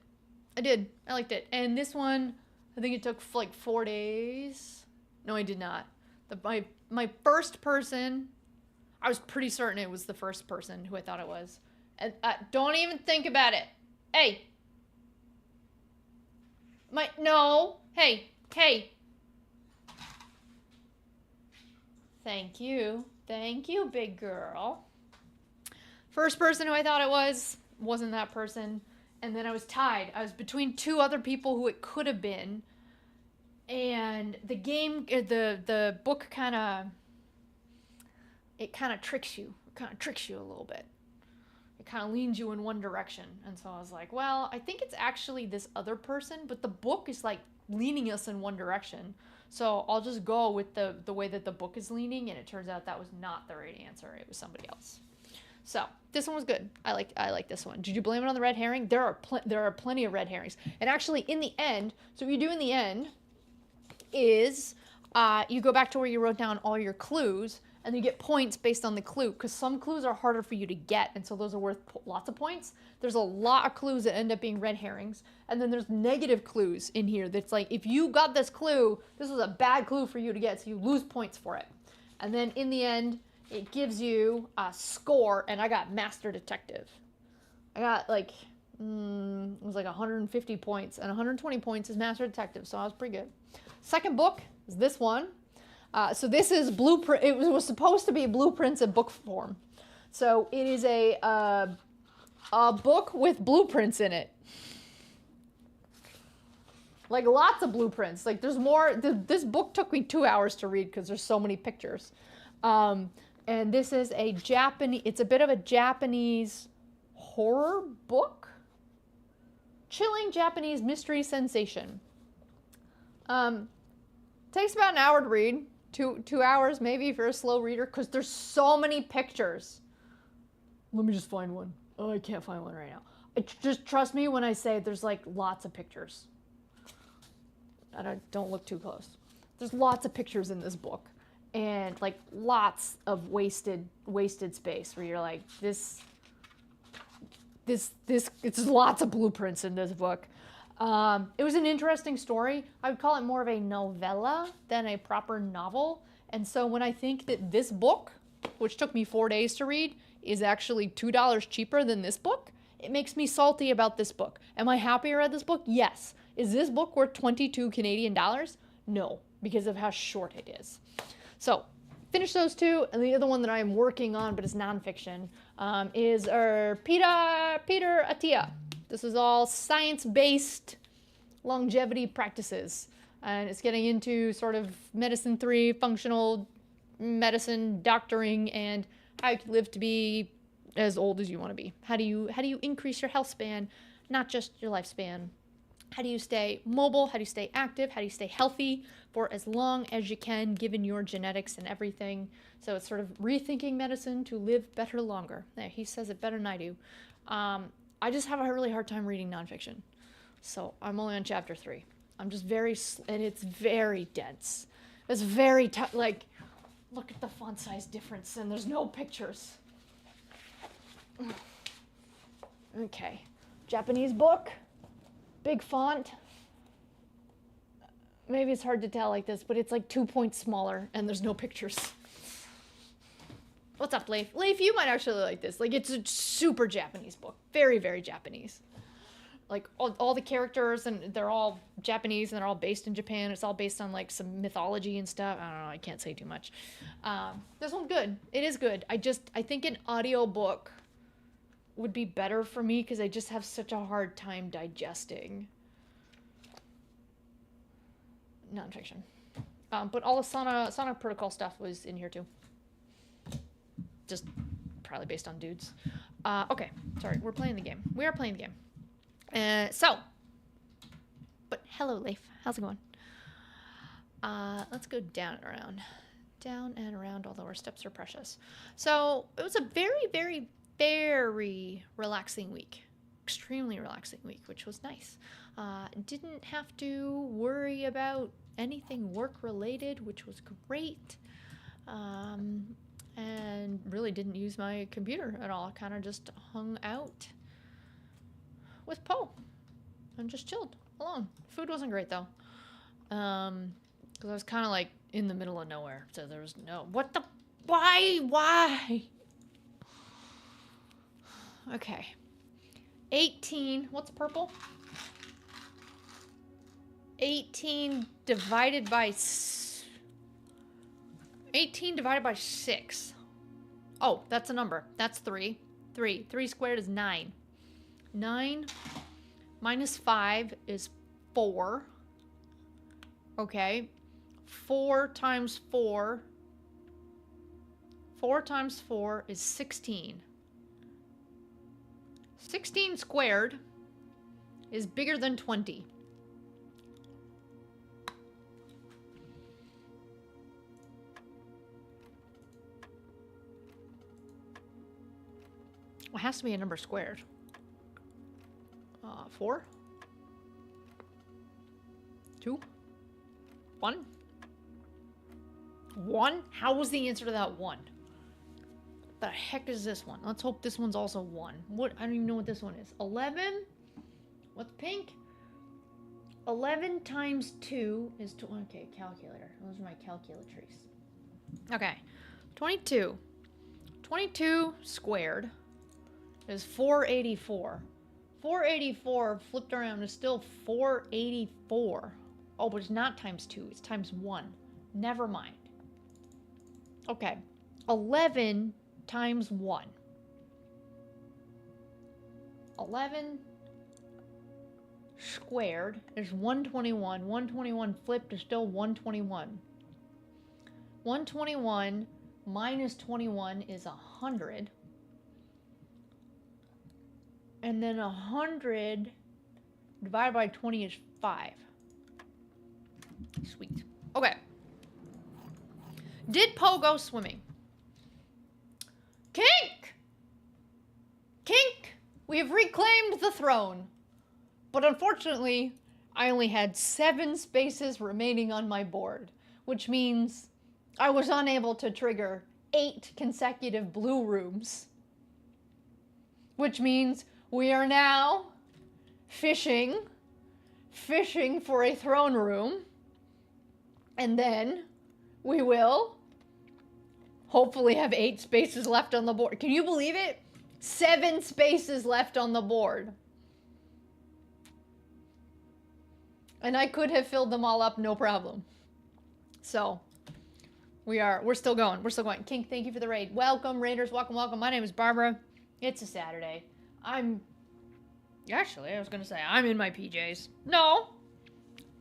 I did. I liked it. And this one, I think it took like 4 days. No, I did not. My first person, I was pretty certain it was the first person who I thought it was. And don't even think about it. Hey. No. Hey. Thank you, big girl. First person who I thought it wasn't that person. And then I was tied. I was between 2 other people who it could have been. And the game, the book kind of tricks you. It kind of tricks you a little bit. It kind of leans you in one direction. And so I was like, well, I think it's actually this other person, but the book is like leaning us in one direction. So I'll just go with the way that the book is leaning, and it turns out that was not the right answer. It was somebody else. So this one was good. I like this one. Did you blame it on the red herring? There are plenty of red herrings. And actually in the end, so what you do in the end is you go back to where you wrote down all your clues, and you get points based on the clue, because some clues are harder for you to get, and so those are worth lots of points. There's a lot of clues that end up being red herrings, and then there's negative clues in here that's like, if you got this clue, this was a bad clue for you to get, so you lose points for it. And then in the end, it gives you a score, and I got Master Detective. I got like, it was like 150 points, and 120 points is Master Detective, so I was pretty good. Second book is this one. So this is blueprint. It was supposed to be blueprints in book form. So it is a book with blueprints in it. Like lots of blueprints. Like there's more. This book took me 2 hours to read because there's so many pictures. And this is a Japanese. It's a bit of a Japanese horror book. Chilling Japanese mystery sensation. Takes about an hour to read. 2 hours maybe for a slow reader, because there's so many pictures. Let me just find one. Oh, I can't find one right now. Just trust me when I say there's like lots of pictures. Don't look too close. There's lots of pictures in this book, and like lots of wasted space where you're like, this it's lots of blueprints in this book. It was an interesting story. I would call it more of a novella than a proper novel. And so when I think that this book, which took me 4 days to read, is actually $2 cheaper than this book, it makes me salty about this book. Am I happy I read this book? Yes. Is this book worth 22 Canadian dollars? No, because of how short it is. So finish those 2, and the other one that I'm working on, but it's nonfiction, is Peter Attia. This is all science-based longevity practices. And it's getting into sort of medicine 3, functional medicine, doctoring, and how you can live to be as old as you want to be. How do you increase your health span, not just your lifespan? How do you stay mobile? How do you stay active? How do you stay healthy for as long as you can, given your genetics and everything? So it's sort of rethinking medicine to live better longer. There, he says it better than I do. I just have a really hard time reading nonfiction. So I'm only on chapter 3. I'm just and it's very dense. It's very tough. Like, look at the font size difference, and there's no pictures. Okay, Japanese book. Big font. Maybe it's hard to tell like this, but it's like 2 points smaller and there's no pictures. What's up, Leif? Leif, you might actually like this. Like, it's a super Japanese book. Very, very Japanese. Like, all the characters, and they're all Japanese, and they're all based in Japan. It's all based on, like, some mythology and stuff. I don't know. I can't say too much. This one's good. It is good. I think an audiobook would be better for me because I just have such a hard time digesting nonfiction. But all the Sana Protocol stuff was in here too. Just probably based on dudes. Okay, sorry, we're playing the game. We are playing the game. But hello, Leif. How's it going? Let's go down and around. Down and around, although our steps are precious. So it was a very, very, very relaxing week. Extremely relaxing week, which was nice. Didn't have to worry about anything work-related, which was great. And really didn't use my computer at all. Kind of just hung out with Poe and just chilled alone. Food wasn't great, though. Because I was kind of like in the middle of nowhere. So there was why? Okay. 18, what's purple? 18 divided by 6. Oh, that's a number. That's 3. 3 squared is 9. 9 minus 5 is 4. Okay. 4 times 4. 4 times 4 is 16. 16 squared is bigger than 20. It has to be a number squared. 4? 2? 1? 1? How was the answer to that 1? The heck is this one? Let's hope this one's also 1. What? I don't even know what this one is. 11? What's pink? 11 times 2 is... Okay, calculator. Those are my calculatrices. Okay. 22. 22 squared is 484. 484 flipped around is still 484. Oh, but it's not times 2. It's times 1. Never mind. Okay. 11 times 1. 11 squared is 121. 121 flipped is still 121. 121 minus 21 is 100. And then 100 divided by 20 is 5. Sweet. Okay. Did Poe go swimming? Kink! Kink! We have reclaimed the throne. But unfortunately, I only had 7 spaces remaining on my board, which means I was unable to trigger 8 consecutive blue rooms. Which means we are now fishing for a throne room, and then we will hopefully have 8 spaces left on the board. Can you believe it? 7 spaces left on the board. And I could have filled them all up, no problem. So, we're still going. We're still going. Kink, thank you for the raid. Welcome, Raiders. Welcome, welcome. My name is Barbara. It's a Saturday. Actually, I was gonna say, I'm in my PJs. No!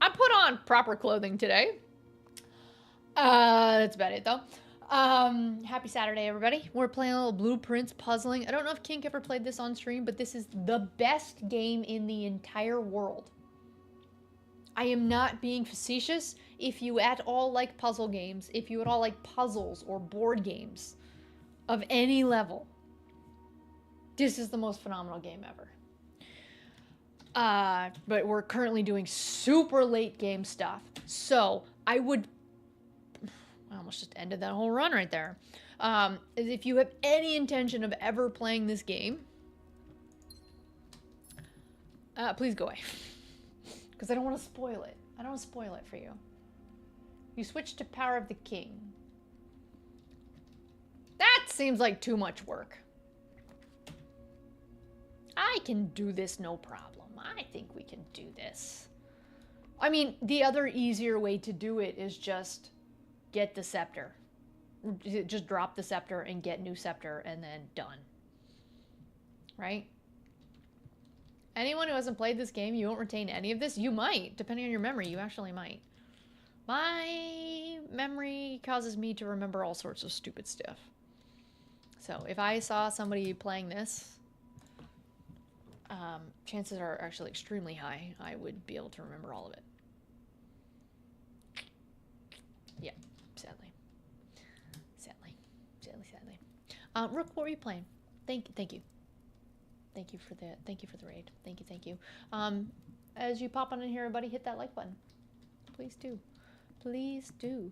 I put on proper clothing today. That's about it, though. Happy Saturday, everybody. We're playing a little Blueprints puzzling. I don't know if Kink ever played this on stream, but this is the best game in the entire world. I am not being facetious. If you at all like puzzle games, if you at all like puzzles or board games of any level, this is the most phenomenal game ever. But we're currently doing super late game stuff. So I almost just ended that whole run right there. If you have any intention of ever playing this game, please go away. Because I don't want to spoil it. I don't want to spoil it for you. You switch to Power of the King. That seems like too much work. I can do this no problem. I think we can do this. I mean, the other easier way to do it is just get the scepter. Just drop the scepter and get new scepter and then done. Right? Anyone who hasn't played this game, you won't retain any of this? You might, depending on your memory, you actually might. My memory causes me to remember all sorts of stupid stuff. So if I saw somebody playing this, chances are actually extremely high I would be able to remember all of it. Yeah, sadly. Sadly. Rook, what were you playing? Thank you. Thank you for the raid. Thank you. As you pop on in here, everybody, hit that like button. Please do. Please do.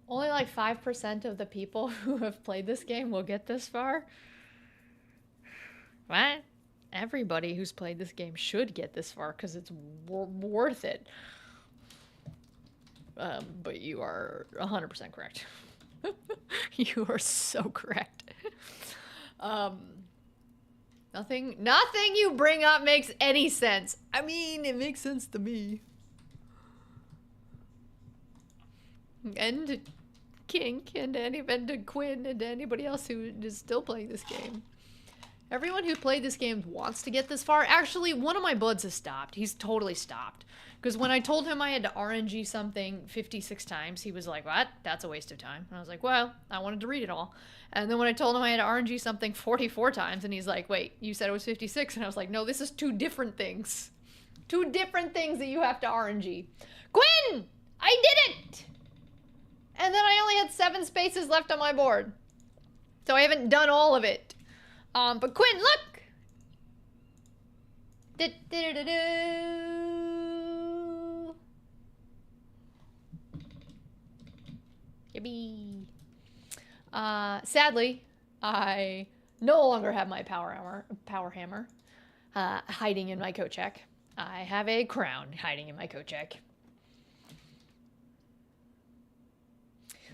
Only like 5% of the people who have played this game will get this far. What? Everybody who's played this game should get this far because it's worth it. But you are 100% correct. You are so correct. Nothing you bring up makes any sense. I mean, it makes sense to me. And to Kink and to Quinn and to anybody else who is still playing this game. Everyone who played this game wants to get this far. Actually, one of my buds has stopped. He's totally stopped. Because when I told him I had to RNG something 56 times, he was like, what? That's a waste of time. And I was like, well, I wanted to read it all. And then when I told him I had to RNG something 44 times, and he's like, wait, you said it was 56? And I was like, no, this is two different things. Two different things that you have to RNG. Quinn! I did it! And then I only had 7 spaces left on my board. So I haven't done all of it. But Quinn, look! Yippee. Sadly, I no longer have my power hammer hiding in my coat check. I have a crown hiding in my coat check.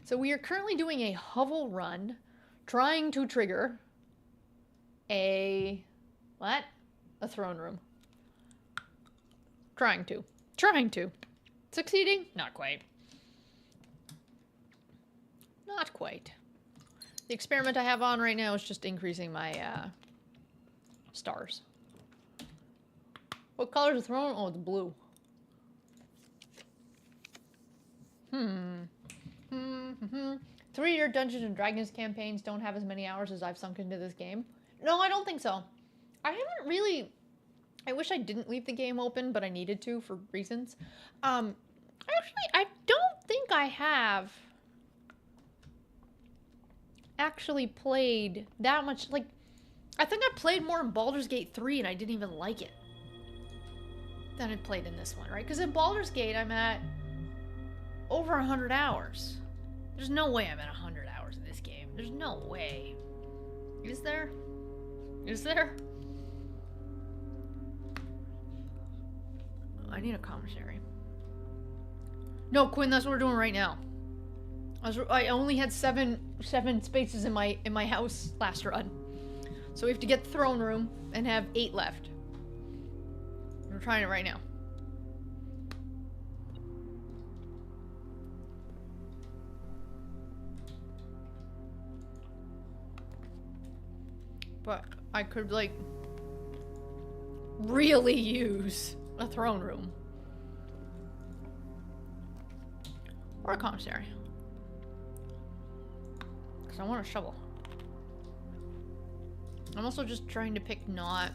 So we are currently doing a hovel run, trying to trigger a throne room. Trying to. Succeeding? Not quite. Not quite. The experiment I have on right now is just increasing my stars. What color is the throne? Oh, it's blue. 3-year Dungeons and Dragons campaigns don't have as many hours as I've sunk into this game. No, I don't think so. I haven't really... I wish I didn't leave the game open, but I needed to for reasons. Actually, I don't think I have actually played that much. Like, I think I played more in Baldur's Gate 3 and I didn't even like it than I played in this one, right? Because in Baldur's Gate, I'm at over 100 hours. There's no way I'm at 100 hours in this game. There's no way. Is there? Is there? I need a commissary. No, Quinn, that's what we're doing right now. I only had seven spaces in my house last run. So we have to get the throne room and have 8 left. We're trying it right now. But I could, like, really use a throne room. Or a commissary. Because I want a shovel. I'm also just trying to pick not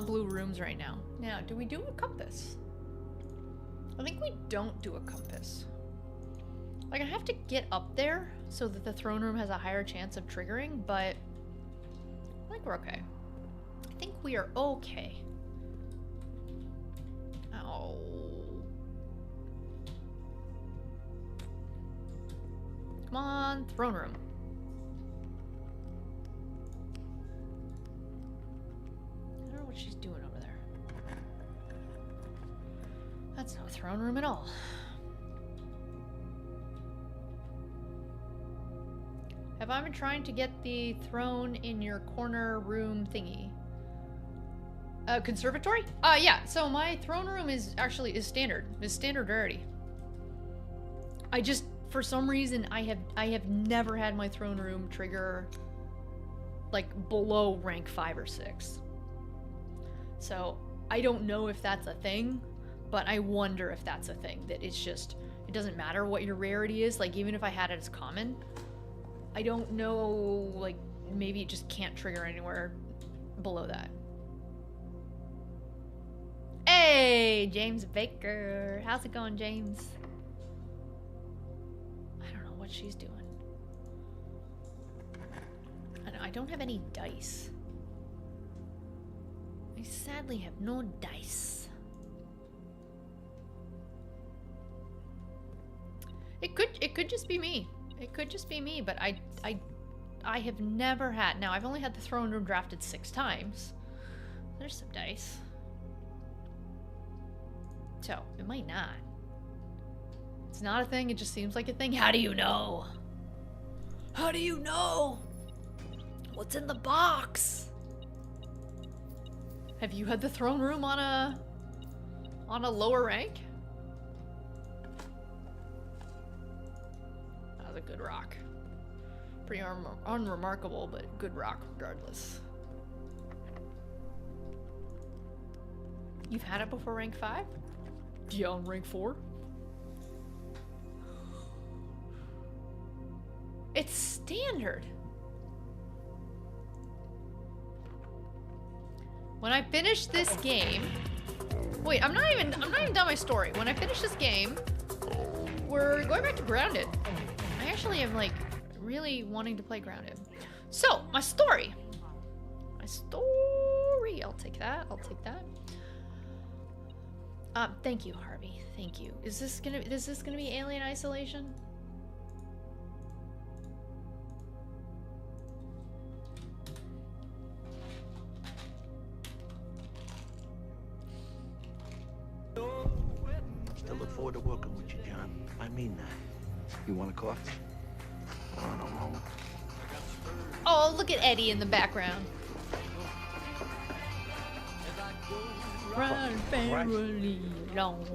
blue rooms right now. Now, do we do a compass? I think we don't do a compass. Like, I have to get up there so that the throne room has a higher chance of triggering, but I think we're okay. I think we are okay. Oh. Come on, throne room. I don't know what she's doing over there. That's no throne room at all. Have I been trying to get the throne in your corner room thingy? Conservatory? Yeah, so my throne room is standard rarity. I just, for some reason, I have never had my throne room trigger like below rank 5 or 6. So I don't know if that's a thing, but I wonder if that's a thing, that it's just, it doesn't matter what your rarity is, like even if I had it as common, I don't know, like maybe it just can't trigger anywhere below that. Hey, James Baker. How's it going, James? I don't know what she's doing. I don't have any dice. I sadly have no dice. It could just be me. It could just be me, but I have never had. Now, I've only had the throne room drafted 6 times. There's some dice. So, it might not. It's not a thing, it just seems like a thing. How do you know? How do you know? What's in the box? Have you had the throne room on a lower rank? That was a good rock. Pretty unremarkable, but good rock regardless. You've had it before rank 5? Yeah, on rank 4? It's standard. When I finish this game, wait, I'm not even done my story. When I finish this game, we're going back to Grounded. I actually am like really wanting to play Grounded. So, my story. I'll take that. Thank you, Harvey. Thank you. Is this gonna be Alien Isolation? Still look forward to working with you, John. I mean that. You want a coffee? I don't know. Oh, look at Eddie in the background. Run merrily along.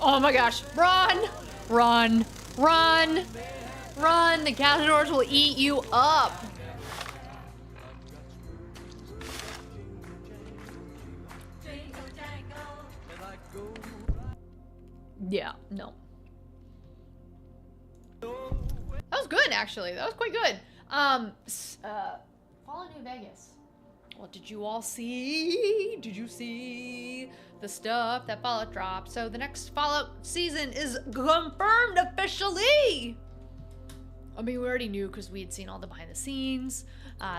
Oh my gosh, run! Run! Run! Run! The cazadors will eat you up! Yeah, no. That was good, actually. That was quite good. Fallout New Vegas. Well, did you all see? Did you see the stuff that Fallout dropped? So the next Fallout season is confirmed officially. I mean, we already knew because we had seen all the behind the scenes.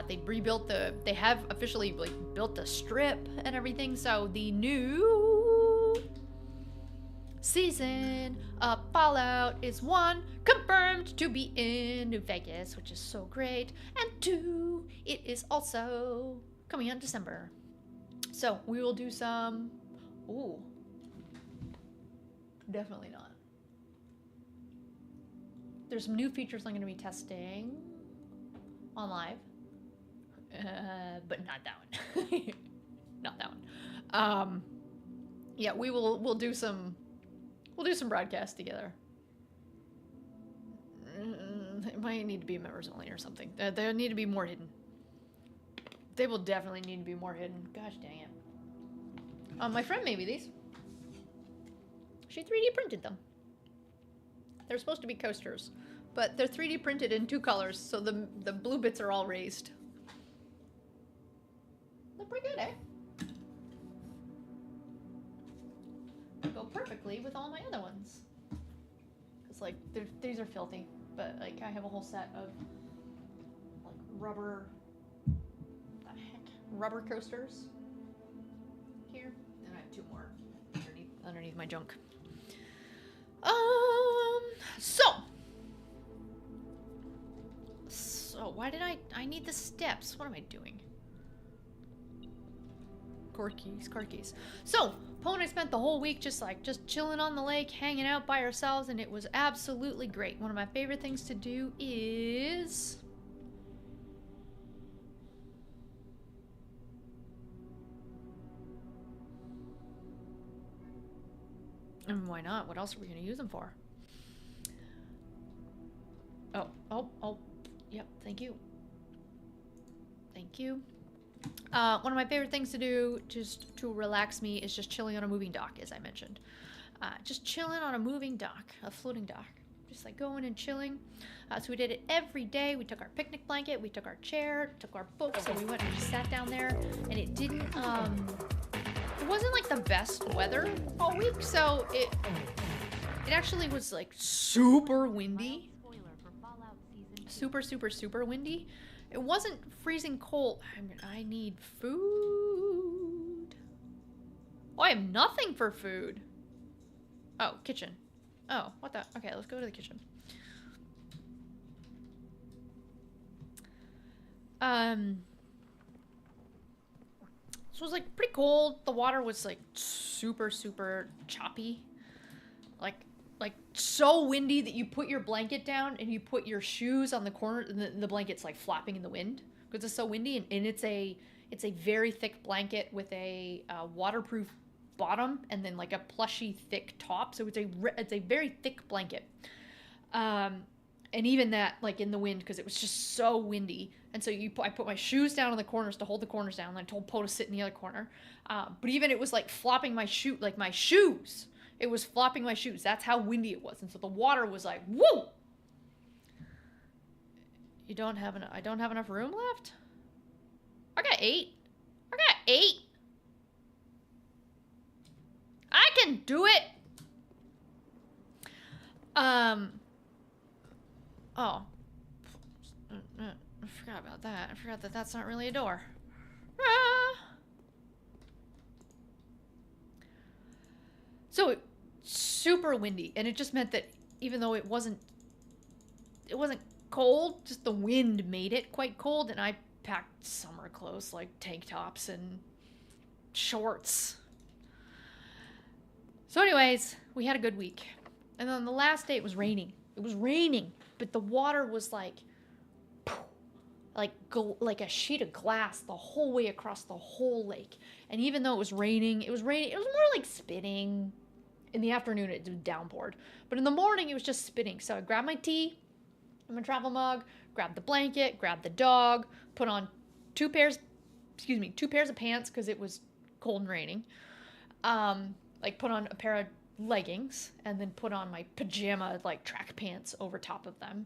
They have officially like built the strip and everything. So the new season of Fallout is 1, confirmed to be in New Vegas, which is so great, and 2, it is also coming out in December. So we will do some, ooh, definitely not. There's some new features I'm going to be testing on live. but not that one. Not that one. Yeah, we'll do some broadcasts together. It might need to be members only or something. They need to be more hidden. They will definitely need to be more hidden. Gosh dang it. My friend made me these. She 3D printed them. They're supposed to be coasters, but they're 3D printed in 2 colors, so the blue bits are all raised. They're pretty good, eh? They go perfectly with all my other ones. Cause like these are filthy, but like I have a whole set of like rubber. What the heck? Rubber coasters. Here, and I have 2 more underneath my junk. So why did I need the steps? What am I doing? Car keys. So, Poe and I spent the whole week just chilling on the lake, hanging out by ourselves, and it was absolutely great. One of my favorite things to do is... And why not? What else are we going to use them for? Oh. Yep, thank you. Thank you. One of my favorite things to do just to relax me is just chilling on a moving dock, as I mentioned. Just chilling on a moving dock, a floating dock. Just like going and chilling. So we did it every day. We took our picnic blanket, we took our chair, took our books, and we went and just sat down there. And it didn't, it wasn't like the best weather all week, so it actually was like super windy. Super windy. It wasn't freezing cold. I need food. Oh, I have nothing for food. Oh, kitchen. Oh, what the? Okay, let's go to the kitchen. So it was like pretty cold. The water was like super choppy. Like so windy that you put your blanket down and you put your shoes on the corner and the blanket's like flapping in the wind because it's so windy, and it's a very thick blanket with a waterproof bottom and then like a plushy thick top, so it's a very thick blanket. And even that, like in the wind, because it was just so windy, and so I put my shoes down on the corners to hold the corners down, and I told Poe to sit in the other corner. But even it was like flopping my shoes. It was flopping my shoes. That's how windy it was. And so the water was like, woo! I don't have enough room left? I got 8. I can do it! Oh. I forgot about that. I forgot that that's not really a door. So super windy, and it just meant that even though it wasn't cold, just the wind made it quite cold, and I packed summer clothes like tank tops and shorts. So anyways, we had a good week. And then the last day it was raining. It was raining, but the water was like a sheet of glass the whole way across the whole lake. And even though it was raining, it was more like spitting. In the afternoon, it downpoured. But in the morning, it was just spitting. So I grabbed my tea, my travel mug, grabbed the blanket, grabbed the dog, put on 2 pairs of pants because it was cold and raining. Like put on a pair of leggings and then put on my pajama like track pants over top of them.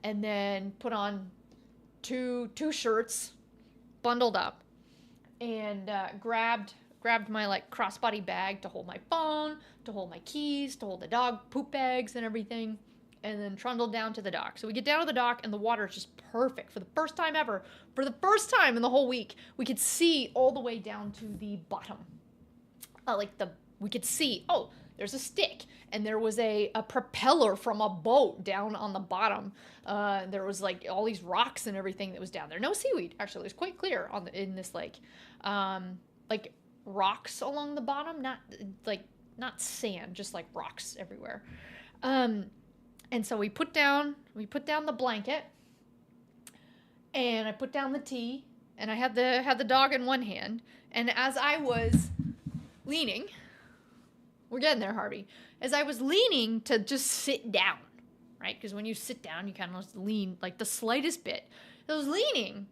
And then put on two shirts, bundled up, and grabbed my like crossbody bag to hold my phone, to hold my keys, to hold the dog poop bags and everything, and then trundled down to the dock. So we get down to the dock and the water is just perfect. For the first time ever, for the first time in the whole week, we could see all the way down to the bottom. We could see, oh, there's a stick, and there was a propeller from a boat down on the bottom. There was like all these rocks and everything that was down there. No seaweed, actually. It was quite clear in this lake. Like rocks along the bottom, not sand, just like rocks everywhere. And so we put down the blanket, and I put down the tea, and I had the dog in one hand, and as I was leaning, we're getting there, Harvey. As I was leaning to just sit down, right? Because when you sit down, you kind of just lean like the slightest bit. I was leaning.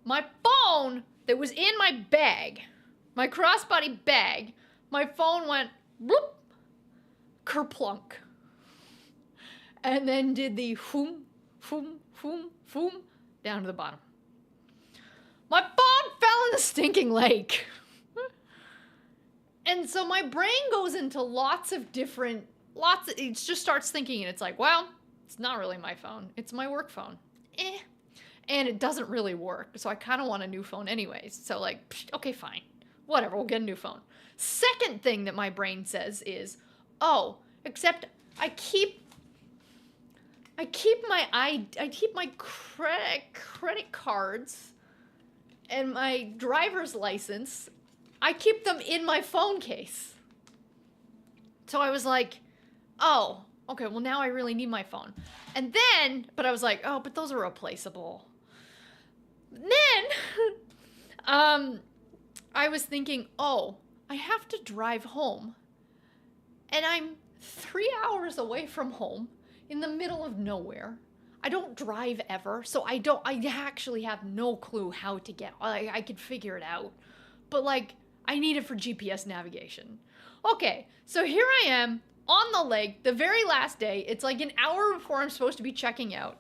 My phone that was in my bag, my crossbody bag, my phone went whoop, kerplunk, and then did the foom, foom, foom, foom down to the bottom. My phone fell in the stinking lake. And so my brain goes into it just starts thinking, and it's like, well, it's not really my phone. It's my work phone. And it doesn't really work. So I kind of want a new phone anyways. So like, okay, fine. Whatever, we'll get a new phone. Second thing that my brain says is, oh, except I keep my credit cards and my driver's license. I keep them in my phone case. So I was like, oh, okay, well now I really need my phone. And then, but I was like, oh, but those are replaceable. Then, I was thinking, oh, I have to drive home. And I'm 3 hours away from home in the middle of nowhere. I don't drive ever, so I actually have no clue how to get, I could figure it out. But like, I need it for GPS navigation. Okay, so here I am on the lake, the very last day. It's like an hour before I'm supposed to be checking out.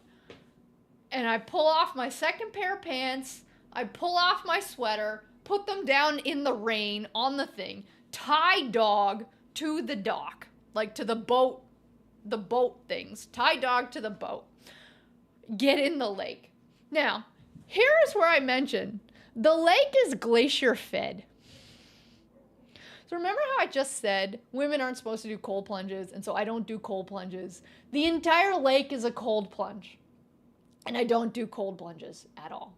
And I pull off my second pair of pants, I pull off my sweater, put them down in the rain on the thing, tie dog to the dock, like to the boat things, tie dog to the boat, get in the lake. Now, here is where I mention, the lake is glacier fed. So remember how I just said women aren't supposed to do cold plunges, and so I don't do cold plunges. The entire lake is a cold plunge, and I don't do cold plunges at all.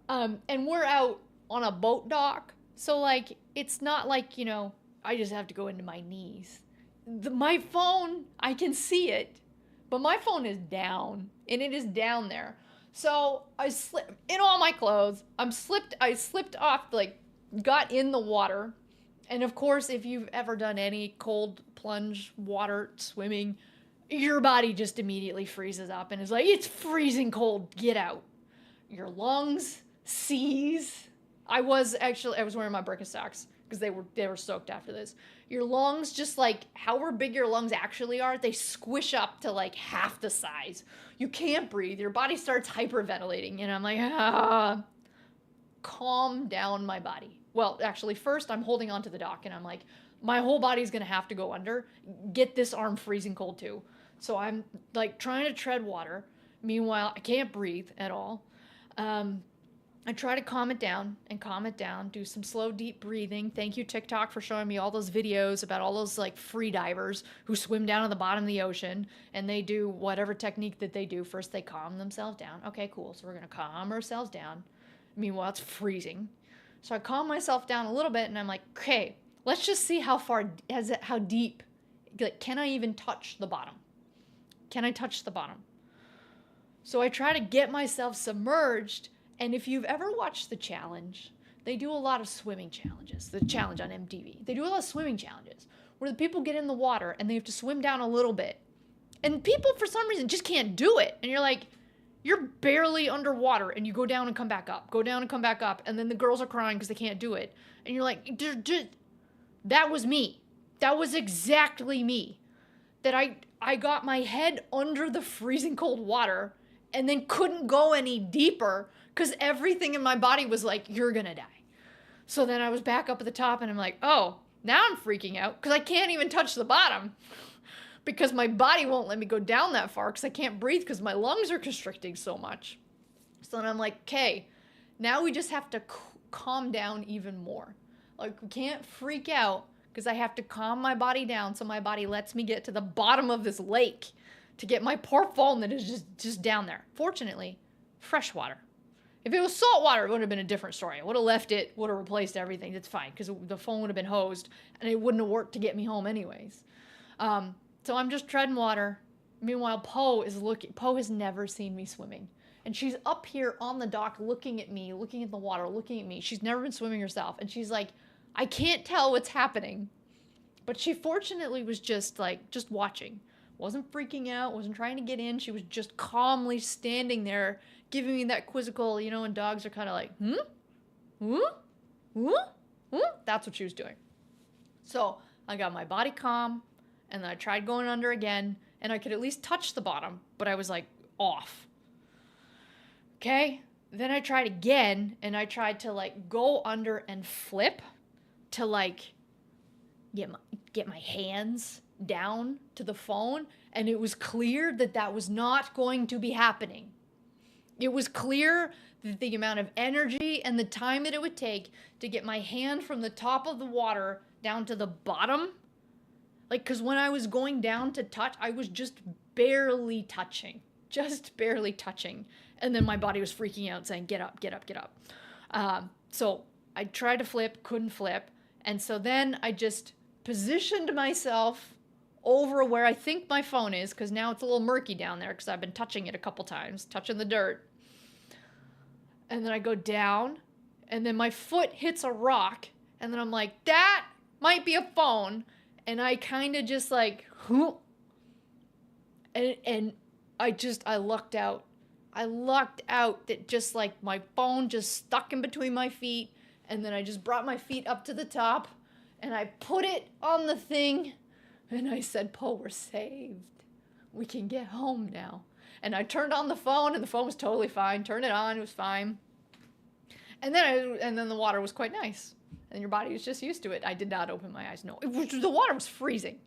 And we're out on a boat dock, so like, it's not like, you know, I just have to go into my knees. My phone, I can see it, but my phone is down, and it is down there. So I slipped in all my clothes. I slipped off, like, got in the water. And of course, if you've ever done any cold plunge water swimming, your body just immediately freezes up and is like, it's freezing cold, get out. Your lungs seize. I was wearing my Birkenstocks because they were soaked after this. Your lungs, just like however big your lungs actually are, they squish up to like half the size. You can't breathe. Your body starts hyperventilating. And I'm like, calm down my body. Well, actually, first I'm holding onto the dock and I'm like, my whole body's gonna have to go under. Get this arm freezing cold too. So I'm like trying to tread water. Meanwhile, I can't breathe at all. I try to calm it down, do some slow, deep breathing. Thank you, TikTok, for showing me all those videos about all those like free divers who swim down to the bottom of the ocean and they do whatever technique that they do. First, they calm themselves down. Okay, cool. So we're gonna calm ourselves down. Meanwhile, it's freezing. So I calm myself down a little bit and I'm like, okay, let's just see how deep, like, can I even touch the bottom? Can I touch the bottom? So I try to get myself submerged. And if you've ever watched The Challenge, they do a lot of swimming challenges. The Challenge on MTV. They do a lot of swimming challenges where the people get in the water and they have to swim down a little bit. And people, for some reason, just can't do it. And you're like, you're barely underwater and you go down and come back up, go down and come back up. And then the girls are crying because they can't do it. And you're like, that was me. That was exactly me. That I got my head under the freezing cold water and then couldn't go any deeper because everything in my body was like, you're gonna die. So then I was back up at the top and I'm like, oh, now I'm freaking out because I can't even touch the bottom because my body won't let me go down that far because I can't breathe because my lungs are constricting so much. So then I'm like, okay, now we just have to calm down even more. Like, we can't freak out because I have to calm my body down so my body lets me get to the bottom of this lake to get my poor phone that is just down there. Fortunately, fresh water. If it was salt water, it would have been a different story. I would have left it, would have replaced everything. It's fine because the phone would have been hosed and it wouldn't have worked to get me home anyways. So I'm just treading water. Meanwhile, Poe has never seen me swimming. And she's up here on the dock looking at me, looking at the water, looking at me. She's never been swimming herself. And she's like, I can't tell what's happening. But she fortunately was just watching. Wasn't freaking out, wasn't trying to get in. She was just calmly standing there, giving me that quizzical, you know, and dogs are kind of like, That's what she was doing. So I got my body calm, and then I tried going under again, and I could at least touch the bottom, but I was like off. Okay? Then I tried again, and I tried to like go under and flip to like get my hands down to the phone, and it was clear that that was not going to be happening. It was clear that the amount of energy and the time that it would take to get my hand from the top of the water down to the bottom, like, because when I was going down to touch, I was just barely touching, and then my body was freaking out saying, get up, get up, get up. So I tried to flip, couldn't flip, and so then I just positioned myself over where I think my phone is, because now it's a little murky down there because I've been touching it a couple times, touching the dirt. And then I go down, and then my foot hits a rock, and then I'm like, that might be a phone. And I kind of just like, and I lucked out. I lucked out that just like my phone just stuck in between my feet, and then I just brought my feet up to the top, and I put it on the thing, and I said, Poe, we're saved. We can get home now. And I turned on the phone, and the phone was totally fine. Turned it on, it was fine. And then the water was quite nice. And your body was just used to it. I did not open my eyes. No, the water was freezing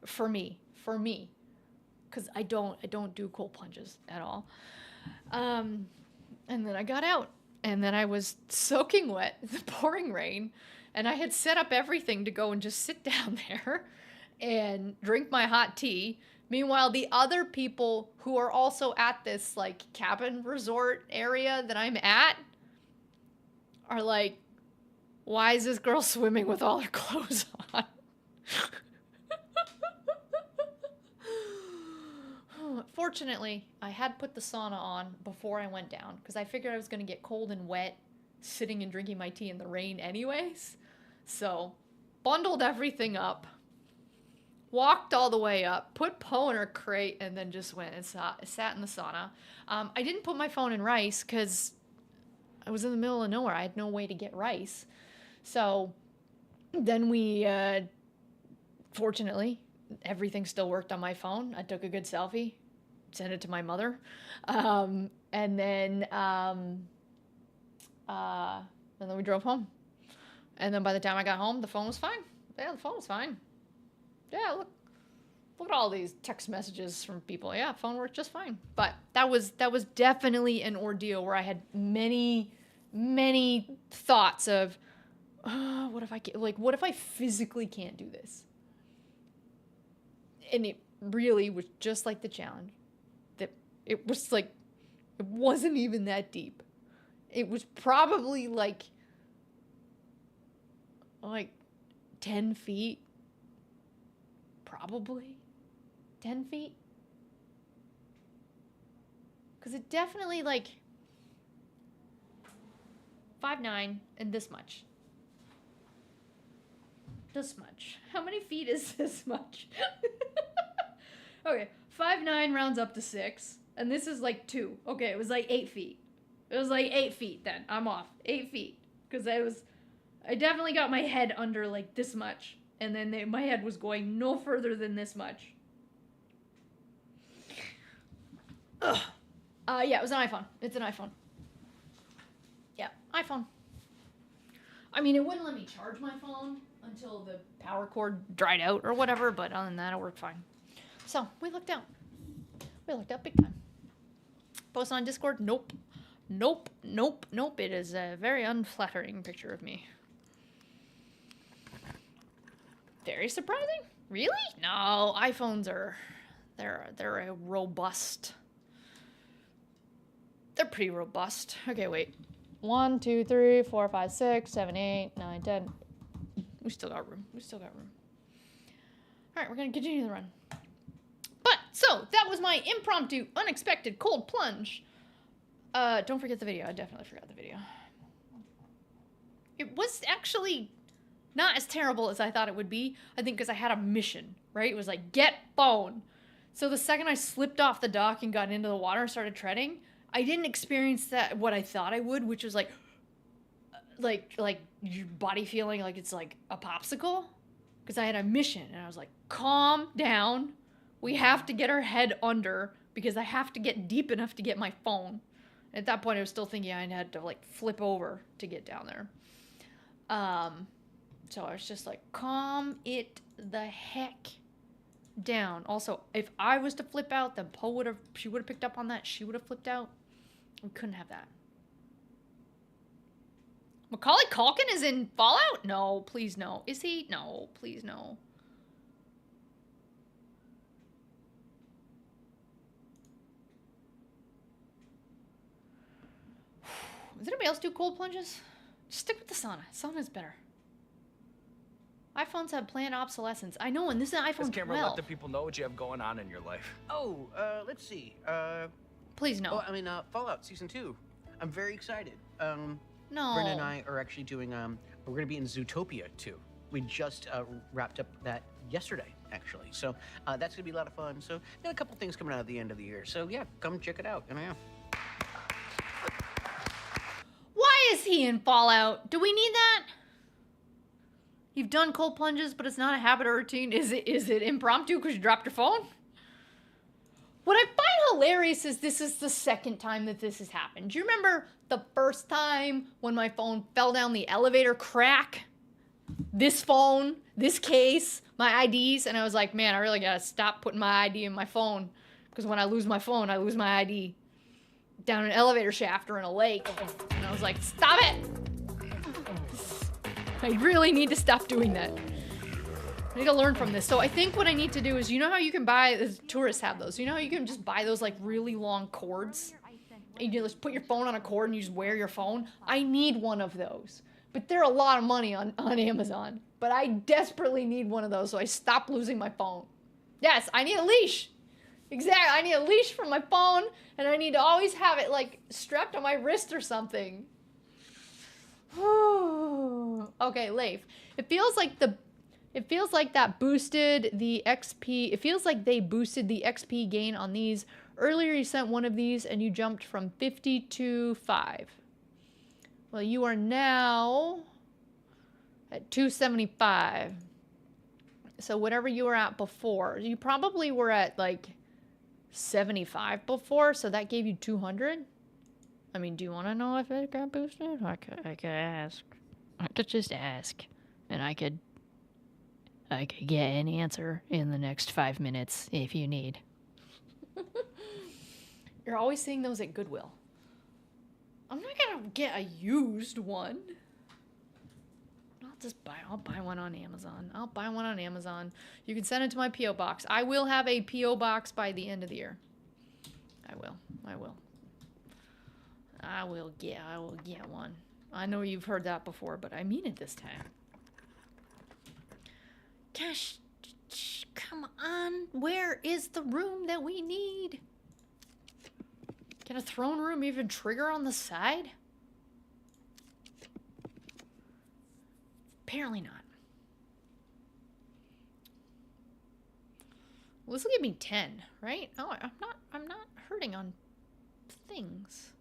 for me. Because I don't do cold plunges at all. And then I got out. And then I was soaking wet in the pouring rain. And I had set up everything to go and just sit down there and drink my hot tea. Meanwhile, the other people who are also at this like cabin resort area that I'm at are like, why is this girl swimming with all her clothes on? Fortunately, I had put the sauna on before I went down because I figured I was going to get cold and wet sitting and drinking my tea in the rain anyways. So, bundled everything up, walked all the way up, put Poe in her crate, and then just went and sat in the sauna. I didn't put my phone in rice because I was in the middle of nowhere. I had no way to get rice. So then we, fortunately, everything still worked on my phone. I took a good selfie, sent it to my mother. And then we drove home. And then by the time I got home, the phone was fine. Yeah, the phone was fine. Yeah, look at all these text messages from people. Yeah, phone worked just fine. But that was definitely an ordeal where I had many thoughts of, oh, what if I physically can't do this? And it really was just like the challenge. That it was like, it wasn't even that deep. It was probably like 10 feet. Probably 10 feet. Because it definitely 5'9" and this much. This much. How many feet is this much? Okay, 5'9" rounds up to 6. And this is 2. Okay, it was 8 feet. It was 8 feet then. I'm off. 8 feet. Because I definitely got my head under this much. And then my head was going no further than this much. Ugh. Yeah, it was an iPhone. It's an iPhone. Yeah, iPhone. I mean, it wouldn't let me charge my phone until the power cord dried out or whatever, but other than that, it worked fine. So, we looked out. We looked out big time. Post on Discord? Nope. Nope. It is a very unflattering picture of me. Very surprising? Really? No, iPhones they're a robust. They're pretty robust. Okay, wait. 1, 2, 3, 4, 5, 6, 7, 8, 9, 10. We still got room. All right, we're gonna continue the run. But so that was my impromptu, unexpected cold plunge. Don't forget the video. I definitely forgot the video. It was actually not as terrible as I thought it would be. I think because I had a mission, right? It was like, get phone. So the second I slipped off the dock and got into the water and started treading, I didn't experience that what I thought I would, which was like your body feeling like it's like a popsicle. Because I had a mission and I was like, calm down. We have to get our head under because I have to get deep enough to get my phone. At that point, I was still thinking I had to like flip over to get down there. So I was just like, calm it the heck down. Also, if I was to flip out, then she would have picked up on that. She would have flipped out. We couldn't have that. Macaulay Culkin is in Fallout? No, please no. Is he? No, please no. Does anybody else do cold plunges? Just stick with the sauna. Sauna's better. iPhones have planned obsolescence. I know, and this is an iPhone 12. Camera, let the people know what you have going on in your life. Oh, let's see. Please no. Oh, I mean, Fallout Season 2. I'm very excited. No. Brenda and I are actually doing, we're going to be in Zootopia 2. We just wrapped up that yesterday, actually. So that's going to be a lot of fun. So, a couple things coming out at the end of the year. So, yeah, come check it out. And yeah. Why is he in Fallout? Do we need that? You've done cold plunges, but it's not a habit or routine. Is it impromptu because you dropped your phone? What I find hilarious is this is the second time that this has happened. Do you remember the first time when my phone fell down the elevator crack? This phone, this case, my IDs, and I was like, man, I really gotta stop putting my ID in my phone because when I lose my phone, I lose my ID down an elevator shaft or in a lake. And I was like, stop it! I really need to stop doing that. I need to learn from this. So I think what I need to do is, you know how you can buy, tourists have those, you know how you can just buy those like really long cords? And you just put your phone on a cord and you just wear your phone? I need one of those. But they're a lot of money on Amazon. But I desperately need one of those so I stop losing my phone. Yes, I need a leash. Exactly, I need a leash for my phone and I need to always have it like strapped on my wrist or something. Okay, Leif. It feels like that boosted the XP. It feels like they boosted the XP gain on these. Earlier you sent one of these and you jumped from 50 to 5. Well, you are now at 275. So whatever you were at before, you probably were at like 75 before, so that gave you 200. I mean, do you want to know if it got boosted? I could ask. I could just ask, and I could get an answer in the next 5 minutes if you need. You're always seeing those at Goodwill. I'm not gonna get a used one. I'll buy one on Amazon. I'll buy one on Amazon. You can send it to my P.O. box. I will have a P.O. box by the end of the year. I will get one. I know you've heard that before, but I mean it this time. Gosh, come on. Where is the room that we need? Can a throne room even trigger on the side? Apparently not. Well, this will give me 10, right? Oh, I'm not hurting on things.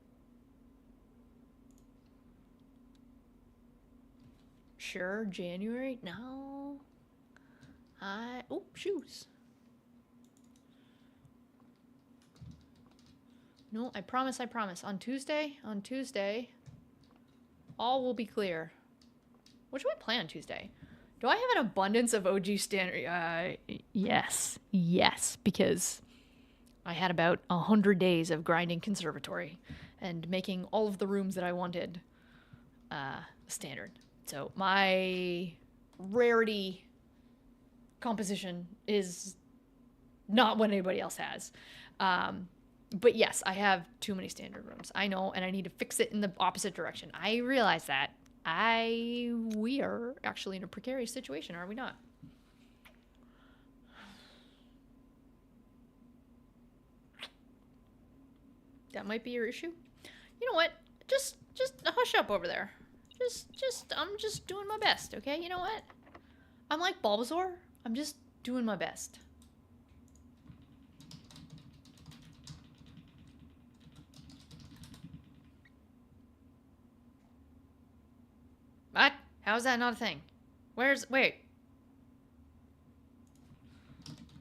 Sure, January? No. Oh, shoes. No, I promise. On Tuesday, all will be clear. What should we play on Tuesday? Do I have an abundance of OG standard? Yes, because I had about 100 days of grinding conservatory and making all of the rooms that I wanted standard. So my rarity composition is not what anybody else has. But yes, I have too many standard rooms. I know, and I need to fix it in the opposite direction. I realize that. We are actually in a precarious situation, are we not? That might be your issue. You know what? Just hush up over there. I'm just doing my best, okay? You know what? I'm like Bulbasaur. I'm just doing my best. What? How's that not a thing? Wait.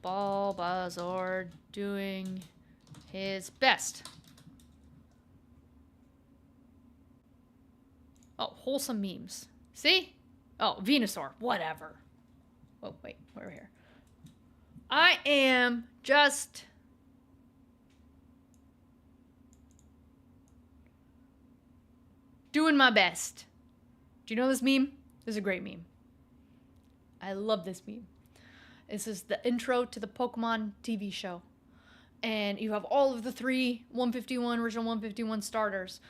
Bulbasaur doing his best. Oh, wholesome memes. See? Oh, Venusaur. Whatever. Oh, wait. We're here. I am just... doing my best. Do you know this meme? This is a great meme. I love this meme. This is the intro to the Pokemon TV show. And you have all of the three original 151 starters.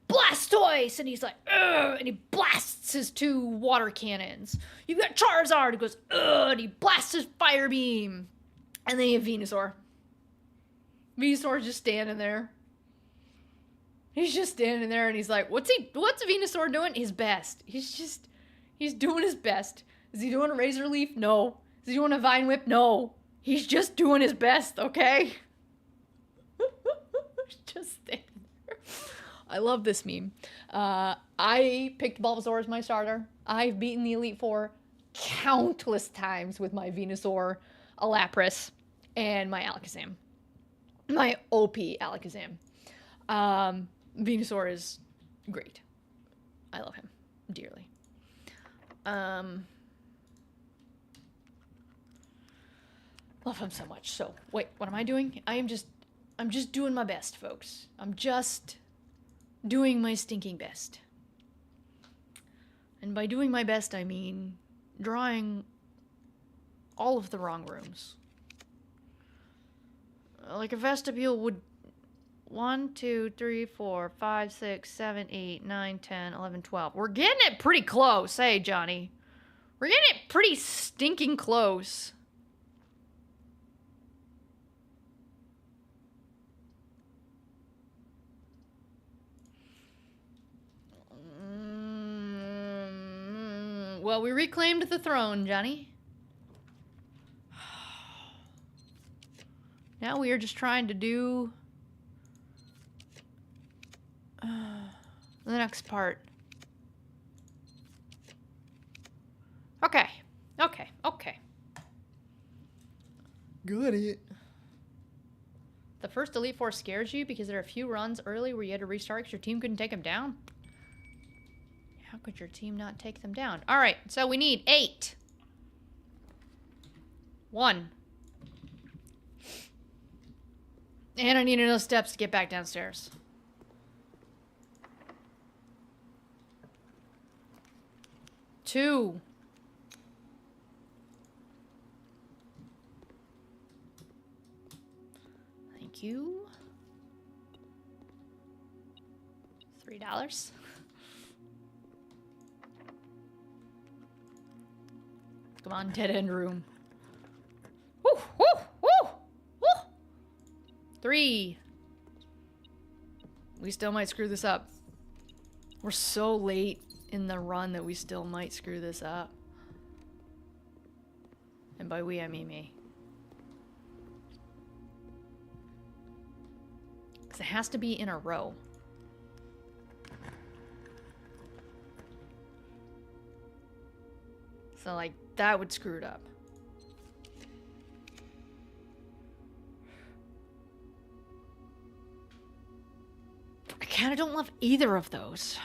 Blastoise! And he's like, ugh! And he blasts his 2 water cannons. You've got Charizard, who goes, ugh! And he blasts his fire beam. And then you have Venusaur. Venusaur's just standing there. He's just standing there and he's like, what's Venusaur doing? His best. He's doing his best. Is he doing a Razor Leaf? No. Is he doing a Vine Whip? No. He's just doing his best, okay? Just standing there. I love this meme. I picked Bulbasaur as my starter. I've beaten the Elite Four countless times with my Venusaur, Lapras, and my Alakazam. My OP Alakazam. Venusaur is great. I love him dearly. Love him so much. So, wait, what am I doing? I'm just doing my best, folks. I'm just doing my stinking best. And by doing my best, I mean drawing all of the wrong rooms. Like a vestibule would 1, 2, 3, 4, 5, 6, 7, 8, 9, 10, 11, 12. We're getting it pretty close, hey, Johnny. We're getting it pretty stinking close. Well, we reclaimed the throne, Johnny. Now we are just trying to do the next part. Okay. Got it. The first Elite Four scares you because there are a few runs early where you had to restart because your team couldn't take them down? How could your team not take them down? All right, so we need 8. 1. And I need enough steps to get back downstairs. 2. Thank you. $3. Come on, dead end room. Woo, woo, woo, woo. 3. We still might screw this up. We're so late in the run that we still might screw this up. And by we, I mean me. Because it has to be in a row. So, like, that would screw it up. I kind of don't love either of those.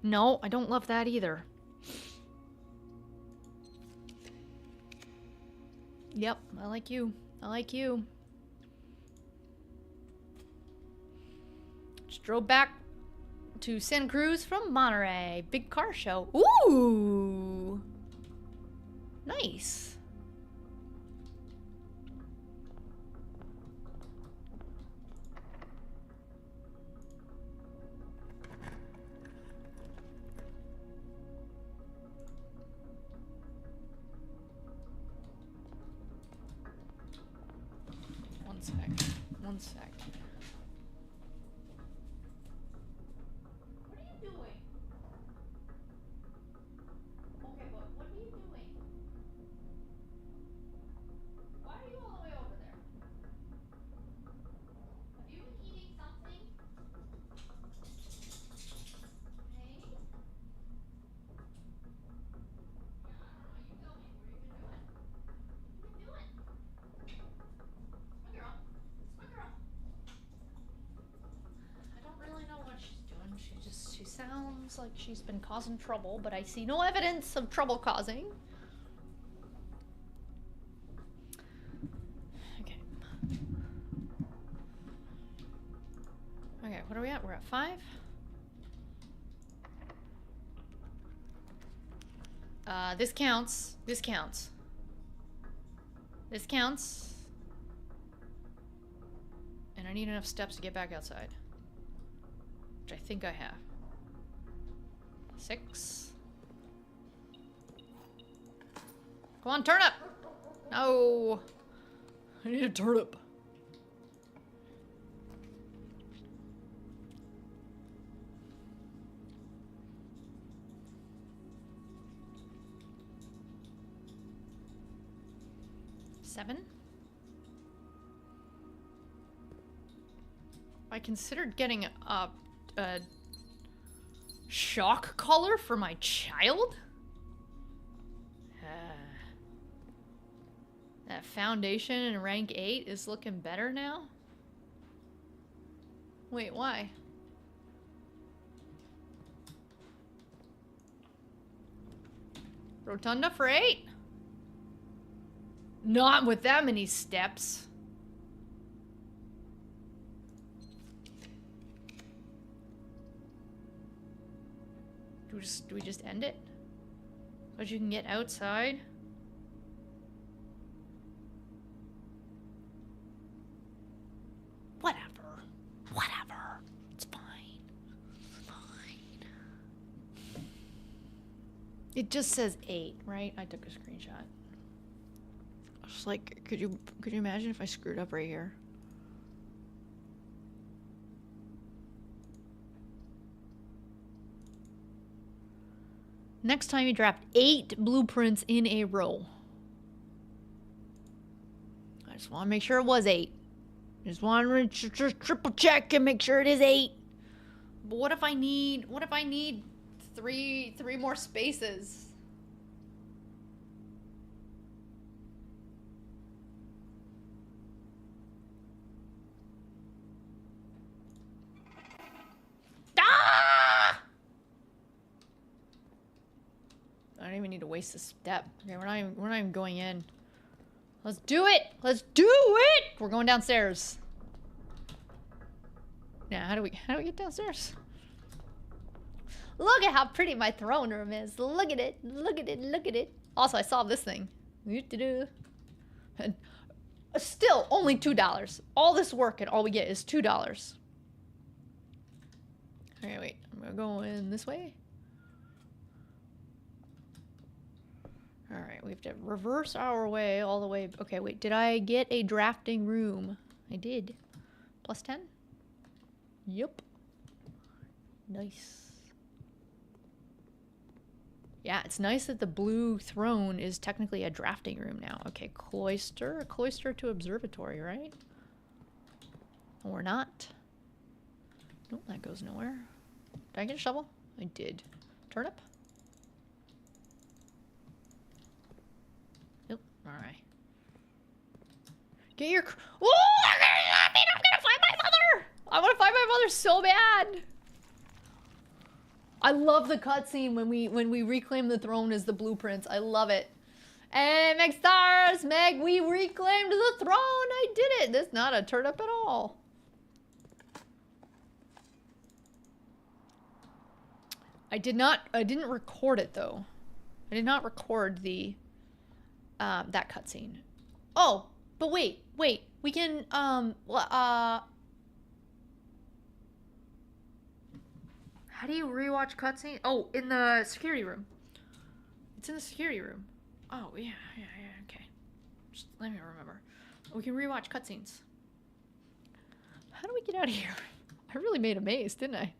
No, I don't love that either. Yep, I like you. I like you. Just drove back to Santa Cruz from Monterey. Big car show. Ooh! Nice. sec. One sec. What are you doing? Okay, but what are you doing? Why are you all the way over there? Have you been eating something? Hey? Yeah, I don't know. You tell me. What have you been doing? What have you been doing? My girl. It's my girl. I don't really know what she's doing. She sounds like she's been causing trouble, but I see no evidence of trouble causing. Okay. Okay, what are we at? We're at 5. This counts. This counts. This counts. And I need enough steps to get back outside. Which I think I have. 6. Come on, turnip! No! I need a turnip. Seven? I considered getting a shock collar for my child? That foundation in rank 8 is looking better now? Wait, why? Rotunda for 8? Not with that many steps. Do we just end it? But you can get outside? Whatever. Whatever. It's fine. Fine. It just says 8, right? I took a screenshot. I was just like, could you imagine if I screwed up right here? Next time you draft 8 blueprints in a row. I just want to make sure it was 8. Just want to just triple check and make sure it is 8. But what if I need 3 more spaces? Ah! I don't even need to waste a step. Okay, we're not even going in. Let's do it! Let's do it! We're going downstairs. Yeah, how do we get downstairs? Look at how pretty my throne room is. Look at it. Look at it. Look at it. Also, I solved this thing. And still only $2. All this work and all we get is $2. Okay, wait. I'm gonna go in this way. Alright, we have to reverse our way all the way. Okay, wait. Did I get a drafting room? I did. Plus 10? Yep. Nice. Yeah, it's nice that the blue throne is technically a drafting room now. Okay, cloister. A cloister to observatory, right? Or not. Nope, that goes nowhere. Did I get a shovel? I did. Turnip? Nope. Alright. Get your... Oh, I'm gonna find my mother! I want to find my mother so bad! I love the cutscene when we reclaim the throne as the blueprints. I love it. Hey, Meg Stars! Meg, we reclaimed the throne! I did it! That's not a turnip at all. I didn't record it though. I did not record the that cutscene. Oh, but wait, we can how do you rewatch cutscene? Oh, in the security room. It's in the security room. Oh, yeah, okay. Just let me remember. We can rewatch cutscenes. How do we get out of here? I really made a maze, didn't I?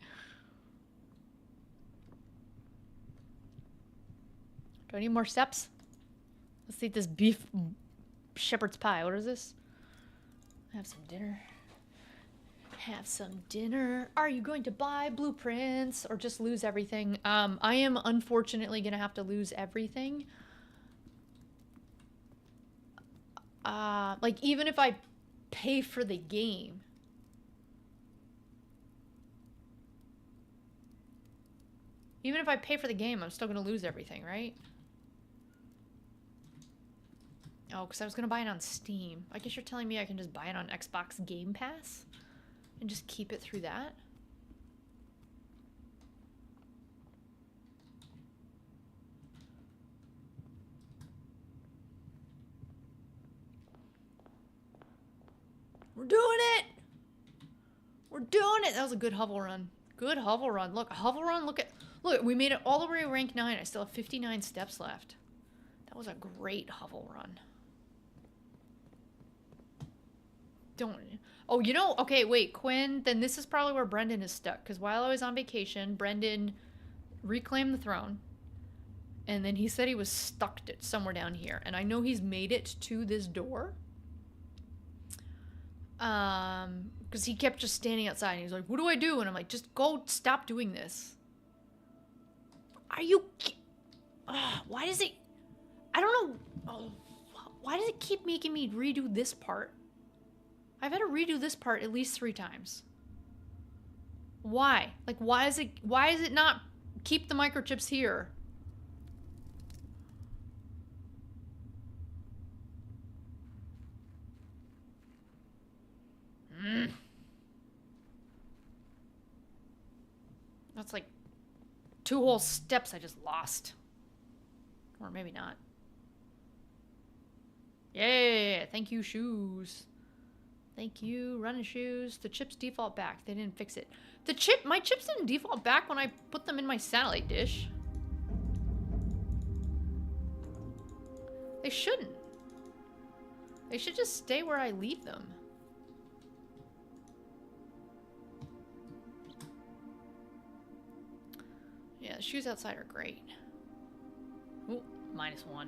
Do I need more steps? Let's eat this beef shepherd's pie. What is this? Have some dinner. Have some dinner. Are you going to buy blueprints or just lose everything? I am unfortunately gonna have to lose everything. Like even if I pay for the game. Even if I pay for the game, I'm still gonna lose everything, right? Oh, because I was gonna buy it on Steam. I guess you're telling me I can just buy it on Xbox Game Pass? And just keep it through that? We're doing it! We're doing it! That was a good hovel run. Good hovel run. Look, hovel run, look, we made it all the way to rank 9. I still have 59 steps left. That was a great hovel run. Don't... Oh, you know... Okay, wait, Quinn, then this is probably where Brendan is stuck. Because while I was on vacation, Brendan reclaimed the throne. And then he said he was stuck somewhere down here. And I know he's made it to this door. Because he kept just standing outside. And he was like, what do I do? And I'm like, just go stop doing this. Are you... why does it... I don't know... Oh, why does it keep making me redo this part? I've had to redo this part at least 3 times. Why? Like, why is it not keep the microchips here? That's like 2 whole steps I just lost. Or maybe not. Yeah, thank you, shoes. Thank you, running shoes. The chips default back. They didn't fix it. My chips didn't default back when I put them in my satellite dish. They shouldn't. They should just stay where I leave them. Yeah, the shoes outside are great. Ooh, -1.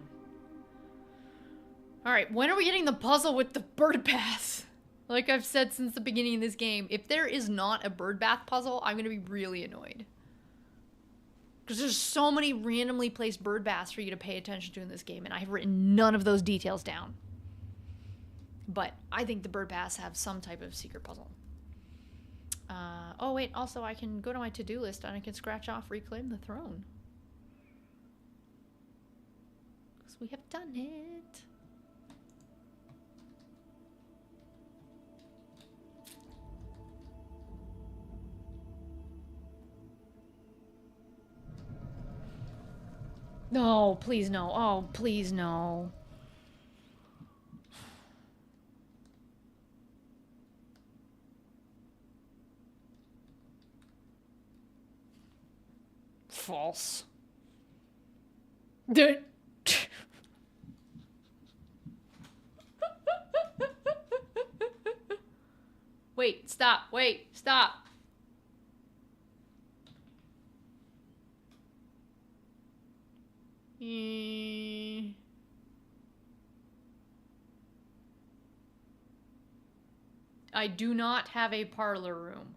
Alright, when are we getting the puzzle with the bird baths? Like I've said since the beginning of this game, if there is not a bird bath puzzle, I'm gonna be really annoyed. Because there's so many randomly placed bird baths for you to pay attention to in this game, and I've written none of those details down. But I think the bird baths have some type of secret puzzle. Oh wait, also I can go to my to-do list and I can scratch off reclaim the throne. Because we have done it. No, please no. Oh, please no. False. Wait, stop. Wait, stop. I do not have a parlor room.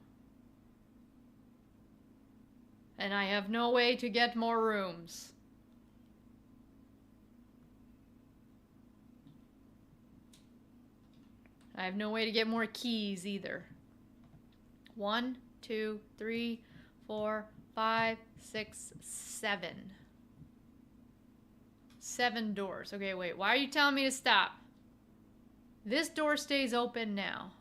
And I have no way to get more rooms. I have no way to get more keys either. 1, 2, 3, 4, 5, 6, 7. 7 doors. Okay, wait. Why are you telling me to stop? This door stays open now.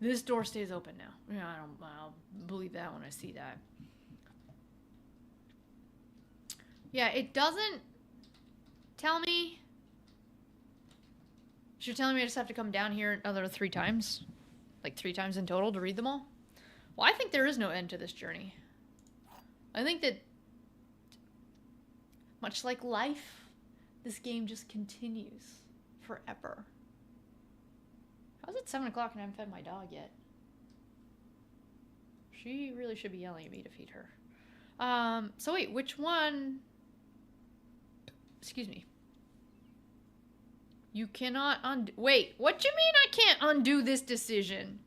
This door stays open now. Yeah, I'll believe that when I see that. Yeah, it doesn't tell me. You're telling me I just have to come down here another 3 times? Like 3 times in total to read them all? Well, I think there is no end to this journey. I think that, much like life, this game just continues forever. How's it 7 o'clock and I haven't fed my dog yet? She really should be yelling at me to feed her. So wait, which one? Excuse me. You cannot undo. Wait, what do you mean I can't undo this decision?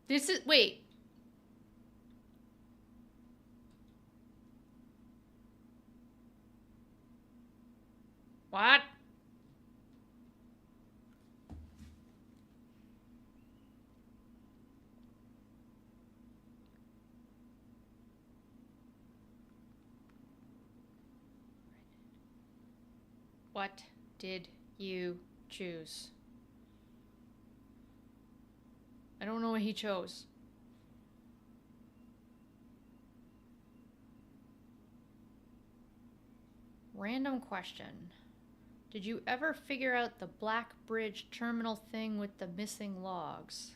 This is. Wait. What? What did you choose? I don't know what he chose. Random question. Did you ever figure out the Black Bridge terminal thing with the missing logs?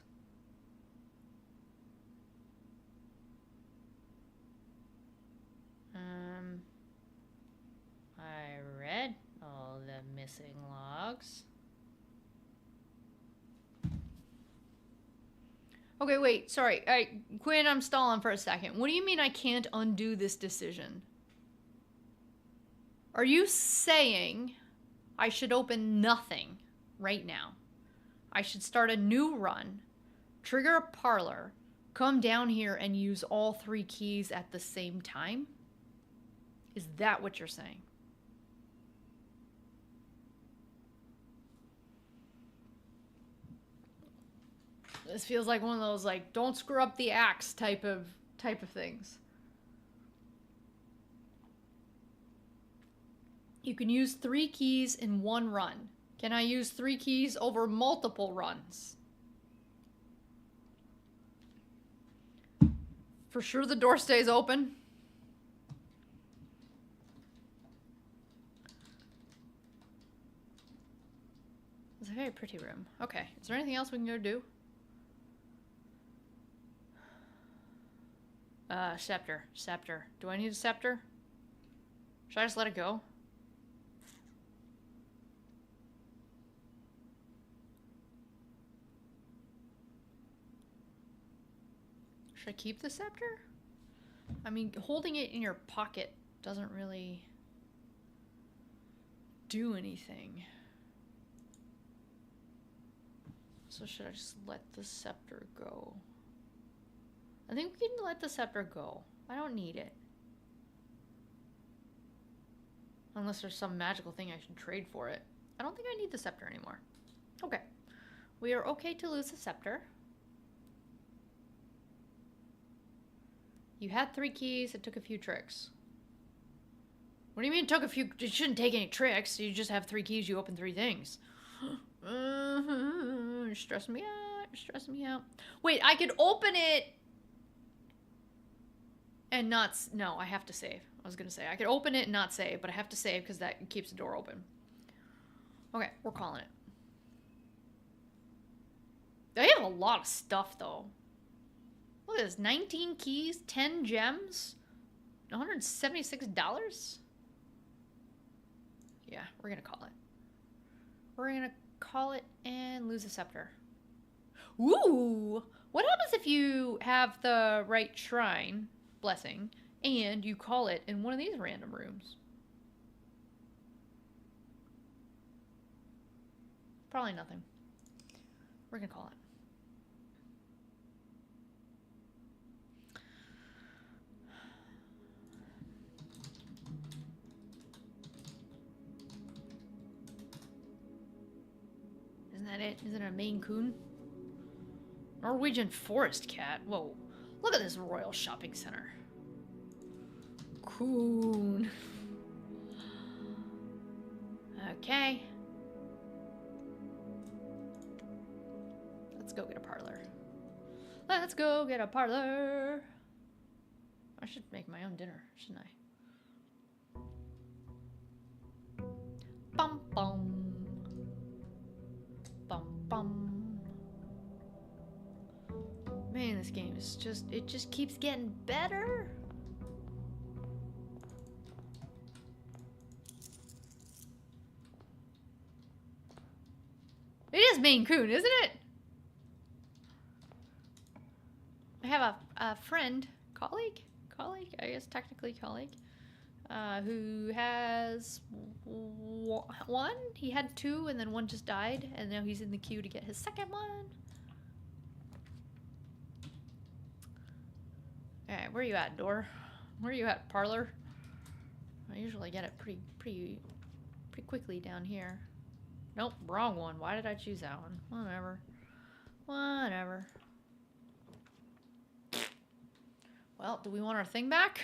I read all the missing logs. Okay, wait, sorry. Quinn, I'm stalling for a second. What do you mean I can't undo this decision? Are you saying I should open nothing right now? I should start a new run, trigger a parlor, come down here and use all 3 keys at the same time? Is that what you're saying? This feels like one of those, like, don't screw up the axe type of things. You can use 3 keys in one run. Can I use 3 keys over multiple runs? For sure the door stays open. It's a very pretty room. Okay, is there anything else we can go do? Scepter. Scepter. Do I need a scepter? Should I just let it go? Should I keep the scepter? I mean, holding it in your pocket doesn't really do anything. So should I just let the scepter go? I think we can let the scepter go. I don't need it. Unless there's some magical thing I should trade for it. I don't think I need the scepter anymore. Okay. We are okay to lose the scepter. You had 3 keys. It took a few tricks. What do you mean it took a few? It shouldn't take any tricks. You just have 3 keys. You open 3 things. You're stressing me out. You're stressing me out. Wait, I could open it and not... No, I have to save. I was going to say, I could open it and not save, but I have to save because that keeps the door open. Okay, we're calling it. They have a lot of stuff, though. Look at this. 19 keys, 10 gems, $176? Yeah, we're going to call it. We're going to call it and lose a scepter. Ooh! What happens if you have the right shrine, blessing, and you call it in one of these random rooms? Probably nothing. We're going to call it. Isn't that it? Isn't it a Maine Coon? Norwegian forest cat. Whoa. Look at this royal shopping center. Coon. Okay. Let's go get a parlor. Let's go get a parlor. I should make my own dinner, shouldn't I? Bum bum. Bum bum. Man, this game is just, it just keeps getting better. It is Maine Coon, isn't it? I have a friend, colleague, I guess technically colleague, who has one. He had two, and then one just died, and now he's in the queue to get his second one. All right, where are you at, door? Where are you at, parlor? I usually get it pretty quickly down here. Nope, wrong one. Why did I choose that one? Whatever. Whatever. Well, do we want our thing back?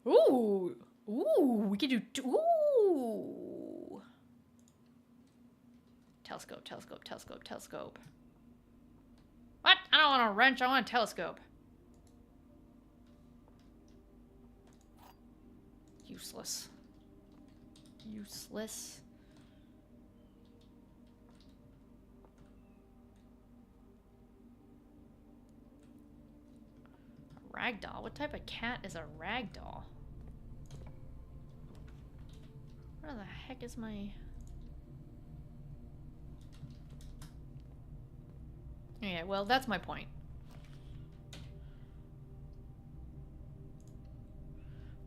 Ooh! Ooh, we could do... Ooh! Telescope, telescope, telescope, telescope. What? I don't want a wrench, I want a telescope. Useless. Useless. Ragdoll? What type of cat is a ragdoll? Where the heck is my... Yeah, well, that's my point.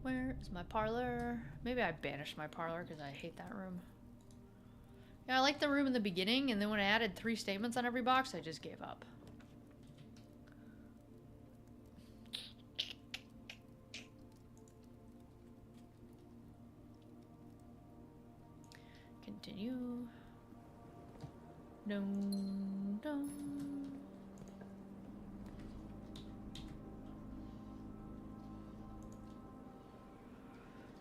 Where is my parlor? Maybe I banished my parlor because I hate that room. Yeah, I liked the room in the beginning, and then when I added 3 statements on every box, I just gave up. Continue. No, no.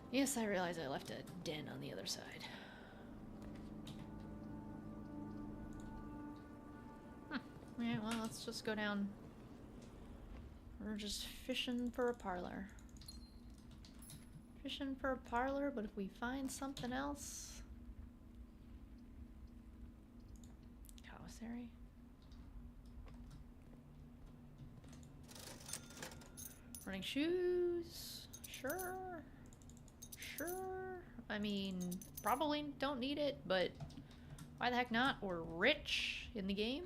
Yes, I realize I left a den on the other side. Yeah, well, let's just go down. We're just fishing for a parlor. Fishing for a parlor, but if we find something else... Commissary? Running shoes? Sure. Sure. I mean, probably don't need it, but why the heck not? We're rich in the game.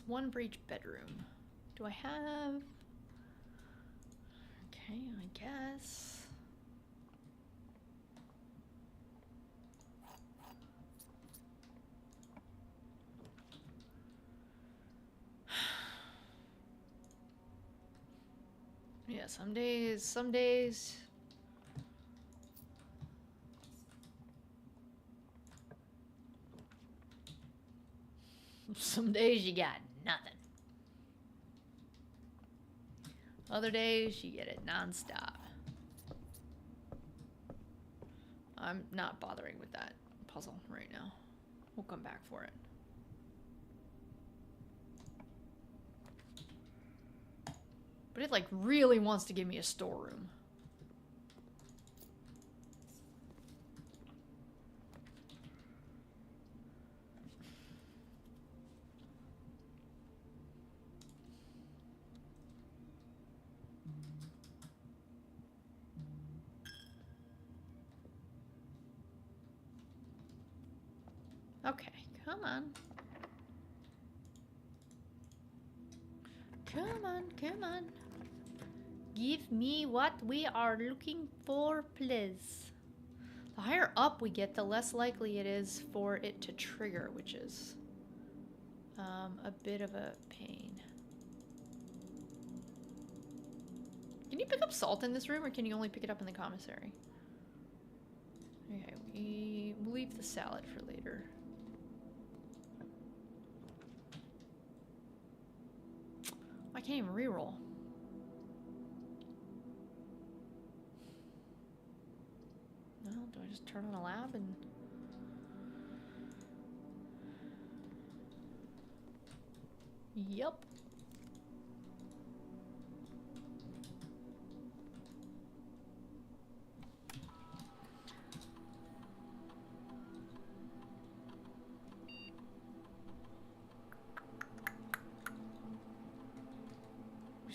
+1 for each bedroom. Do I have... Okay, I guess... Yeah, some days... Some days you got nothing. Other days you get it non-stop. I'm not bothering with that puzzle right now. We'll come back for it. But it like really wants to give me a storeroom. Okay, come on. Come on, come on. Give me what we are looking for, please. The higher up we get, the less likely it is for it to trigger, which is a bit of a pain. Can you pick up salt in this room, or can you only pick it up in the commissary? Okay, we'll leave the salad for later. I can't even reroll. Well, do I just turn on a lab and... Yup.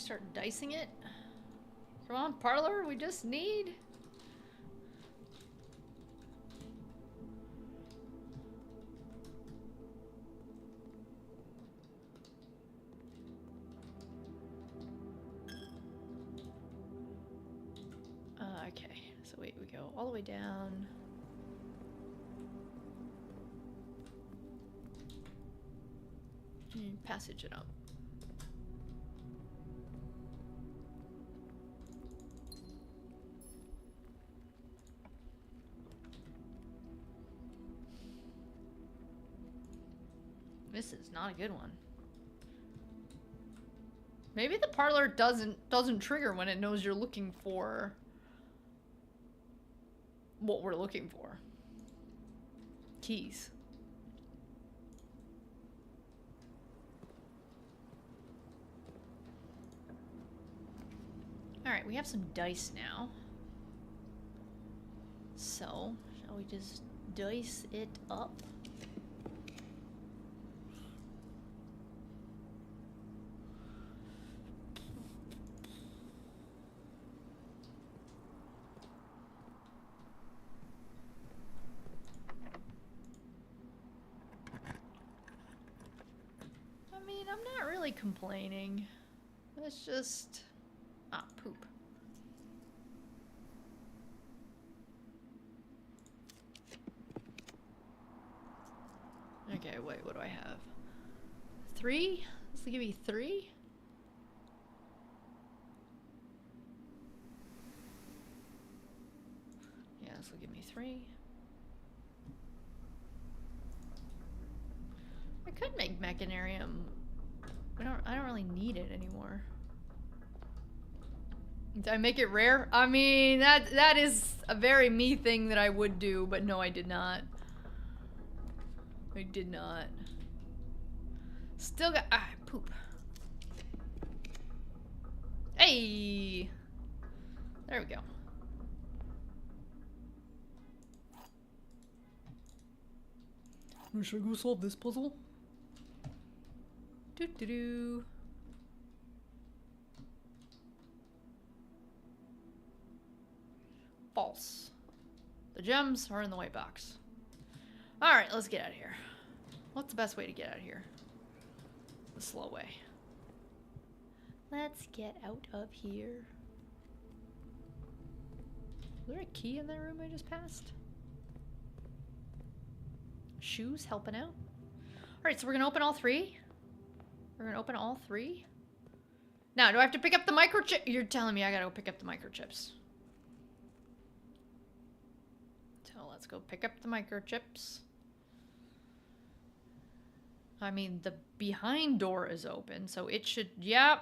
start dicing it. Come on, parlor, we just need. Okay, so wait, we go all the way down. Passage it up. This is not a good one. Maybe the parlor doesn't trigger when it knows you're looking for what we're looking for. Keys. All right, we have some dice now. So, shall we just dice it up? I mean, I'm not really complaining. It's just... ah, poop. Okay, wait, what do I have? 3? This will give me 3? Yeah, this will give me 3. I could make Mechanarium. I don't really need it anymore. Did I make it rare? I mean, that is a very me thing that I would do, but no, I did not. I did not. Still got poop. Hey! There we go. Should I go solve this puzzle? Doo-doo-doo. False. The gems are in the white box. Alright, let's get out of here. What's the best way to get out of here? The slow way. Let's get out of here. Was there a key in that room I just passed? Shoes helping out. Alright, so we're gonna open all 3. We're gonna open all 3. Now, do I have to pick up the microchip? You're telling me I gotta go pick up the microchips. So let's go pick up the microchips. I mean, the behind door is open, so it should, yep.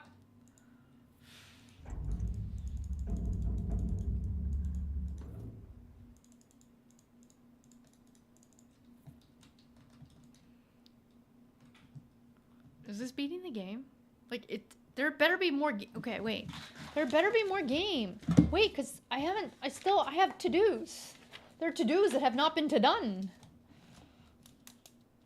Is this beating the game? Like, there better be more, okay, wait. There better be more game. Wait, because I have to-dos. There are to-dos that have not been to-done.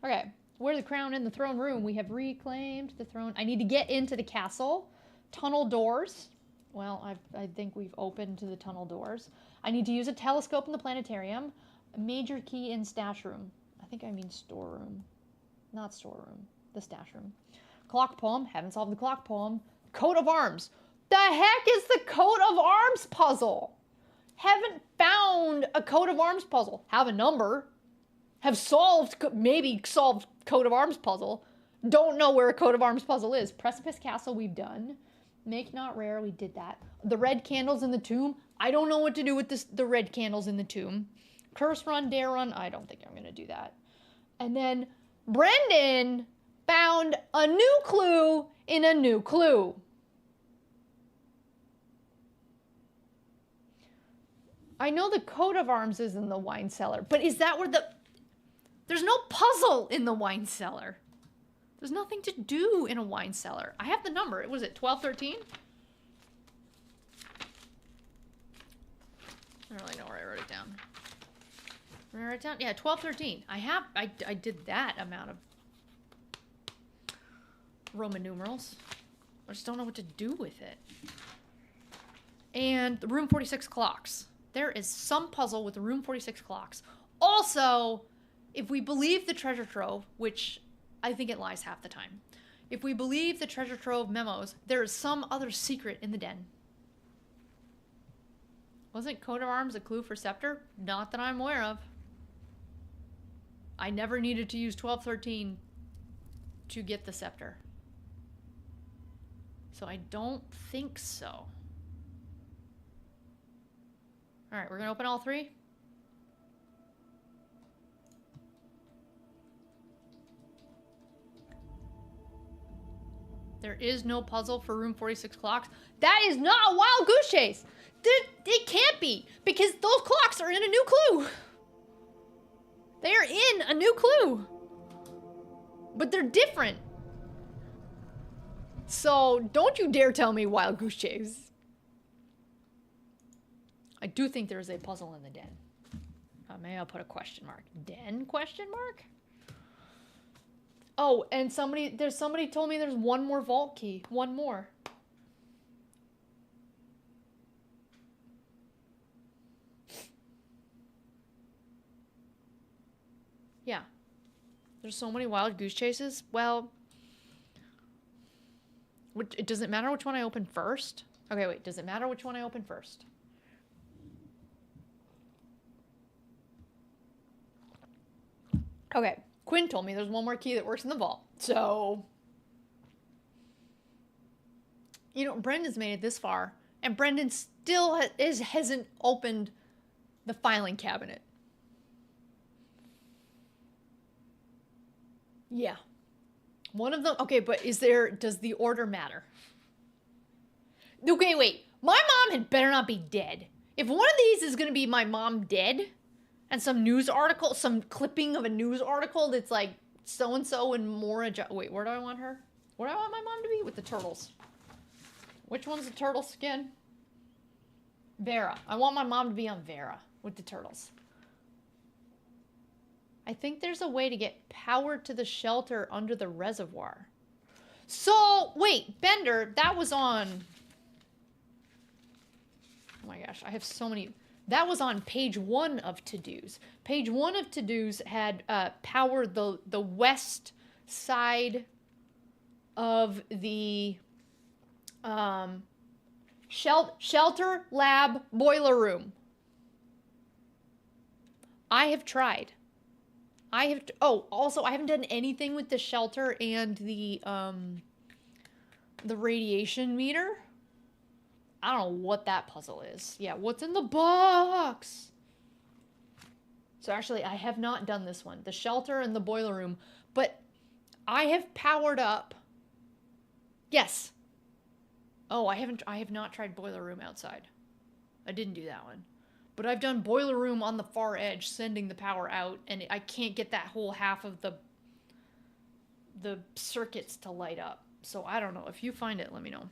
Okay, where's the crown in the throne room? We have reclaimed the throne. I need to get into the castle. Tunnel doors. Well, I think we've opened to the tunnel doors. I need to use a telescope in the planetarium. A major key in stash room. I think I mean storeroom. Not storeroom. The stash room. Clock poem. Haven't solved the clock poem. Coat of arms. The heck is the coat of arms puzzle? Haven't found a coat of arms puzzle. Have a number. Have solved, maybe solved coat of arms puzzle. Don't know where a coat of arms puzzle is. Precipice Castle we've done. Make not rare, we did that. The red candles in the tomb. I don't know what to do with the red candles in the tomb. Curse run, dare run. I don't think I'm going to do that. And then Brendan found a new clue in a new clue. I know the coat of arms is in the wine cellar, but is that where there's no puzzle in the wine cellar. There's nothing to do in a wine cellar. I have the number. Was it 1213? I don't really know where I wrote it down. Where did I write it down? Yeah, 1213. I did that amount of Roman numerals. I just don't know what to do with it. And the room 46 clocks. There is some puzzle with the room 46 clocks. Also, if we believe the treasure trove, which I think it lies half the time. If we believe the treasure trove memos, there is some other secret in the den. Wasn't coat of arms a clue for scepter? Not that I'm aware of. I never needed to use 1213 to get the scepter. So I don't think so. Alright, we're gonna open all three. There is no puzzle for room 46 clocks. That is not a wild goose chase! It can't be, because those clocks are in a new clue. They are in a new clue. But they're different. So don't you dare tell me wild goose chase. I do think there is a puzzle in the den. Maybe I'll put a question mark. Den question mark? Oh, and somebody told me there's one more vault key. One more. Yeah. There's so many wild goose chases. Well, it doesn't matter which one I open first. Okay, wait. Does it matter which one I open first? Okay. Quinn told me there's one more key that works in the vault. So, you know, Brendan's made it this far, and Brendan still hasn't opened the filing cabinet. Yeah. One of them, okay, but does the order matter? Okay, wait. My mom had better not be dead. If one of these is going to be my mom dead, and some news article, some clipping of a news article that's like, so-and-so and Mora... Wait, where do I want her? Where do I want my mom to be? With the turtles. Which one's the turtle skin? Vera. I want my mom to be on Vera with the turtles. I think there's a way to get power to the shelter under the reservoir. So, wait, Bender, that was on... Oh my gosh, I have so many... That was on page 1 of to-dos. Page 1 of to-dos had power the west side of the shelter lab boiler room. I have tried. Also, I haven't done anything with the shelter and the radiation meter. I don't know what that puzzle is. Yeah, what's in the box? So actually, I have not done this one. The shelter and the boiler room. But I have powered up. Yes. Oh, I have not tried boiler room outside. I didn't do that one. But I've done boiler room on the far edge, sending the power out, and I can't get that whole half of the circuits to light up. So I don't know. If you find it, let me know.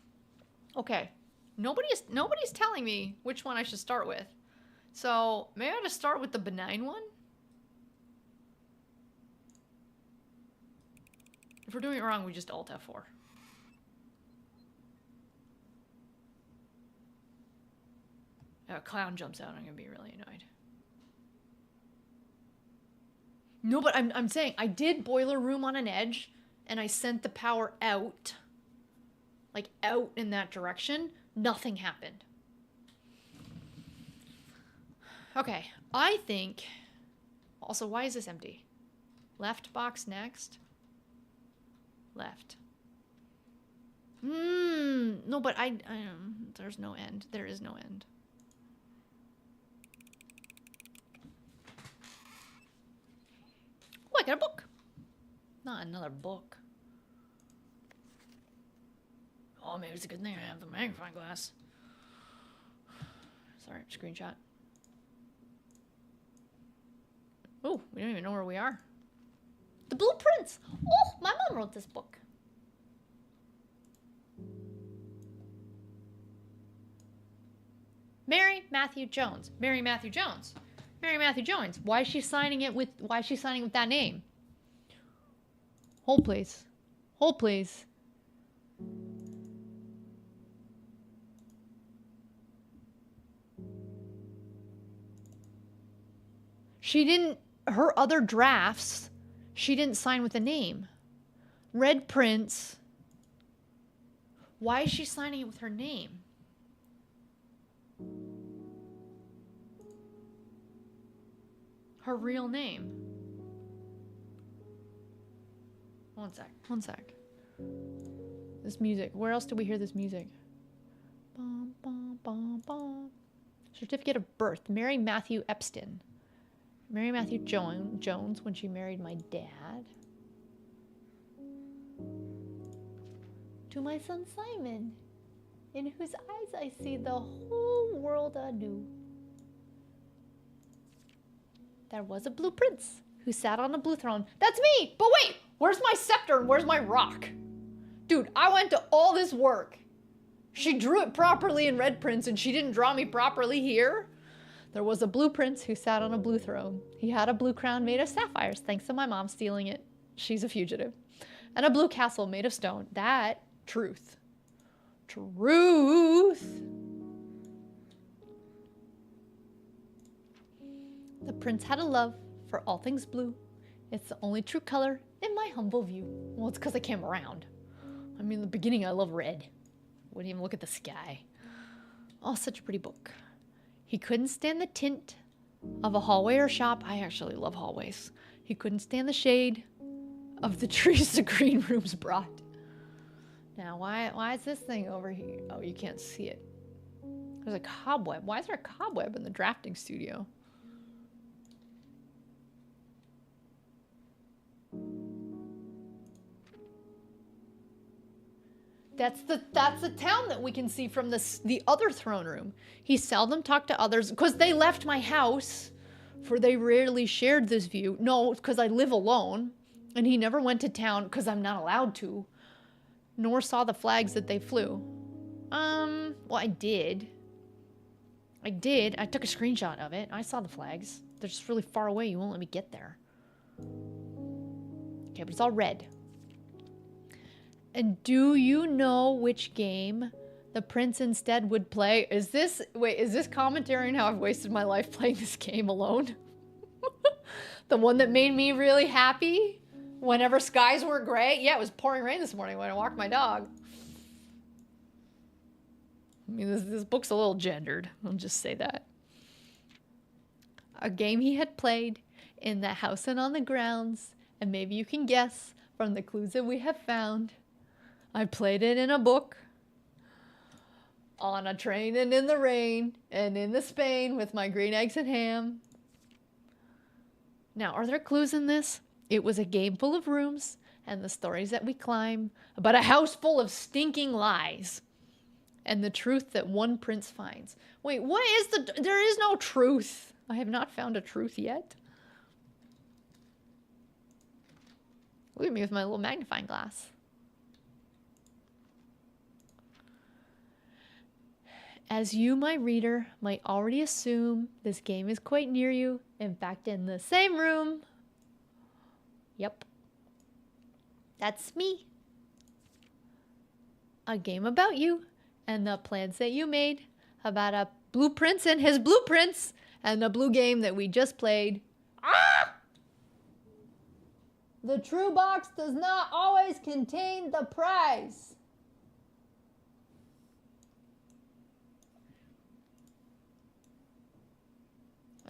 Okay. Nobody's telling me which one I should start with. So maybe I just start with the benign one? If we're doing it wrong, we just Alt F4. A clown jumps out, I'm gonna be really annoyed. No, but I'm saying I did boiler room on an edge, and I sent the power out. Like out in that direction. Nothing happened. Okay, I think... Also, why is this empty? Left box next. Left. No, but I there's no end. There is no end. Oh, I got a book. Not another book. Oh, maybe it's a good thing I have the magnifying glass. Sorry, screenshot. Oh, we don't even know where we are. The blueprints! Oh, my mom wrote this book. Mary Matthew Jones. Mary Matthew Jones. Mary Matthew Jones. Why is she signing with that name? Hold please. Hold please. She didn't, her other drafts, she didn't sign with a name. Red Prince. Why is she signing it with her name? Her real name. One sec. This music. Where else do we hear this music? Bum, bum, bum, bum. Certificate of birth. Mary Matthew Epstein. Mary Matthew Jones when she married my dad. To my son Simon, in whose eyes I see the whole world anew. There was a blue prince who sat on a blue throne. That's me! But wait! Where's my scepter and where's my rock? Dude, I went to all this work. She drew it properly in Red Prince and she didn't draw me properly here. There was a blue prince who sat on a blue throne. He had a blue crown made of sapphires, thanks to my mom stealing it. She's a fugitive. And a blue castle made of stone. That, truth. Truth. The prince had a love for all things blue. It's the only true color in my humble view. Well, it's because I came around. I mean, in the beginning, I love red. Wouldn't even look at the sky. Oh, such a pretty book. He couldn't stand the tint of a hallway or shop. I actually love hallways. He couldn't stand the shade of the trees the green rooms brought. Now, why is this thing over here? Oh, you can't see it. There's a cobweb. Why is there a cobweb in the drafting studio? That's the town that we can see from the other throne room. He seldom talked to others because they left my house, for they rarely shared this view. No, because I live alone, and he never went to town because I'm not allowed to, nor saw the flags that they flew. Well, I did. I took a screenshot of it. I saw the flags. They're just really far away. You won't let me get there. Okay, but it's all red. And do you know which game the prince instead would play? Is this commentary on how I've wasted my life playing this game alone? The one that made me really happy whenever skies were gray? Yeah, it was pouring rain this morning when I walked my dog. I mean, this book's a little gendered. I'll just say that. A game he had played in the house and on the grounds, and maybe you can guess from the clues that we have found. I played it in a book, on a train and in the rain, and in the Spain with my green eggs and ham. Now, are there clues in this? It was a game full of rooms and the stories that we climb, about a house full of stinking lies and the truth that one prince finds. Wait, what is there is no truth. I have not found a truth yet. Look at me with my little magnifying glass. As you, my reader, might already assume, this game is quite near you. In fact, in the same room. Yep. That's me. A game about you and the plans that you made, about a blue prince and his blueprints, and the blue game that we just played. Ah! The true box does not always contain the prize.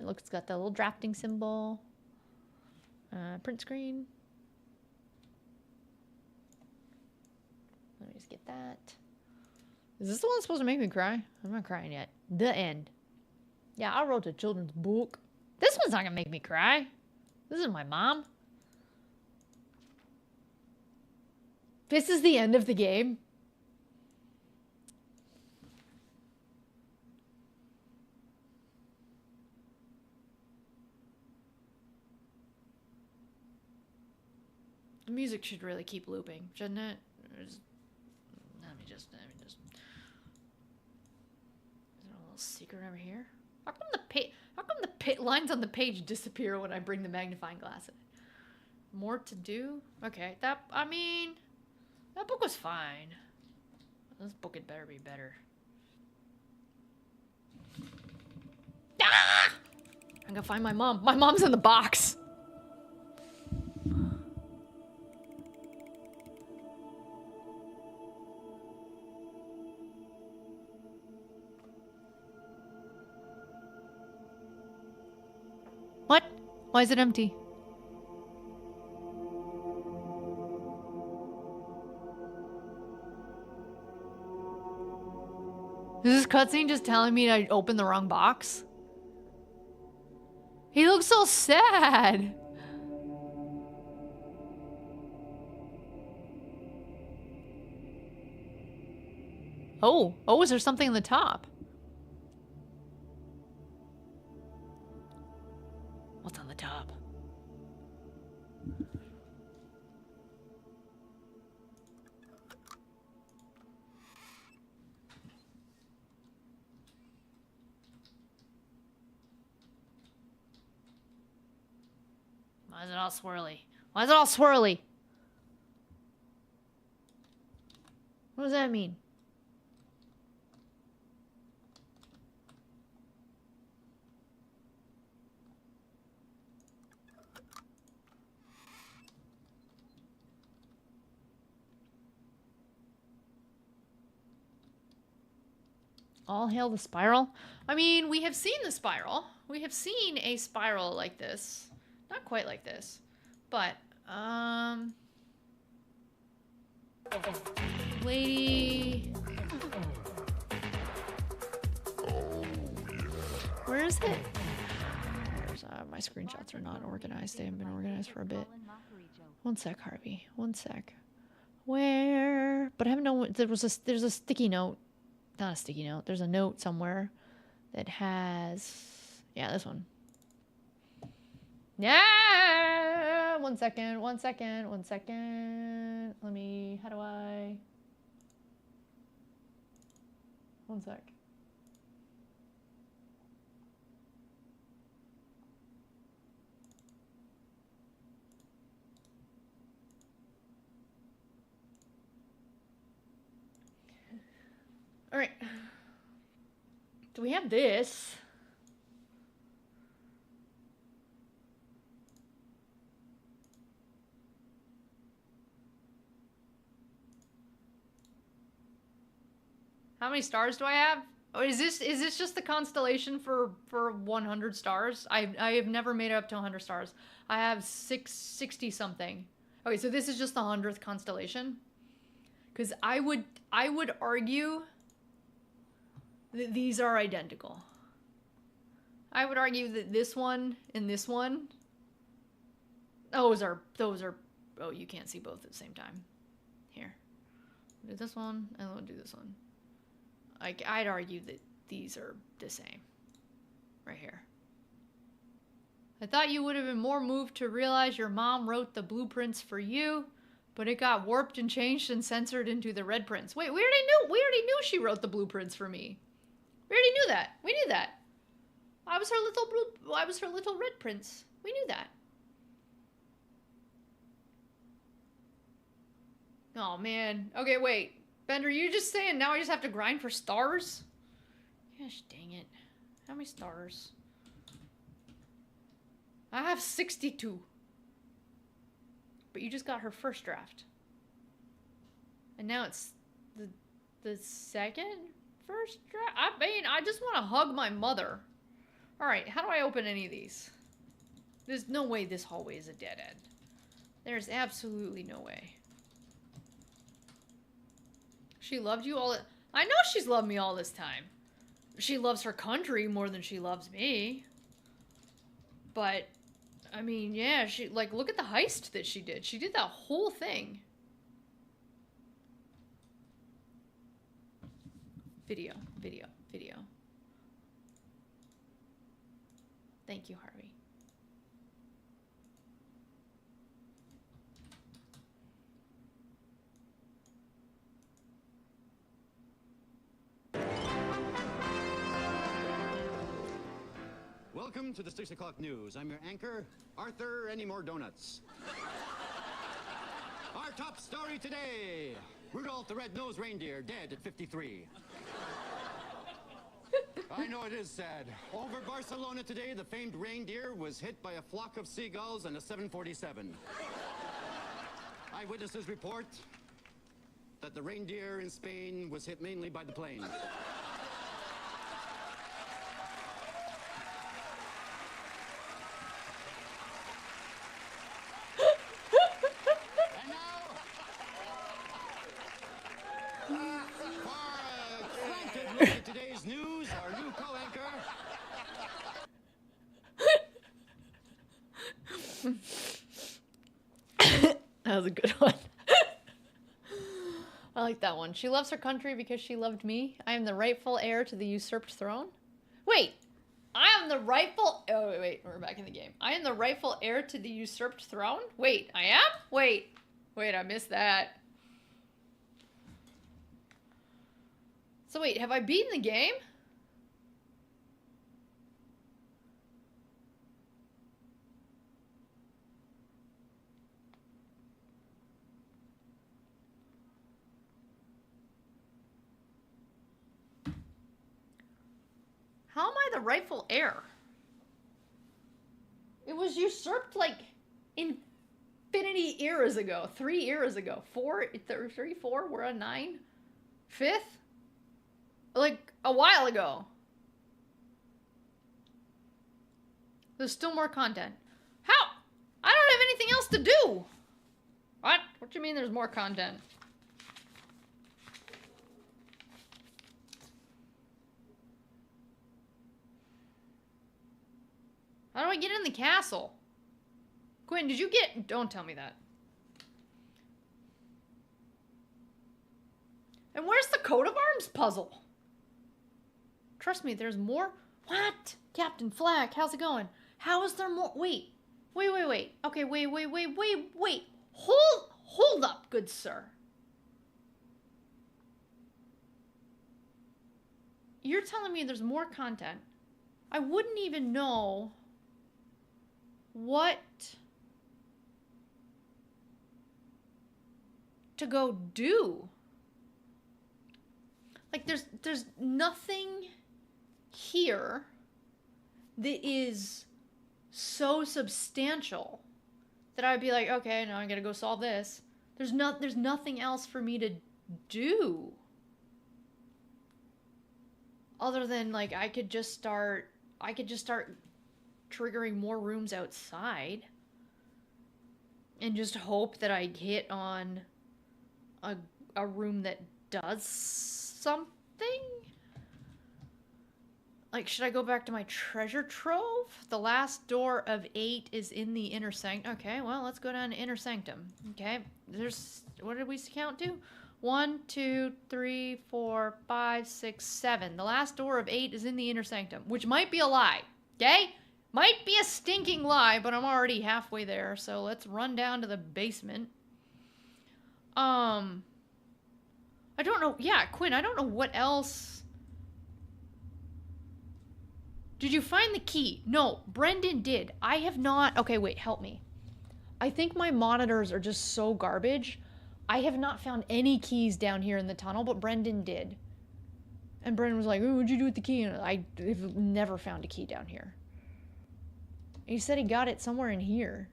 Look, it's got the little drafting symbol. Print screen. Let me just get that. Is this the one that's supposed to make me cry? I'm not crying yet. The end. Yeah, I wrote a children's book. This one's not gonna make me cry. This is my mom. This is the end of the game. The music should really keep looping, shouldn't it? Let me just. Is there a little secret over here? How come the lines on the page disappear when I bring the magnifying glass in? More to do? Okay, that book was fine. This book had better be better. Ah! gotta find my mom. My mom's in the box. What? Why is it empty? Is this cutscene just telling me I opened the wrong box? He looks so sad. Oh, is there something in the top? What's on the top? Why is it all swirly? Why is it all swirly? What does that mean? All hail the spiral? I mean, we have seen the spiral. We have seen a spiral like this. Not quite like this. But, lady... Where is it? My screenshots are not organized. They haven't been organized for a bit. One sec, Harvey. One sec. Where? But I haven't known. There's a sticky note. Not a sticky note. There's a note somewhere that has. Yeah, this one. Yeah. 1 second. 1 second. 1 second. Let me. How do I? 1 sec. All right. Do we have this? How many stars do I have? Oh, is this just the constellation for 100 stars? I have never made it up to 100 stars. I have 660 something. Okay, so this is just the 100th constellation. Because I would argue that these are identical. I would argue that this one and this one, those are, oh, you can't see both at the same time. Here. Do this one, and we'll do this one. I'd argue that these are the same. Right here. I thought you would have been more moved to realize your mom wrote the blueprints for you, but it got warped and changed and censored into the red prints. Wait, we already knew she wrote the blueprints for me. We already knew that. We knew that. I was her little red prince. We knew that. Oh man. Okay, wait. Bender, you just saying now I just have to grind for stars? Gosh dang it. How many stars? I have 62. But you just got her first draft. And now it's the second first draft? I mean, I just want to hug my mother. Alright, how do I open any of these? There's no way this hallway is a dead end. There's absolutely no way. She loved you all. I know she's loved me all this time. She loves her country more than she loves me. But, I mean, yeah, she, like, look at the heist that she did. She did that whole thing. Video. Thank you, Harvey. Welcome to the 6 o'clock news. I'm your anchor, Arthur Any More Donuts. Our top story today, Rudolph the Red-Nosed Reindeer dead at 53. I know it is sad. Over Barcelona today, the famed reindeer was hit by a flock of seagulls and a 747. Eyewitnesses report that the reindeer in Spain was hit mainly by the plane. And now, for a frantic look at today's news, our new co-anchor, That was a good one. I like that one. She loves her country because she loved me. I am the rightful heir to the usurped throne. Wait, I am the rightful... Oh, wait, we're back in the game. I am the rightful heir to the usurped throne? Wait, I am? Wait, I missed that. So wait, have I beaten the game? How am I the rightful heir? It was usurped like infinity eras ago. 3 eras ago. 4, 3, 4, we're on 9. 5th? Like a while ago. There's still more content. How? I don't have anything else to do. What? What do you mean there's more content? How do I get in the castle? Quinn, did you get... Don't tell me that. And where's the coat of arms puzzle? Trust me, there's more. What? Captain Flack, how's it going? How is there more? Wait. Okay, wait. Hold up, good sir. You're telling me there's more content. I wouldn't even know what to go do. Like there's nothing here that is so substantial that I'd be like, okay, now I gotta go solve this. There's nothing else for me to do. Other than like I could just start triggering more rooms outside and just hope that I hit on a room that does something. Like, should I go back to my treasure trove? The last door of 8 is in the inner sanctum. Okay, well, let's go down to inner sanctum. Okay, there's, what did we count to? 1, 2, 3, 4, 5, 6, 7. The last door of 8 is in the inner sanctum, which might be a lie. Okay? Might be a stinking lie, but I'm already halfway there, so let's run down to the basement. I don't know. Yeah, Quinn, I don't know what else. Did you find the key? No, Brendan did. I have not. Okay, wait, help me. I think my monitors are just so garbage. I have not found any keys down here in the tunnel, but Brendan did. And Brendan was like, "Ooh, what'd you do with the key?" And I've never found a key down here. And he said he got it somewhere in here.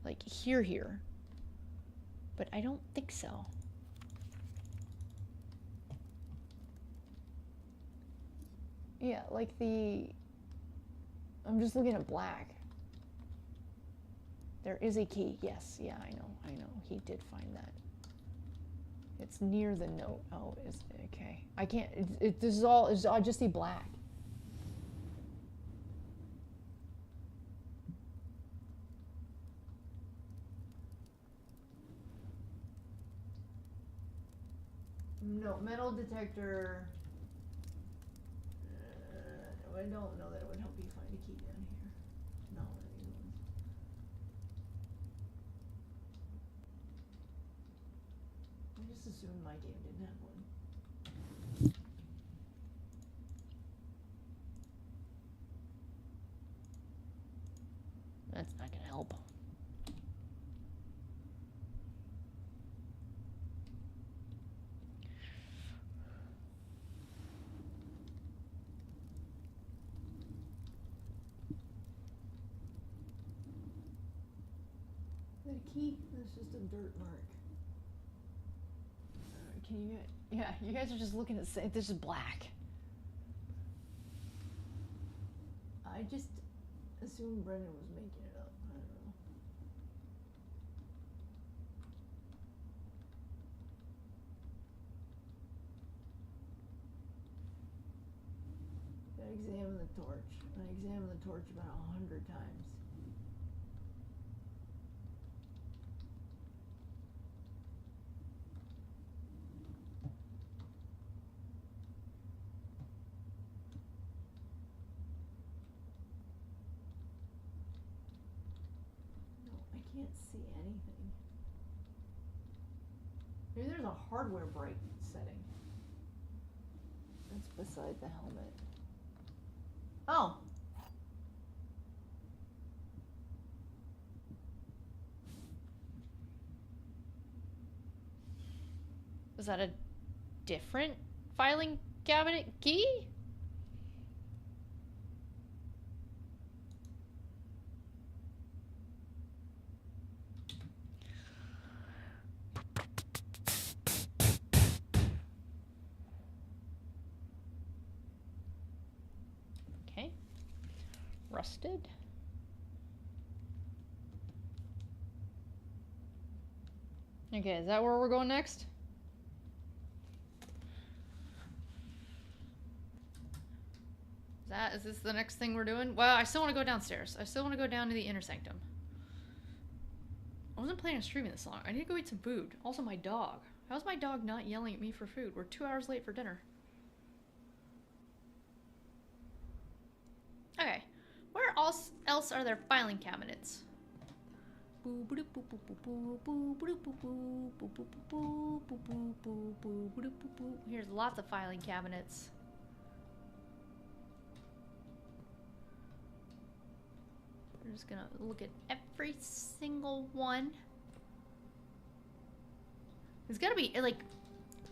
Like here. But I don't think so. Yeah, like I'm just looking at black. There is a key. Yes, yeah, I know. He did find that. It's near the note. Oh, is it? Okay. I can't, this is all, I just see black. No, metal detector. I don't know that it would help you find a key down here. No, it isn't. I just assumed my game didn't have one. That's not gonna help. a key? That's just a dirt mark. Can you? Yeah, you guys are just looking at. This is black. I just assumed Brendan was making it up. I don't know. I examine the torch. I examine the torch about 100 times. No, I can't see anything. Maybe there's a hardware bright setting. That's beside the helmet. Oh. Was that a different filing cabinet key? Okay. Rusted. Okay, is that where we're going next? Is this the next thing we're doing? Well, I still want to go downstairs. I still want to go down to the inner sanctum. I wasn't planning on streaming this long. I need to go eat some food. Also, my dog. How's my dog not yelling at me for food? We're 2 hours late for dinner. Okay. Where else are there filing cabinets? Here's lots of filing cabinets. I'm just gonna look at every single one. It's gotta be like,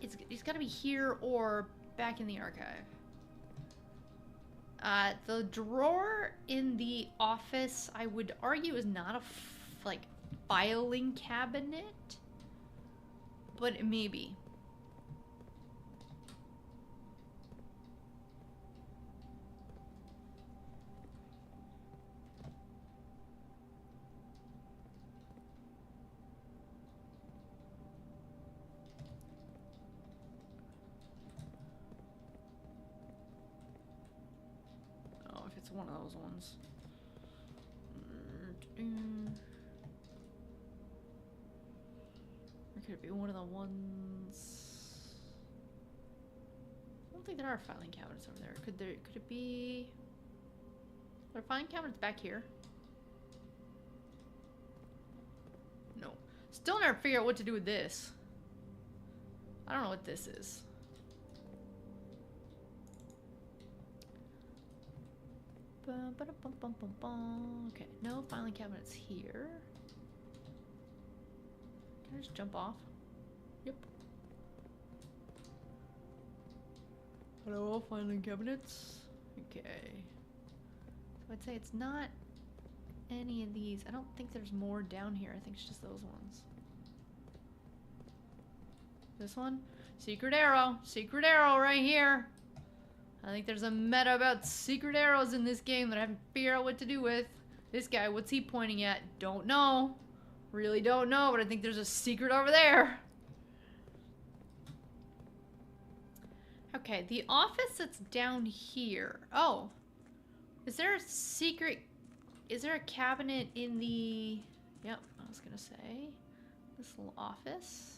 it's gotta be here or back in the archive. The drawer in the office, I would argue, is not a like filing cabinet, but it may be. One of those ones. Or could it be one of the ones? I don't think there are filing cabinets over there. Could it be? Are there filing cabinets back here? No. Still never figure out what to do with this. I don't know what this is. Okay, no filing cabinets here. Can I just jump off? Yep. Hello, filing cabinets. Okay. So I'd say it's not any of these. I don't think there's more down here. I think it's just those ones. This one? Secret arrow. Secret arrow right here. I think there's a meta about secret arrows in this game that I haven't figured out what to do with. This guy, what's he pointing at? Don't know. Really don't know, but I think there's a secret over there. Okay, the office that's down here. Oh. Is there a secret... Is there a cabinet in the... Yep, I was gonna say. This little office.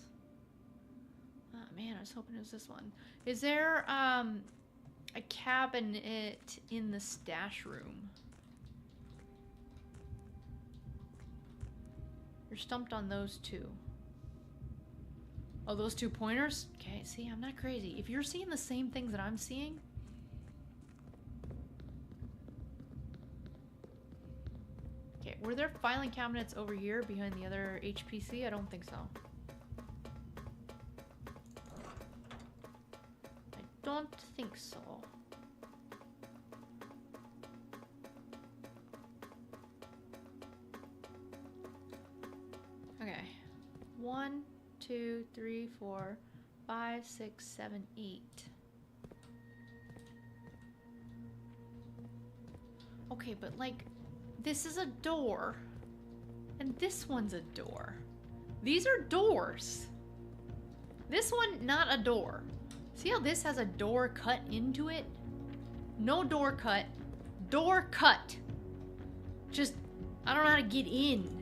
Oh man, I was hoping it was this one. Is there, a cabinet in the stash room? You're stumped on those two. Oh, those 2 pointers? Okay, see, I'm not crazy. If you're seeing the same things that I'm seeing... Okay, were there filing cabinets over here behind the other HPC? I don't think so. Don't think so. 1, 2, 3, 4, 5, 6, 7, 8. Okay, but like, this is a door, and this one's a door. These are doors. This one, not a door. See how this has a door cut into it? No door cut. Door cut. Just, I don't know how to get in.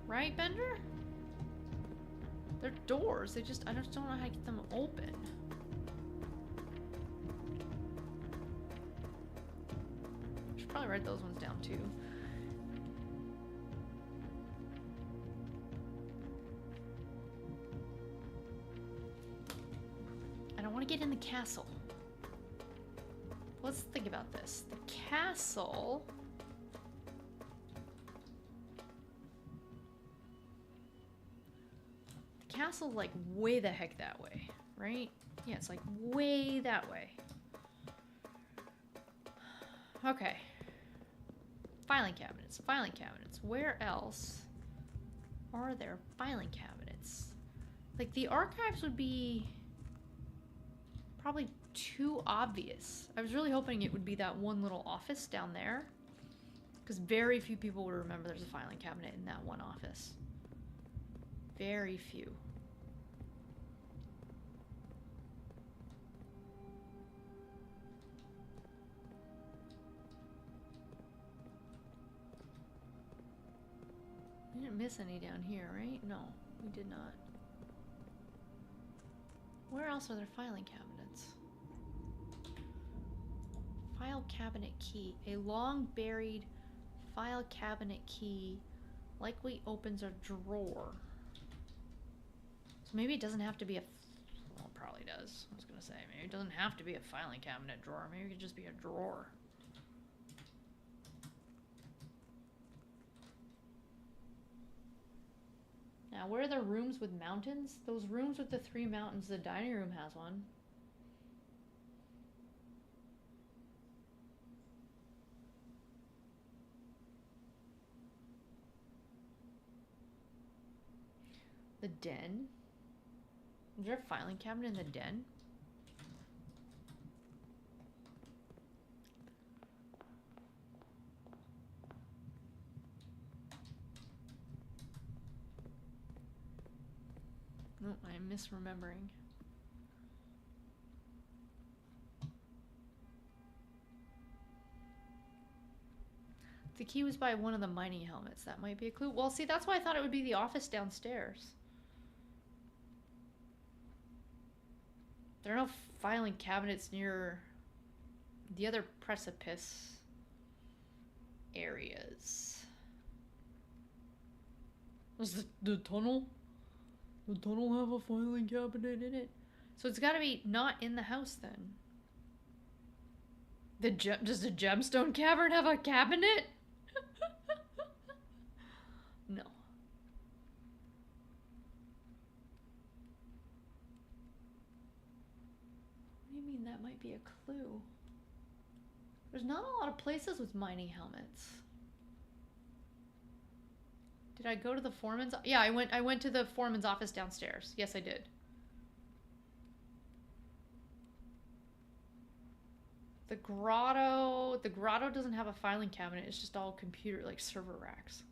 Right, Bender? They're doors. I just don't know how to get them open. I should probably write those ones down too. I don't want to get in the castle. Let's think about this. The castle... Castle like way the heck that way, right? Yeah, it's like way that way. Okay. Filing cabinets, filing cabinets. Where else are there filing cabinets? Like the archives would be probably too obvious. I was really hoping it would be that one little office down there, because very few people would remember there's a filing cabinet in that one office. Very few. We didn't miss any down here, right? No, we did not. Where else are there filing cabinets? File cabinet key. A long buried file cabinet key likely opens a drawer. So maybe it doesn't have to be a... Well, it probably does. I was gonna say, maybe it doesn't have to be a filing cabinet drawer. Maybe it could just be a drawer. Now, where are the rooms with mountains? Those rooms with the 3 mountains, the dining room has one. The den? Is there a filing cabinet in the den? No, I'm misremembering. The key was by one of the mining helmets. That might be a clue. Well, see, that's why I thought it would be the office downstairs. There are no filing cabinets near the other precipice areas. Was the tunnel? The tunnel have a filing cabinet in it? So it's gotta be not in the house then. Does the gemstone cavern have a cabinet? No. What do you mean that might be a clue? There's not a lot of places with mining helmets. Did I go to the foreman's? Yeah, I went to the foreman's office downstairs. Yes, I did. The grotto doesn't have a filing cabinet. It's just all computer, like server racks.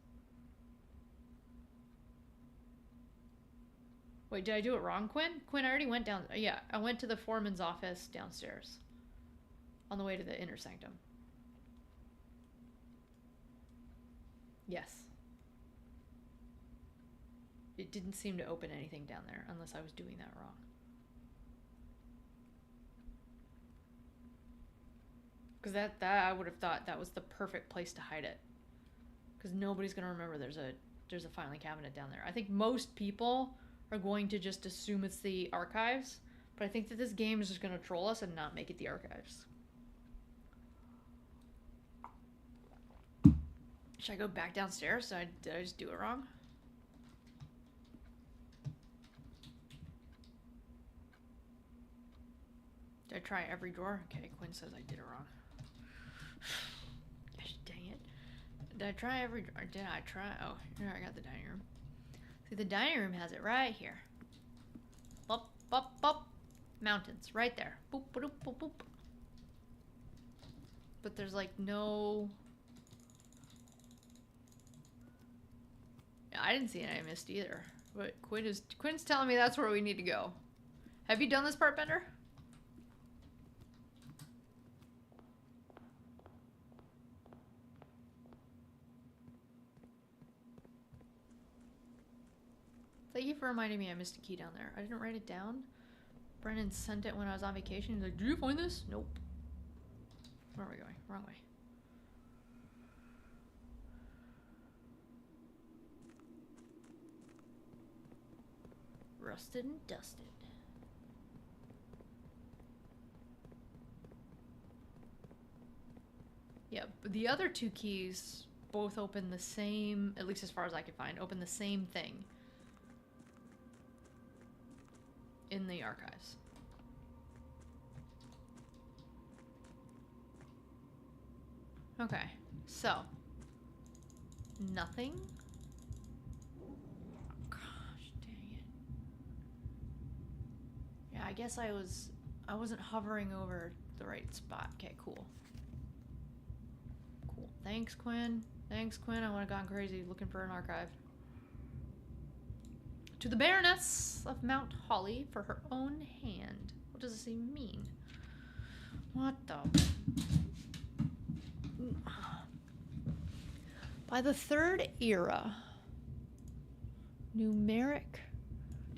Wait, did I do it wrong, Quinn? Quinn, I already went down. Yeah, I went to the foreman's office downstairs on the way to the inner sanctum. Yes. It didn't seem to open anything down there unless I was doing that wrong. Because that I would have thought that was the perfect place to hide it. Because nobody's going to remember there's a filing cabinet down there. I think most people are going to just assume it's the archives. But I think that this game is just going to troll us and not make it the archives. Should I go back downstairs? Did I just do it wrong? I try every drawer? Okay, Quinn says I did it wrong. Gosh dang it. Did I try every drawer? Did I try? Oh, here I got the dining room. See, the dining room has it right here. Bop, bop, bop. Mountains, right there. Boop, boop, boop, boop. But there's like no... Yeah, I didn't see any I missed either. But Quinn's telling me that's where we need to go. Have you done this part, Bender? Thank you for reminding me I missed a key down there. I didn't write it down. Brennan sent it when I was on vacation. He's like, did you find this? Nope. Where are we going? Wrong way. Rusted and dusted. Yeah, but the other two keys both open the same, at least as far as I could find, open the same thing in the archives. Okay, so nothing. Gosh dang it. Yeah, I guess I wasn't hovering over the right spot. Okay, cool. Cool. Thanks, Quinn. Thanks, Quinn. I would have gone crazy looking for an archive. To the Baroness of Mount Holly for her own hand. What does this even mean? What the... By the Third Era, numeric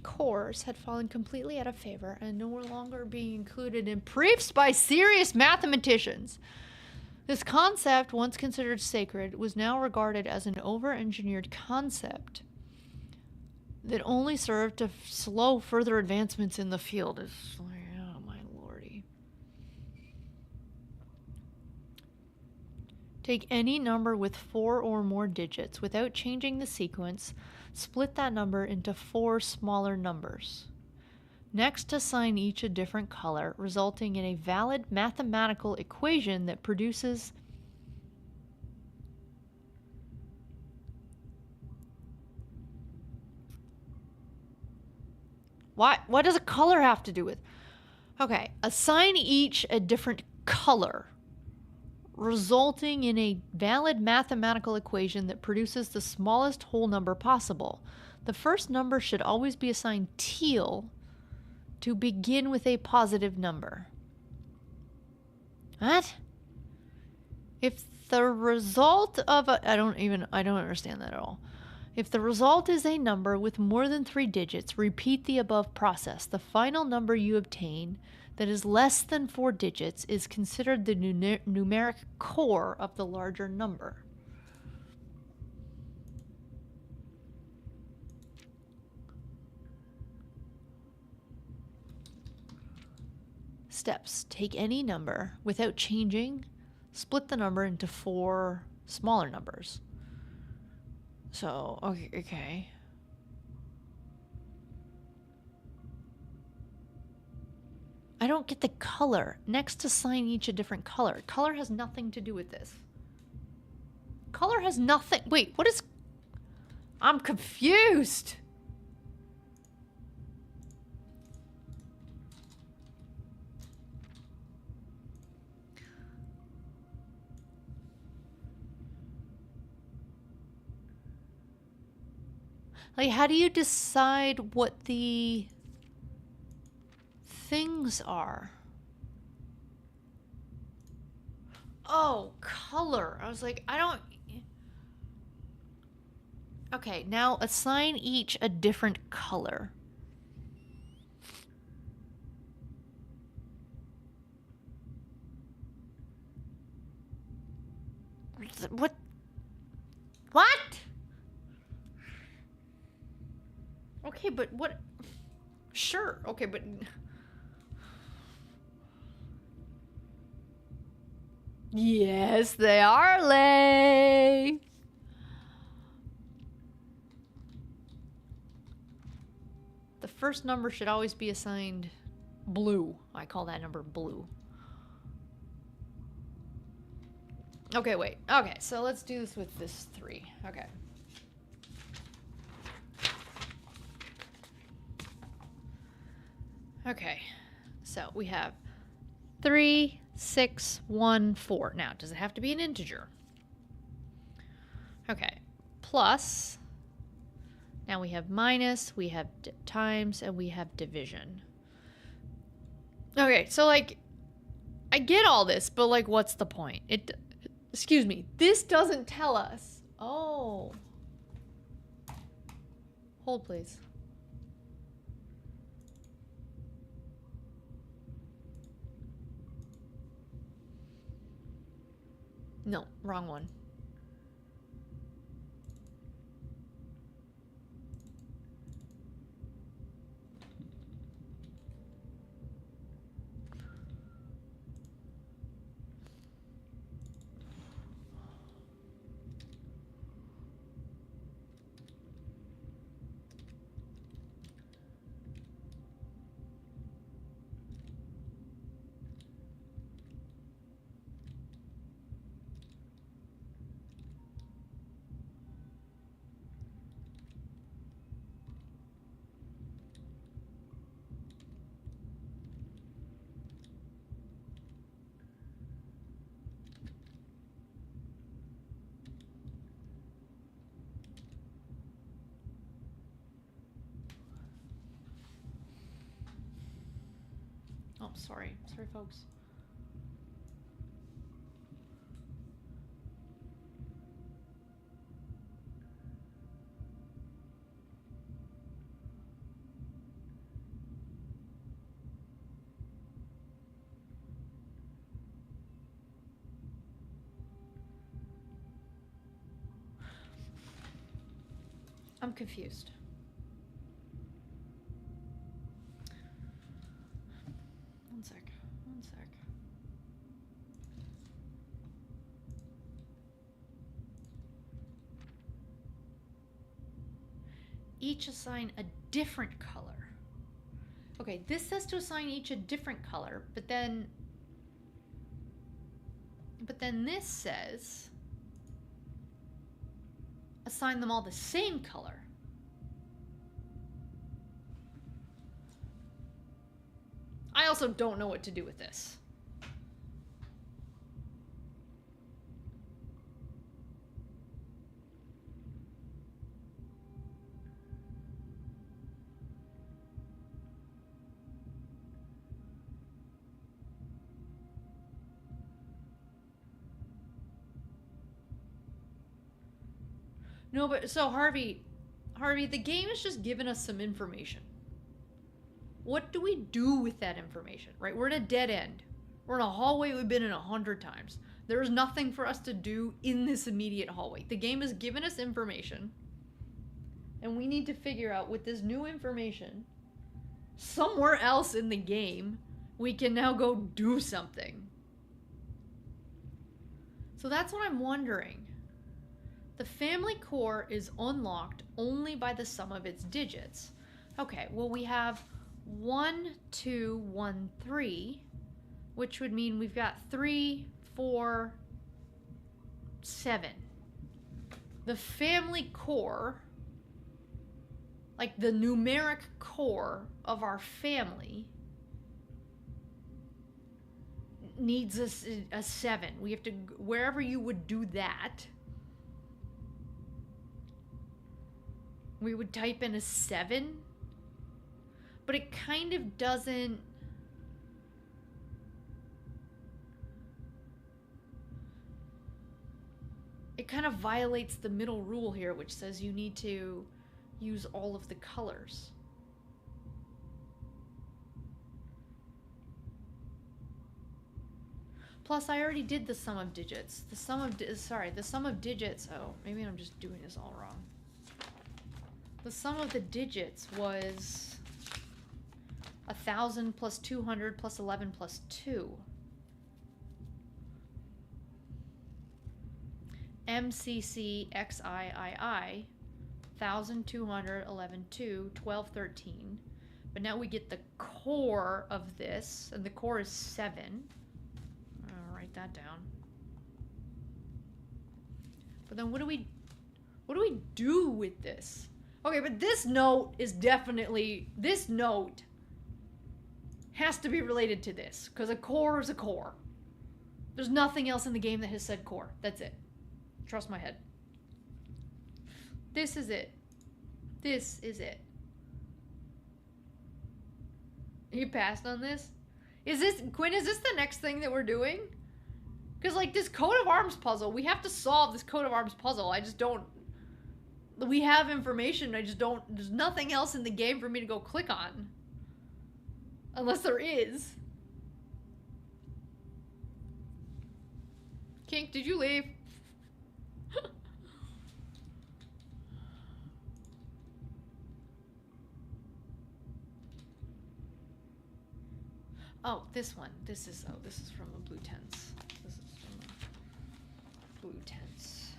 cores had fallen completely out of favor and no longer being included in proofs by serious mathematicians. This concept, once considered sacred, was now regarded as an over-engineered concept that only served to slow further advancements in the field. It's like, oh my lordy. Take any number with 4 or more digits without changing the sequence, split that number into 4 smaller numbers. Next, assign each a different color, resulting in a valid mathematical equation that produces what does a color have to do with? Okay, assign each a different color, resulting in a valid mathematical equation that produces the smallest whole number possible. The first number should always be assigned teal to begin with a positive number. What? If the result of a... I don't understand that at all. If the result is a number with more than 3 digits, repeat the above process. The final number you obtain that is less than 4 digits is considered the numeric core of the larger number. Steps. Take any number without changing, split the number into 4 smaller numbers. So, okay. I don't get the color. Next, assign each a different color. Color has nothing to do with this. Color has nothing... Wait, what is... I'm confused. Like, how do you decide what the things are? Oh, color. I was like, I don't... Okay, now assign each a different color. What? What? Okay, but what? Sure. Okay, but... Yes, they are, Lay. The first number should always be assigned blue. I call that number blue. Okay, wait. Okay, so let's do this with this 3. Okay. Okay, so we have 3, 6, 1, 4. Now, does it have to be an integer? Okay, plus, now we have minus, we have times, and we have division. Okay, so, like, I get all this, but, like, what's the point? Excuse me, this doesn't tell us. Oh. Hold, please. No, wrong one. Oh, sorry. Sorry, folks. I'm confused. One sec. One sec. Each assign a different color. Okay, this says to assign each a different color, but then this says assign them all the same color. I also don't know what to do with this. No, but so Harvey, the game has just given us some information. What do we do with that information, right? We're in a dead end. We're in a hallway we've been in 100 times. There's nothing for us to do in this immediate hallway. The game has given us information, and we need to figure out with this new information, somewhere else in the game, we can now go do something. So that's what I'm wondering. The family core is unlocked only by the sum of its digits. Okay, well we have 1, 2, 1, 3, which would mean we've got 3, 4, 7. The family core, like the numeric core of our family, needs a 7. We have to, wherever you would do that, we would type in a 7, but it kind of doesn't. It kind of violates the middle rule here, which says you need to use all of the colors. Plus, I already did the sum of digits. The sum of digits. Oh, maybe I'm just doing this all wrong. The sum of the digits was 1,000 plus 200 plus 11 plus 2. MCC XIII, 1,200, 11, 2, 12, 13. But now we get the core of this, and the core is 7. I'll write that down. But then what do we do with this? Okay, but this note is definitely, this note has to be related to this, because a core is a core. There's nothing else in the game that has said core. That's it. Trust my head. This is it. This is it. You passed on this? Is this, Quinn, is this the next thing that we're doing? Because, like, this coat of arms puzzle, we have to solve this coat of arms puzzle. I just don't, we have information, I just don't, there's nothing else in the game for me to go click on. Unless there is. Kink, did you leave? Oh, this one. This is from the blue tents. This is from the blue tents.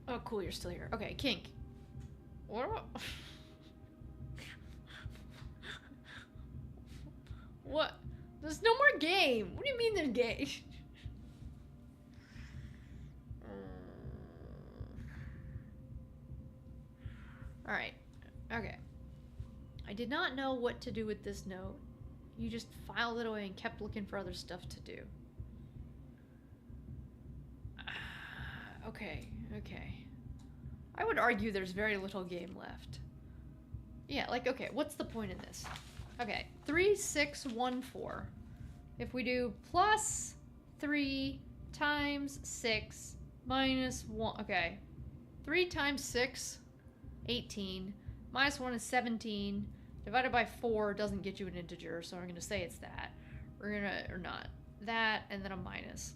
Oh, cool, you're still here. Okay, Kink. What? What? There's no more game. What do you mean there's game? Alright. Okay. I did not know what to do with this note. You just filed it away and kept looking for other stuff to do. Okay, okay. I would argue there's very little game left. Yeah, like, okay, what's the point in this? Okay, 3, 6, 1, 4. If we do plus 3 times 6 minus 1, okay. 3 times 6, 18. Minus 1 is 17. Divided by 4 doesn't get you an integer, so we're gonna say it's that. We're gonna, or not. That, and then a minus.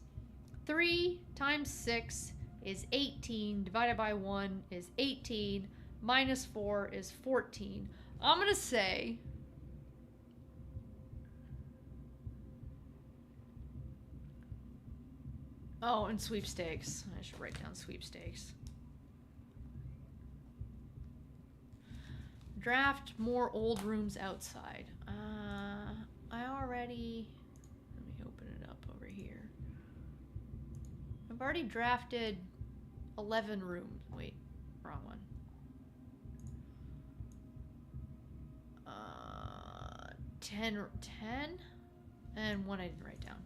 3 times 6 is 18. Divided by 1 is 18. Minus 4 is 14. I'm gonna say... Oh, and sweepstakes. I should write down sweepstakes. Draft more old rooms outside. I already... Let me open it up over here. I've already drafted 11 rooms. Wait, wrong one. 10? And one I didn't write down.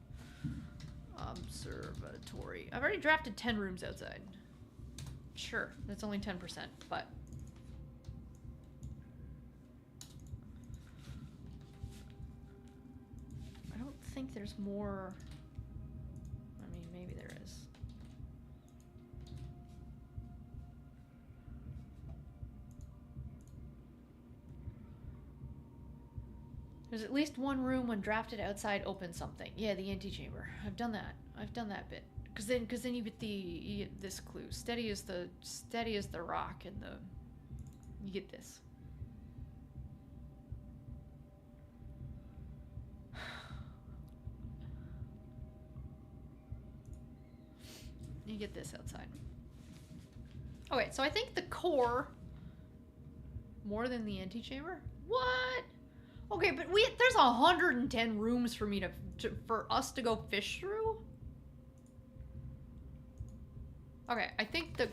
Observatory. I've already drafted 10 rooms outside. Sure, that's only 10%, but... I don't think there's more... I mean, maybe there is. There's at least one room when drafted outside opens something. Yeah, the antechamber. I've done that. I've done that bit. Cause then you get this clue. Steady as the rock, and you get this. You get this outside. Okay, so I think the core more than the antechamber. What? Okay, but there's 110 rooms for me for us to go fish through. Okay, I think the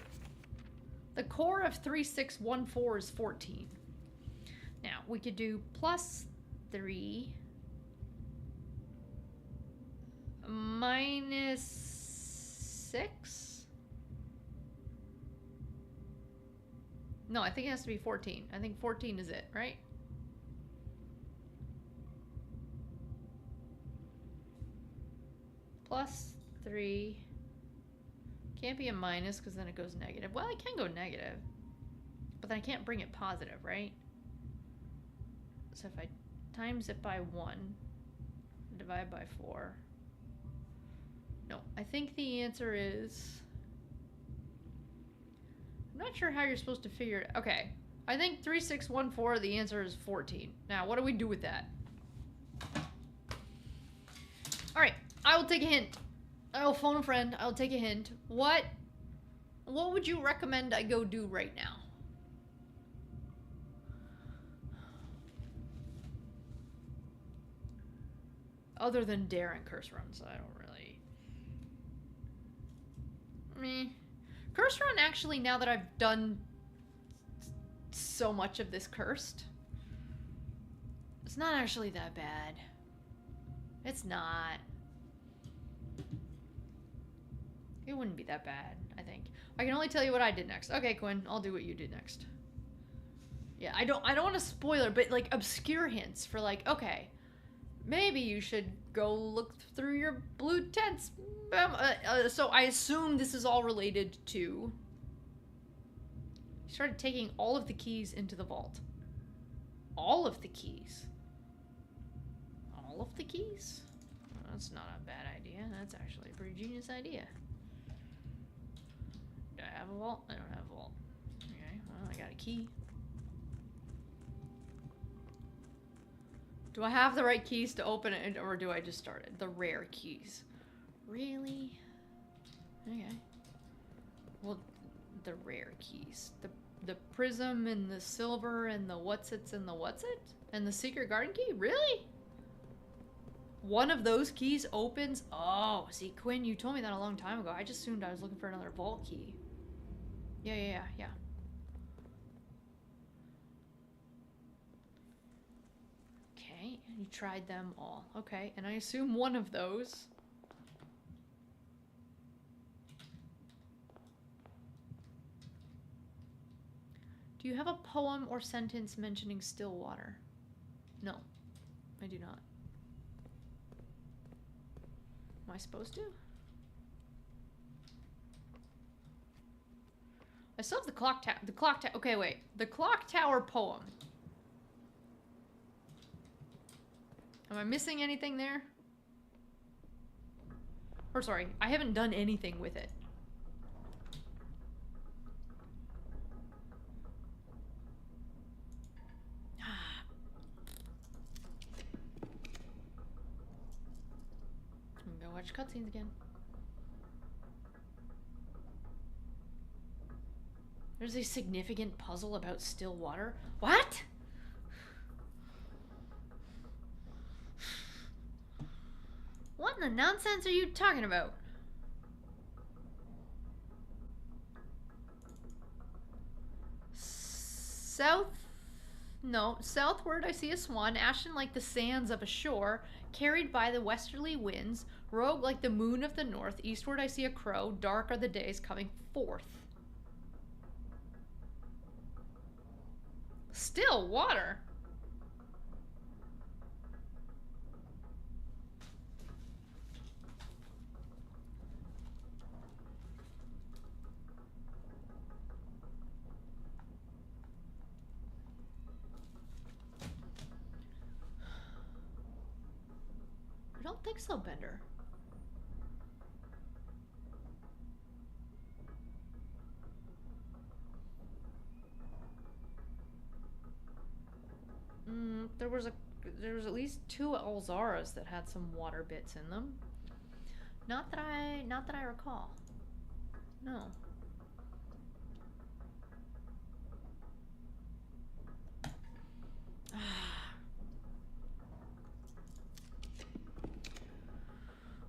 core of 3614 is 14. Now we could do plus 3 minus 6. No, I think it has to be 14. I think 14 is it, right? Plus 3. Can't be a minus because then it goes negative. Well, I can go negative. But then I can't bring it positive, right? So if I times it by 1, divide by 4. No, I think the answer is... I'm not sure how you're supposed to figure it. Okay, I think 3614, the answer is 14. Now, what do we do with that? Alright, I will take a hint. I'll phone a friend. I'll take a hint. What would you recommend I go do right now? Other than dare and curse runs, I don't really... Curse run, actually, now that I've done so much of this cursed, it's not actually that bad. It's not. It wouldn't be that bad, I think. I can only tell you what I did next. Okay, Quinn, I'll do what you did next. Yeah, I don't want to spoiler, but like obscure hints for like, okay, maybe you should go look through your blue tents. So I assume this is all related to... He started taking all of the keys into the vault. All of the keys. All of the keys? Well, that's not a bad idea. That's actually a pretty genius idea. Do I have a vault? I don't have a vault. Okay, well, I got a key. Do I have the right keys to open it, or do I just start it? The rare keys. Really? Okay. Well, the rare keys. The prism and the silver and the what's-its and the what's-it? And the secret garden key? Really? One of those keys opens? Oh, see, Quinn, you told me that a long time ago. I just assumed I was looking for another vault key. Yeah. Okay, and you tried them all. Okay, and I assume one of those... Do you have a poem or sentence mentioning still water? No, I do not. Am I supposed to? I still have the clock tower. Okay, wait. The clock tower poem. Am I missing anything there? Or sorry, I haven't done anything with it. I'm gonna go watch cutscenes again. There's a significant puzzle about still water. What? What in the nonsense are you talking about? Southward I see a swan, ashen like the sands of a shore, carried by the westerly winds, rogue like the moon of the north. Eastward I see a crow, dark are the days coming forth. Still water. I don't think so, Bender. There was at least 2 Alzaras that had some water bits in them. Not that I recall. No.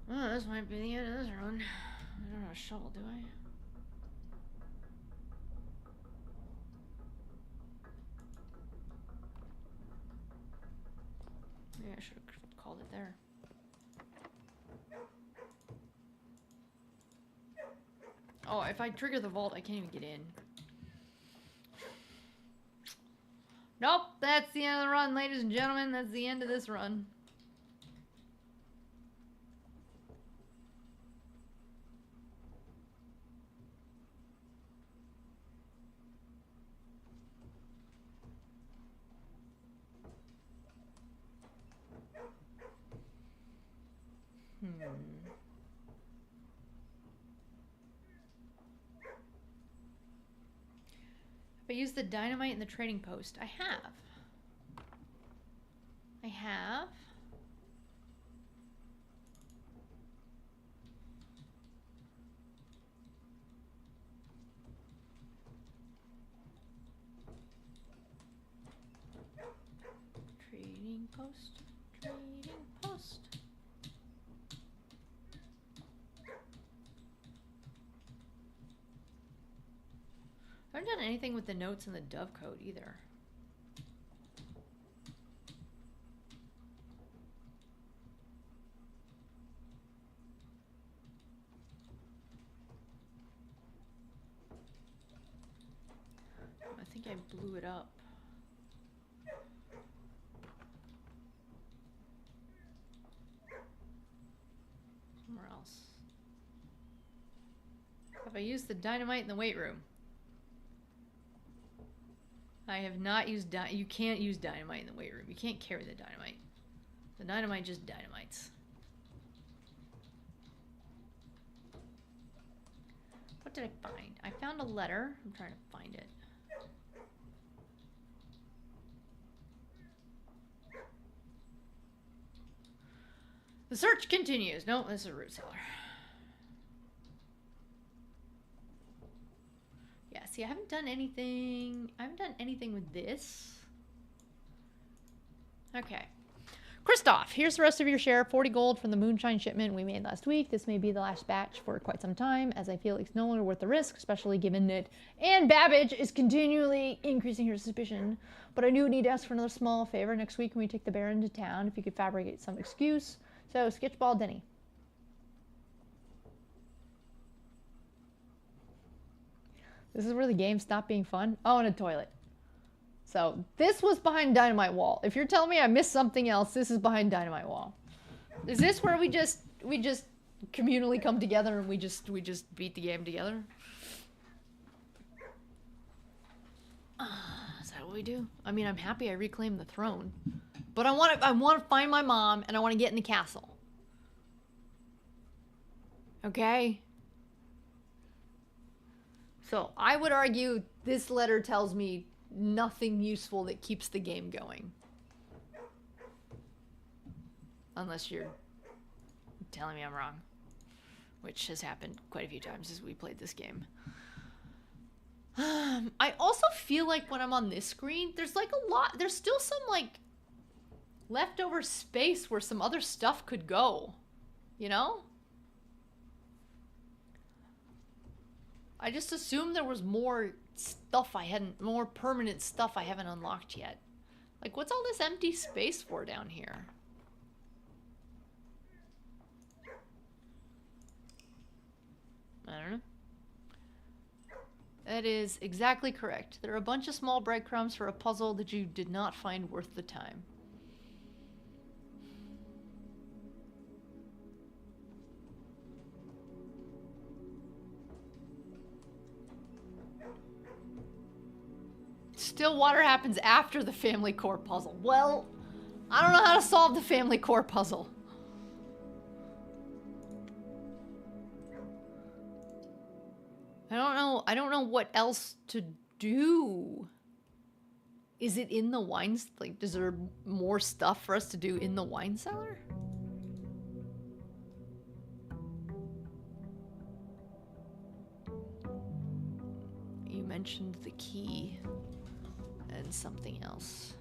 Well, this might be the end of this run. I don't have a shovel, do I? Maybe I should have called it there. Oh, if I trigger the vault, I can't even get in. Nope, that's the end of the run, ladies and gentlemen. That's the end of this run. I used the dynamite in the trading post. I have. Trading post. Trading post. I haven't done anything with the notes in the dove code either. I think I blew it up. Somewhere else. Have I used the dynamite in the weight room? I have not used you can't use dynamite in the weight room. You can't carry the dynamite. The dynamite just dynamites. What did I find? I found a letter. I'm trying to find it. The search continues. No, this is a root cellar. Yeah, see, I haven't done anything. I haven't done anything with this. Okay. Christoph, here's the rest of your share. 40 gold from the moonshine shipment we made last week. This may be the last batch for quite some time, as I feel it's no longer worth the risk, especially given that Anne Babbage is continually increasing her suspicion. But I do need to ask for another small favor. Next week when we take the Baron to town, if you could fabricate some excuse. So, Sketchball Denny. This is where the game stopped being fun. Oh, and a toilet. So, this was behind Dynamite Wall. If you're telling me I missed something else, this is behind Dynamite Wall. Is this where we just communally come together and we just beat the game together? Is that what we do? I mean, I'm happy I reclaimed the throne. But I want to find my mom and I want to get in the castle. Okay? So, I would argue this letter tells me nothing useful that keeps the game going. Unless you're telling me I'm wrong. Which has happened quite a few times as we played this game. I also feel like when I'm on this screen, there's like a lot, there's still some like leftover space where some other stuff could go. You know? I just assumed there was more stuff more permanent stuff I haven't unlocked yet. Like, what's all this empty space for down here? I don't know. That is exactly correct. There are a bunch of small breadcrumbs for a puzzle that you did not find worth the time. Still water happens after the family core puzzle. Well, I don't know how to solve the family core puzzle. I don't know what else to do. Is it in the wine? Like, is there more stuff for us to do in the wine cellar? You mentioned the key and something else.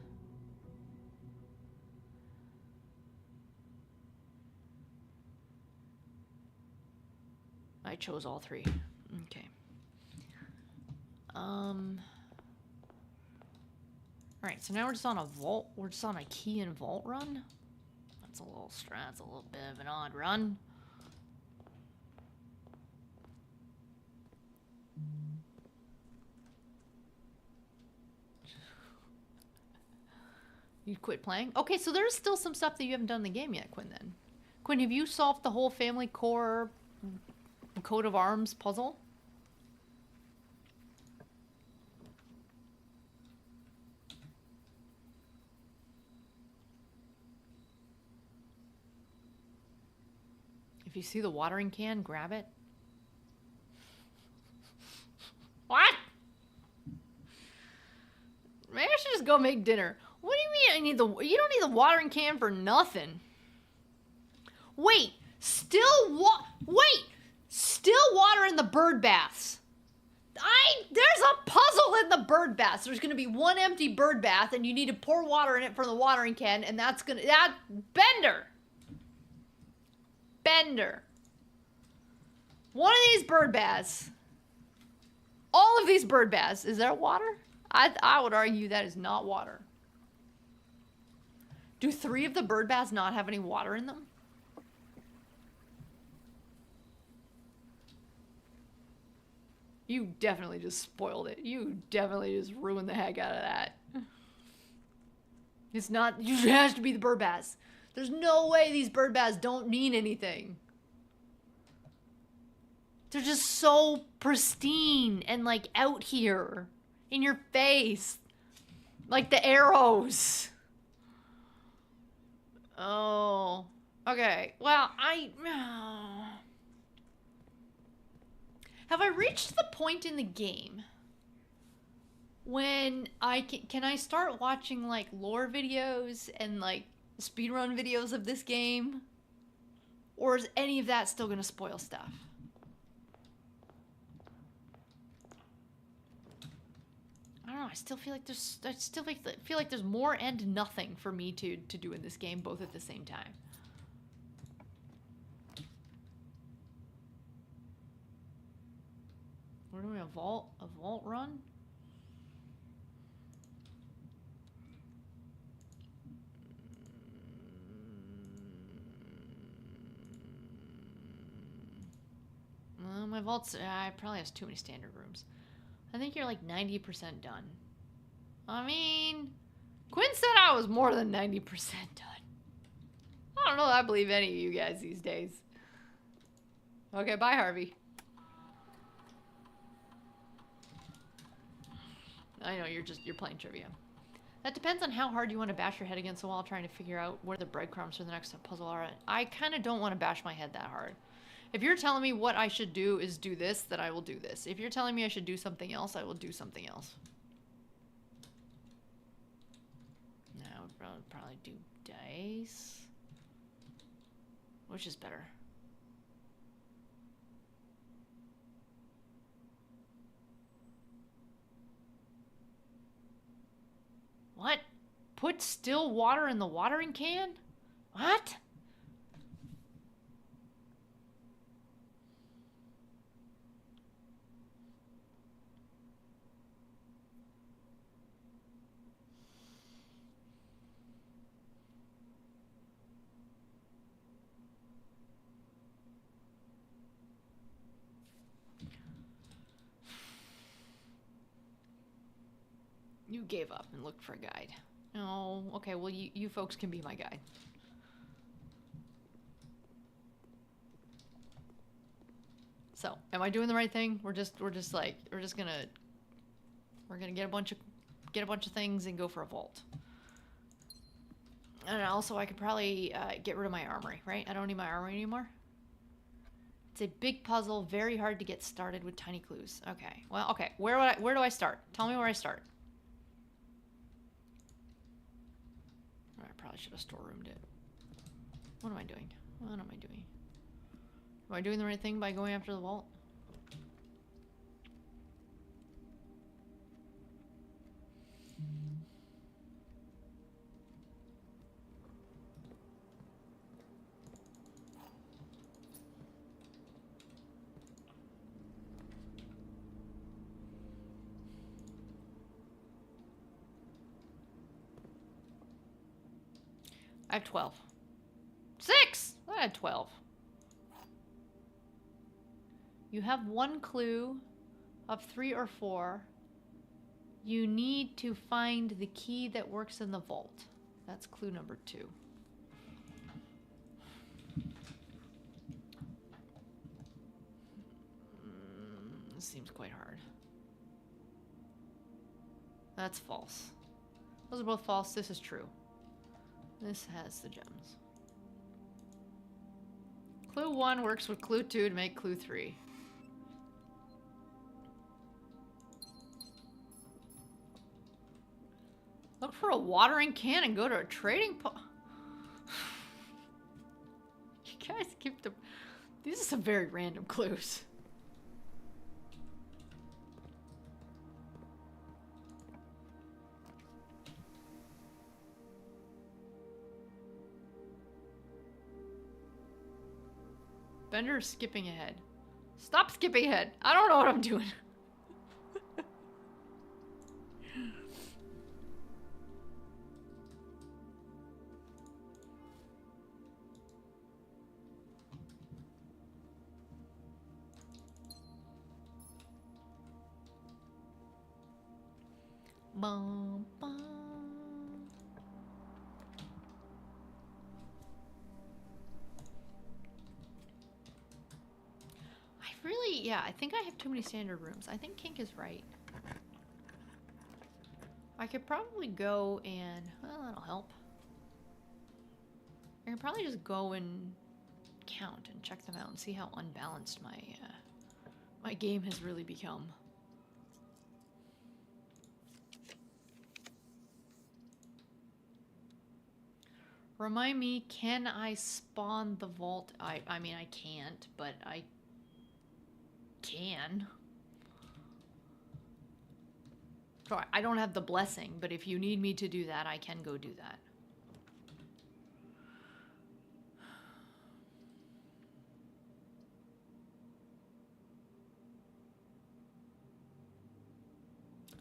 I chose all three. Okay. Alright, so now we're just on a vault. We're just on a key and vault run. That's a little bit of an odd run. You quit playing? Okay, so there's still some stuff that you haven't done in the game yet, Quinn, then. Quinn, have you solved the whole family core coat of arms puzzle? If you see the watering can, grab it. What? Maybe I should just go make dinner. What do you mean you don't need the watering can for nothing. Wait, still water in the bird baths. There's a puzzle in the bird bath. There's gonna be one empty bird bath, and you need to pour water in it from the watering can, and Bender. One of these bird baths. All of these bird baths. Is there water? I would argue that is not water. Do 3 of the bird baths not have any water in them? You definitely just spoiled it. You definitely just ruined the heck out of that. It's not, it has to be the bird baths. There's no way these bird baths don't mean anything. They're just so pristine and like out here in your face. Like the arrows. Oh. Okay. Well, have I reached the point in the game when can I start watching like lore videos and like speedrun videos of this game? Or is any of that still gonna spoil stuff? I don't know, I still feel like there's more and nothing for me to do in this game both at the same time. We're doing a vault run? My vault's, probably has too many standard rooms. I think you're like 90% done. I mean, Quinn said I was more than 90% done. I don't know if I believe any of you guys these days. Okay, bye, Harvey. I know, you're playing trivia. That depends on how hard you want to bash your head against the wall trying to figure out where the breadcrumbs for the next puzzle are. I kind of don't want to bash my head that hard. If you're telling me what I should do is do this, then I will do this. If you're telling me I should do something else, I will do something else. No, I would probably do dice. Which is better? What? Put still water in the watering can? What? You gave up and looked for a guide. Oh, okay, well you folks can be my guide. So, am I doing the right thing? We're gonna get a bunch of things and go for a vault. And also I could probably get rid of my armory, right? I don't need my armory anymore. It's a big puzzle, very hard to get started with tiny clues. Okay, well, okay, where do I start? Tell me where I start. I probably should have storeroomed it. What am I doing? What am I doing? Am I doing the right thing by going after the vault? I have 12. 6! I had 12. You have 1 clue of 3 or 4. You need to find the key that works in the vault. That's clue number 2. This seems quite hard. That's false. Those are both false. This is true. This has the gems. Clue 1 works with clue 2 to make clue 3. Look for a watering can and go to a trading post. You guys keep the... These are some very random clues. Bender's skipping ahead. Stop skipping ahead. I don't know what I'm doing. Bum, bum. Yeah, I think I have too many standard rooms. I think Kink is right. I could probably go and, well, that'll help. I could probably just go and count and check them out and see how unbalanced my my game has really become. Remind me, can I spawn the vault? I mean, I can't, but I can. Sorry, I don't have the blessing, but if you need me to do that, I can go do that.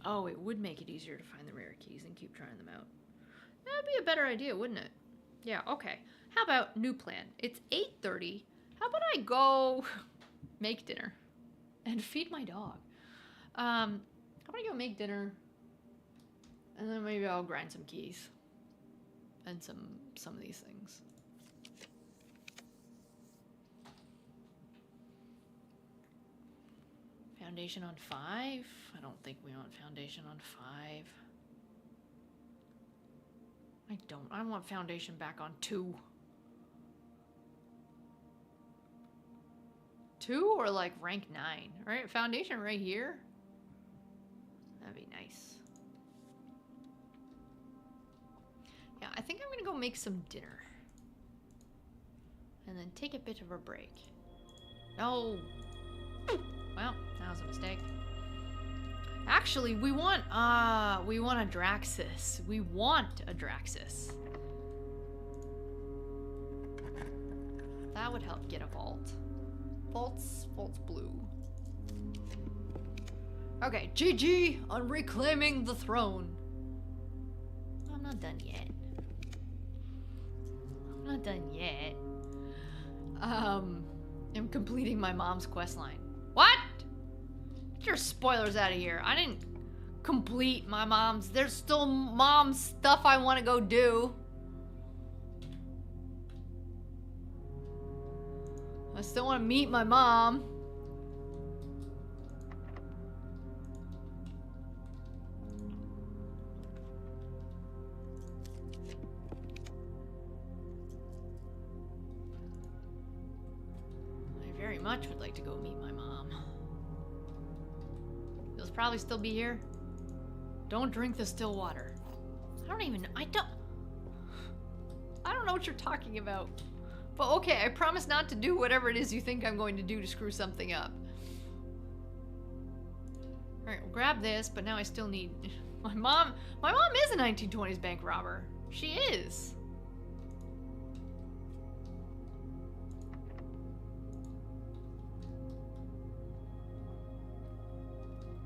Oh, it would make it easier to find the rare keys and keep trying them out. That'd be a better idea, wouldn't it? Yeah, okay. How about new plan? It's 8:30. How about I go make dinner and feed my dog? How about I go make dinner and then maybe I'll grind some keys and some of these things. Foundation on 5? I don't think we want foundation on 5. I don't. I want foundation back on 2. 2 or like rank 9. All right, foundation right here. That'd be nice. Yeah, I think I'm gonna go make some dinner. And then take a bit of a break. No. Well, that was a mistake. Actually, we want a Draxus. We want a Draxus. That would help get a vault. Vault's blue. Okay, GG on reclaiming the throne. I'm not done yet. I'm not done yet. I'm completing my mom's quest line. What? Get your spoilers out of here. I didn't complete my mom's. There's still mom's stuff I want to go do. I still want to meet my mom. I very much would like to go meet my mom. He'll probably still be here. Don't drink the still water. I don't know what you're talking about. But okay, I promise not to do whatever it is you think I'm going to do to screw something up. Alright, we'll grab this, but now I still need... My mom is a 1920s bank robber. She is.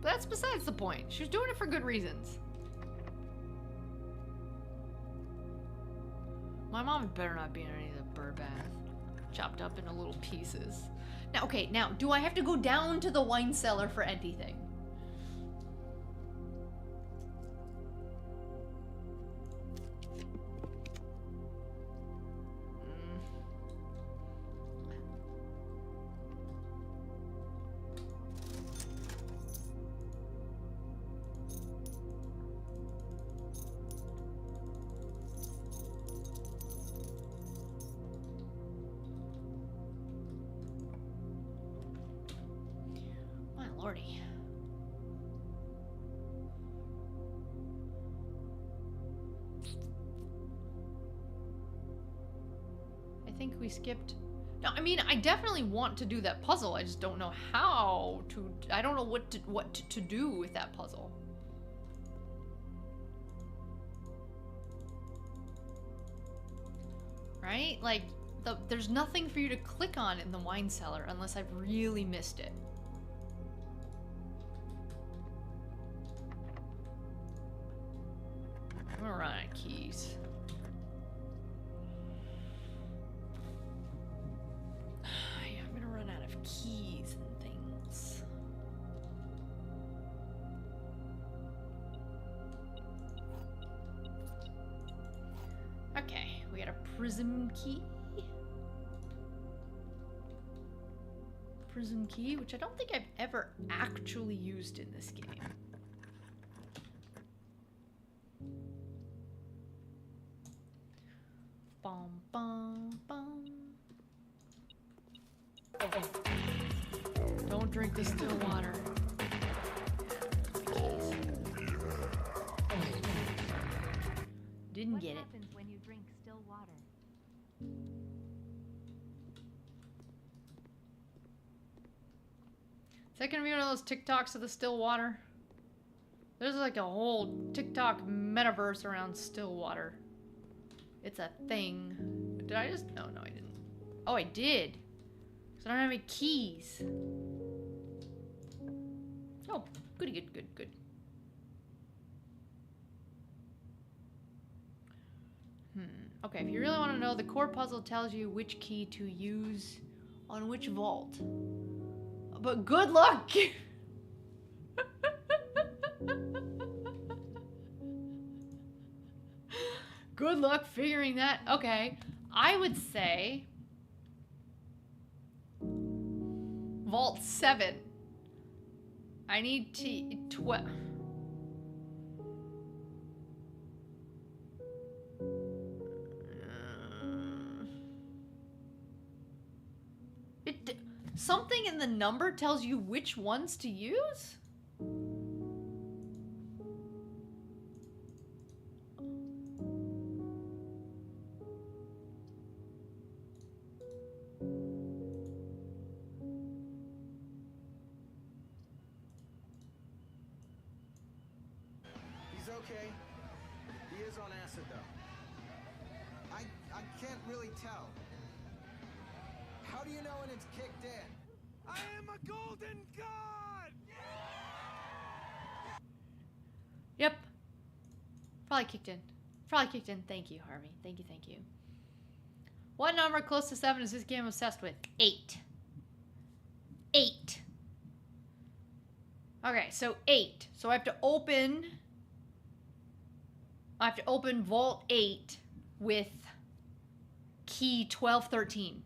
But that's besides the point. She was doing it for good reasons. My mom better not be in any of the bird bath. Chopped up into little pieces. Now, okay, now, do I have to go down to the wine cellar for anything? Lordy. I think we skipped. No, I mean, I definitely want to do that puzzle. I just don't know how to. I don't know what to do with that puzzle. Right? Like, there's nothing for you to click on in the wine cellar unless I've really missed it. I'm gonna run out of keys. Yeah, I'm gonna run out of keys and things. Okay, we got a prism key. Prism key, which I don't think I've ever actually used in this game. Bum, bum, bum. Oh. Don't drink the still water. Didn't get it. What happens when you drink still water? Is that gonna be one of those TikToks of the still water? There's like a whole TikTok metaverse around still water. It's a thing. Did I just? No, I didn't. Oh, I did. Because I don't have any keys. Oh, goody, good. Okay, if you really want to know, the core puzzle tells you which key to use on which vault. But good luck! Good luck figuring that. Okay, I would say Vault 7. I need to 12. Something in the number tells you which ones to use? He's okay. He is on acid, though. I can't really tell. How do you know when it's kicked in? I am a golden god! Yep. Probably kicked in. Thank you, Harvey. Thank you. What number close to 7 is this game obsessed with? 8. 8. Okay, so 8. So I have to open Vault 8 with key 1213.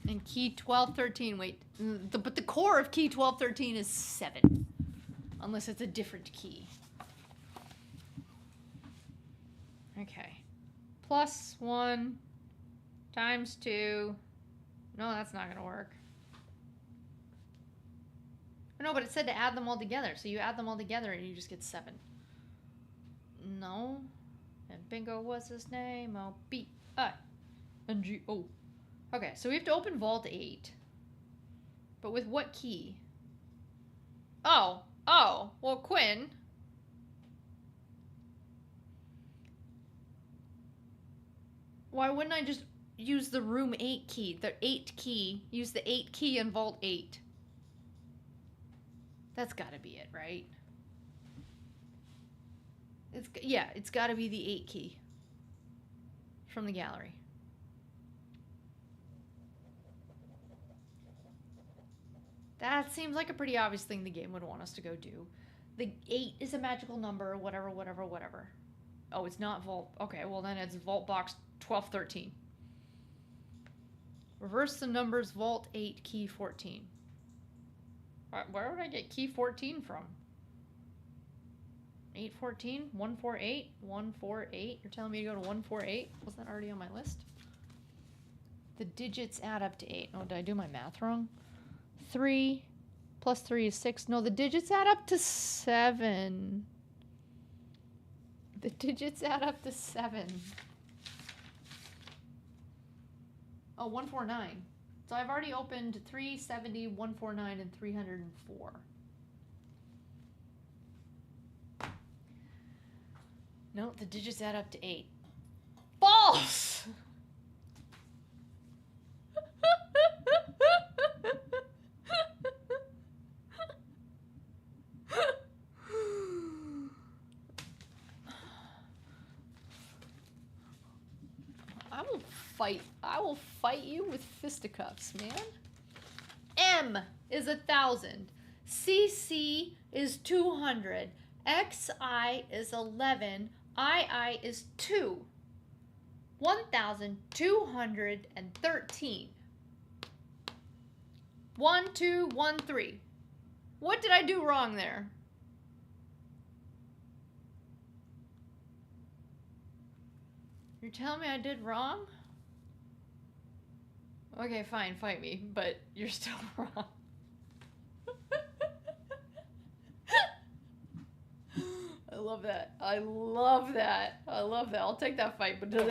And key 1213, wait. But the core of key 1213 is 7. Unless it's a different key. Okay. +1 times 2. No, that's not going to work. No, but it said to add them all together. So you add them all together and you just get 7. No. And bingo, what's his name? O-B-I-N-G-O. Okay, so we have to open Vault 8. But with what key? Oh, well, Quinn. Why wouldn't I just use the room 8 key? The 8 key. Use the 8 key in Vault 8. That's gotta be it, right? It's gotta be the 8 key. From the gallery. That seems like a pretty obvious thing the game would want us to go do. The 8 is a magical number, whatever. Oh, it's not Vault. Okay, well then it's Vault Box 1213. Reverse the numbers, Vault 8, key 14. Where would I get key 14 from? 814? 148? 148? You're telling me to go to 148? Was that already on my list? The digits add up to 8. Oh, did I do my math wrong? 3 plus 3 is 6. No, the digits add up to 7. The digits add up to 7. Oh, 149. So I've already opened 370, 149, and 304. No, the digits add up to 8. False! I will fight you with fisticuffs, man. M is 1,000. CC is 200. XI is 11. II is 2. 1,213. 1, 2, 1, 3. What did I do wrong there? You're telling me I did wrong? Okay, fine, fight me, but you're still wrong. I love that. I love that. I love that. I'll take that fight, but the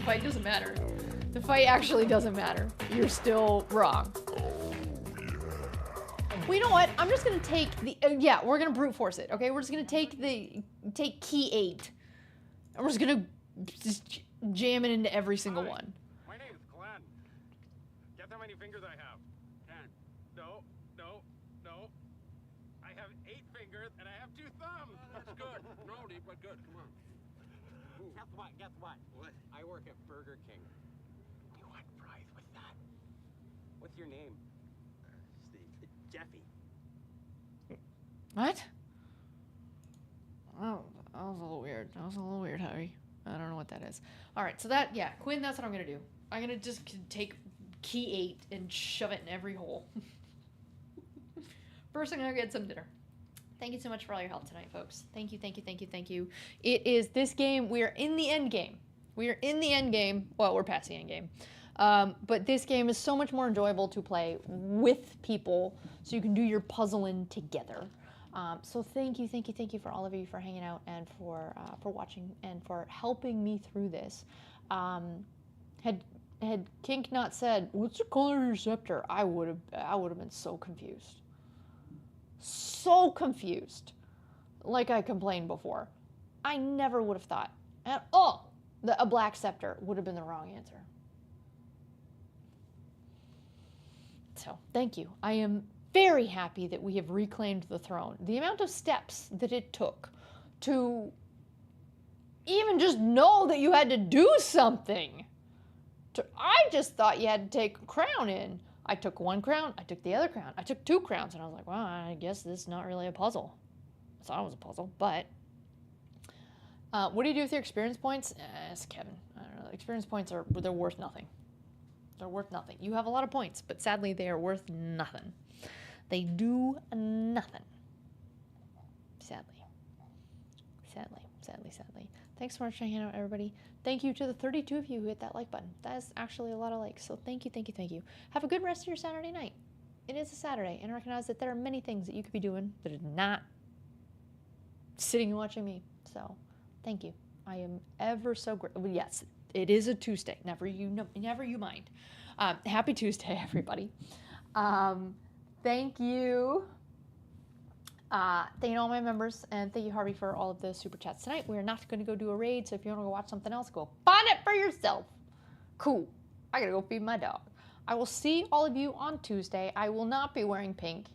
fight doesn't matter. The fight actually doesn't matter. You're still wrong. Well, you know what? I'm just gonna take the, yeah, we're gonna brute force it, okay? We're just gonna take key 8. And we're just gonna jam it into every single one. My name's Glenn. Guess how many fingers I have? 10. No. I have 8 fingers and I have 2 thumbs. That's good. No, deep, but good. Come on. Ooh. Guess what? What? I work at Burger King. You want fries with that? What's your name? Steve. Jeffy. What? Oh, that was a little weird. That was a little weird, Harry. I don't know what that is. All right, so that, yeah, Quinn, that's what I'm going to do. I'm going to just take key 8 and shove it in every hole. First, I'm going to get some dinner. Thank you so much for all your help tonight, folks. Thank you. It is this game. We are in the end game. Well, we're past the end game. But this game is so much more enjoyable to play with people so you can do your puzzling together. So thank you for all of you for hanging out and for watching and for helping me through this. Had Kink not said, "What's the color of your scepter?" I would have been so confused. So confused. Like I complained before. I never would have thought at all that a black scepter would have been the wrong answer. So, thank you. I am very happy that we have reclaimed the throne. The amount of steps that it took to even just know that you had to do something. I just thought you had to take a crown in. I took one crown, I took the other crown, I took 2 crowns, and I was like, well, I guess this is not really a puzzle. I thought it was a puzzle, but what do you do with your experience points? Ask Kevin. I don't know. Experience points they're worth nothing. They're worth nothing. You have a lot of points, but sadly they are worth nothing. They do nothing. Sadly. Thanks so much for hanging out, everybody. Thank you to the 32 of you who hit that like button. That is actually a lot of likes, so thank you. Have a good rest of your Saturday night. It is a Saturday, and recognize that there are many things that you could be doing that are not sitting and watching me. So, thank you. I am ever so grateful. Yes, it is a Tuesday. Never you mind. Happy Tuesday, everybody. Thank you. Thank you to all my members, and thank you, Harvey, for all of the super chats tonight. We're not going to go do a raid, so if you want to go watch something else, go find it for yourself. Cool. I gotta go feed my dog. I will see all of you on Tuesday. I will not be wearing pink.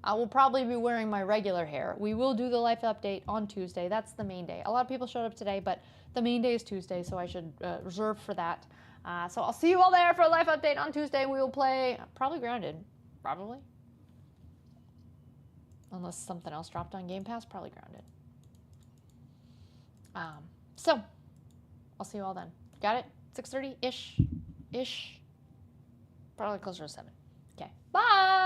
I will probably be wearing my regular hair. We will do the life update on Tuesday. That's the main day. A lot of people showed up today, but the main day is Tuesday, so I should reserve for that. So I'll see you all there for a life update on Tuesday. We will play probably Grounded. Probably. Unless something else dropped on Game Pass, probably Grounded. So, I'll see you all then. Got it? 6:30-ish? Probably closer to 7. Okay. Bye!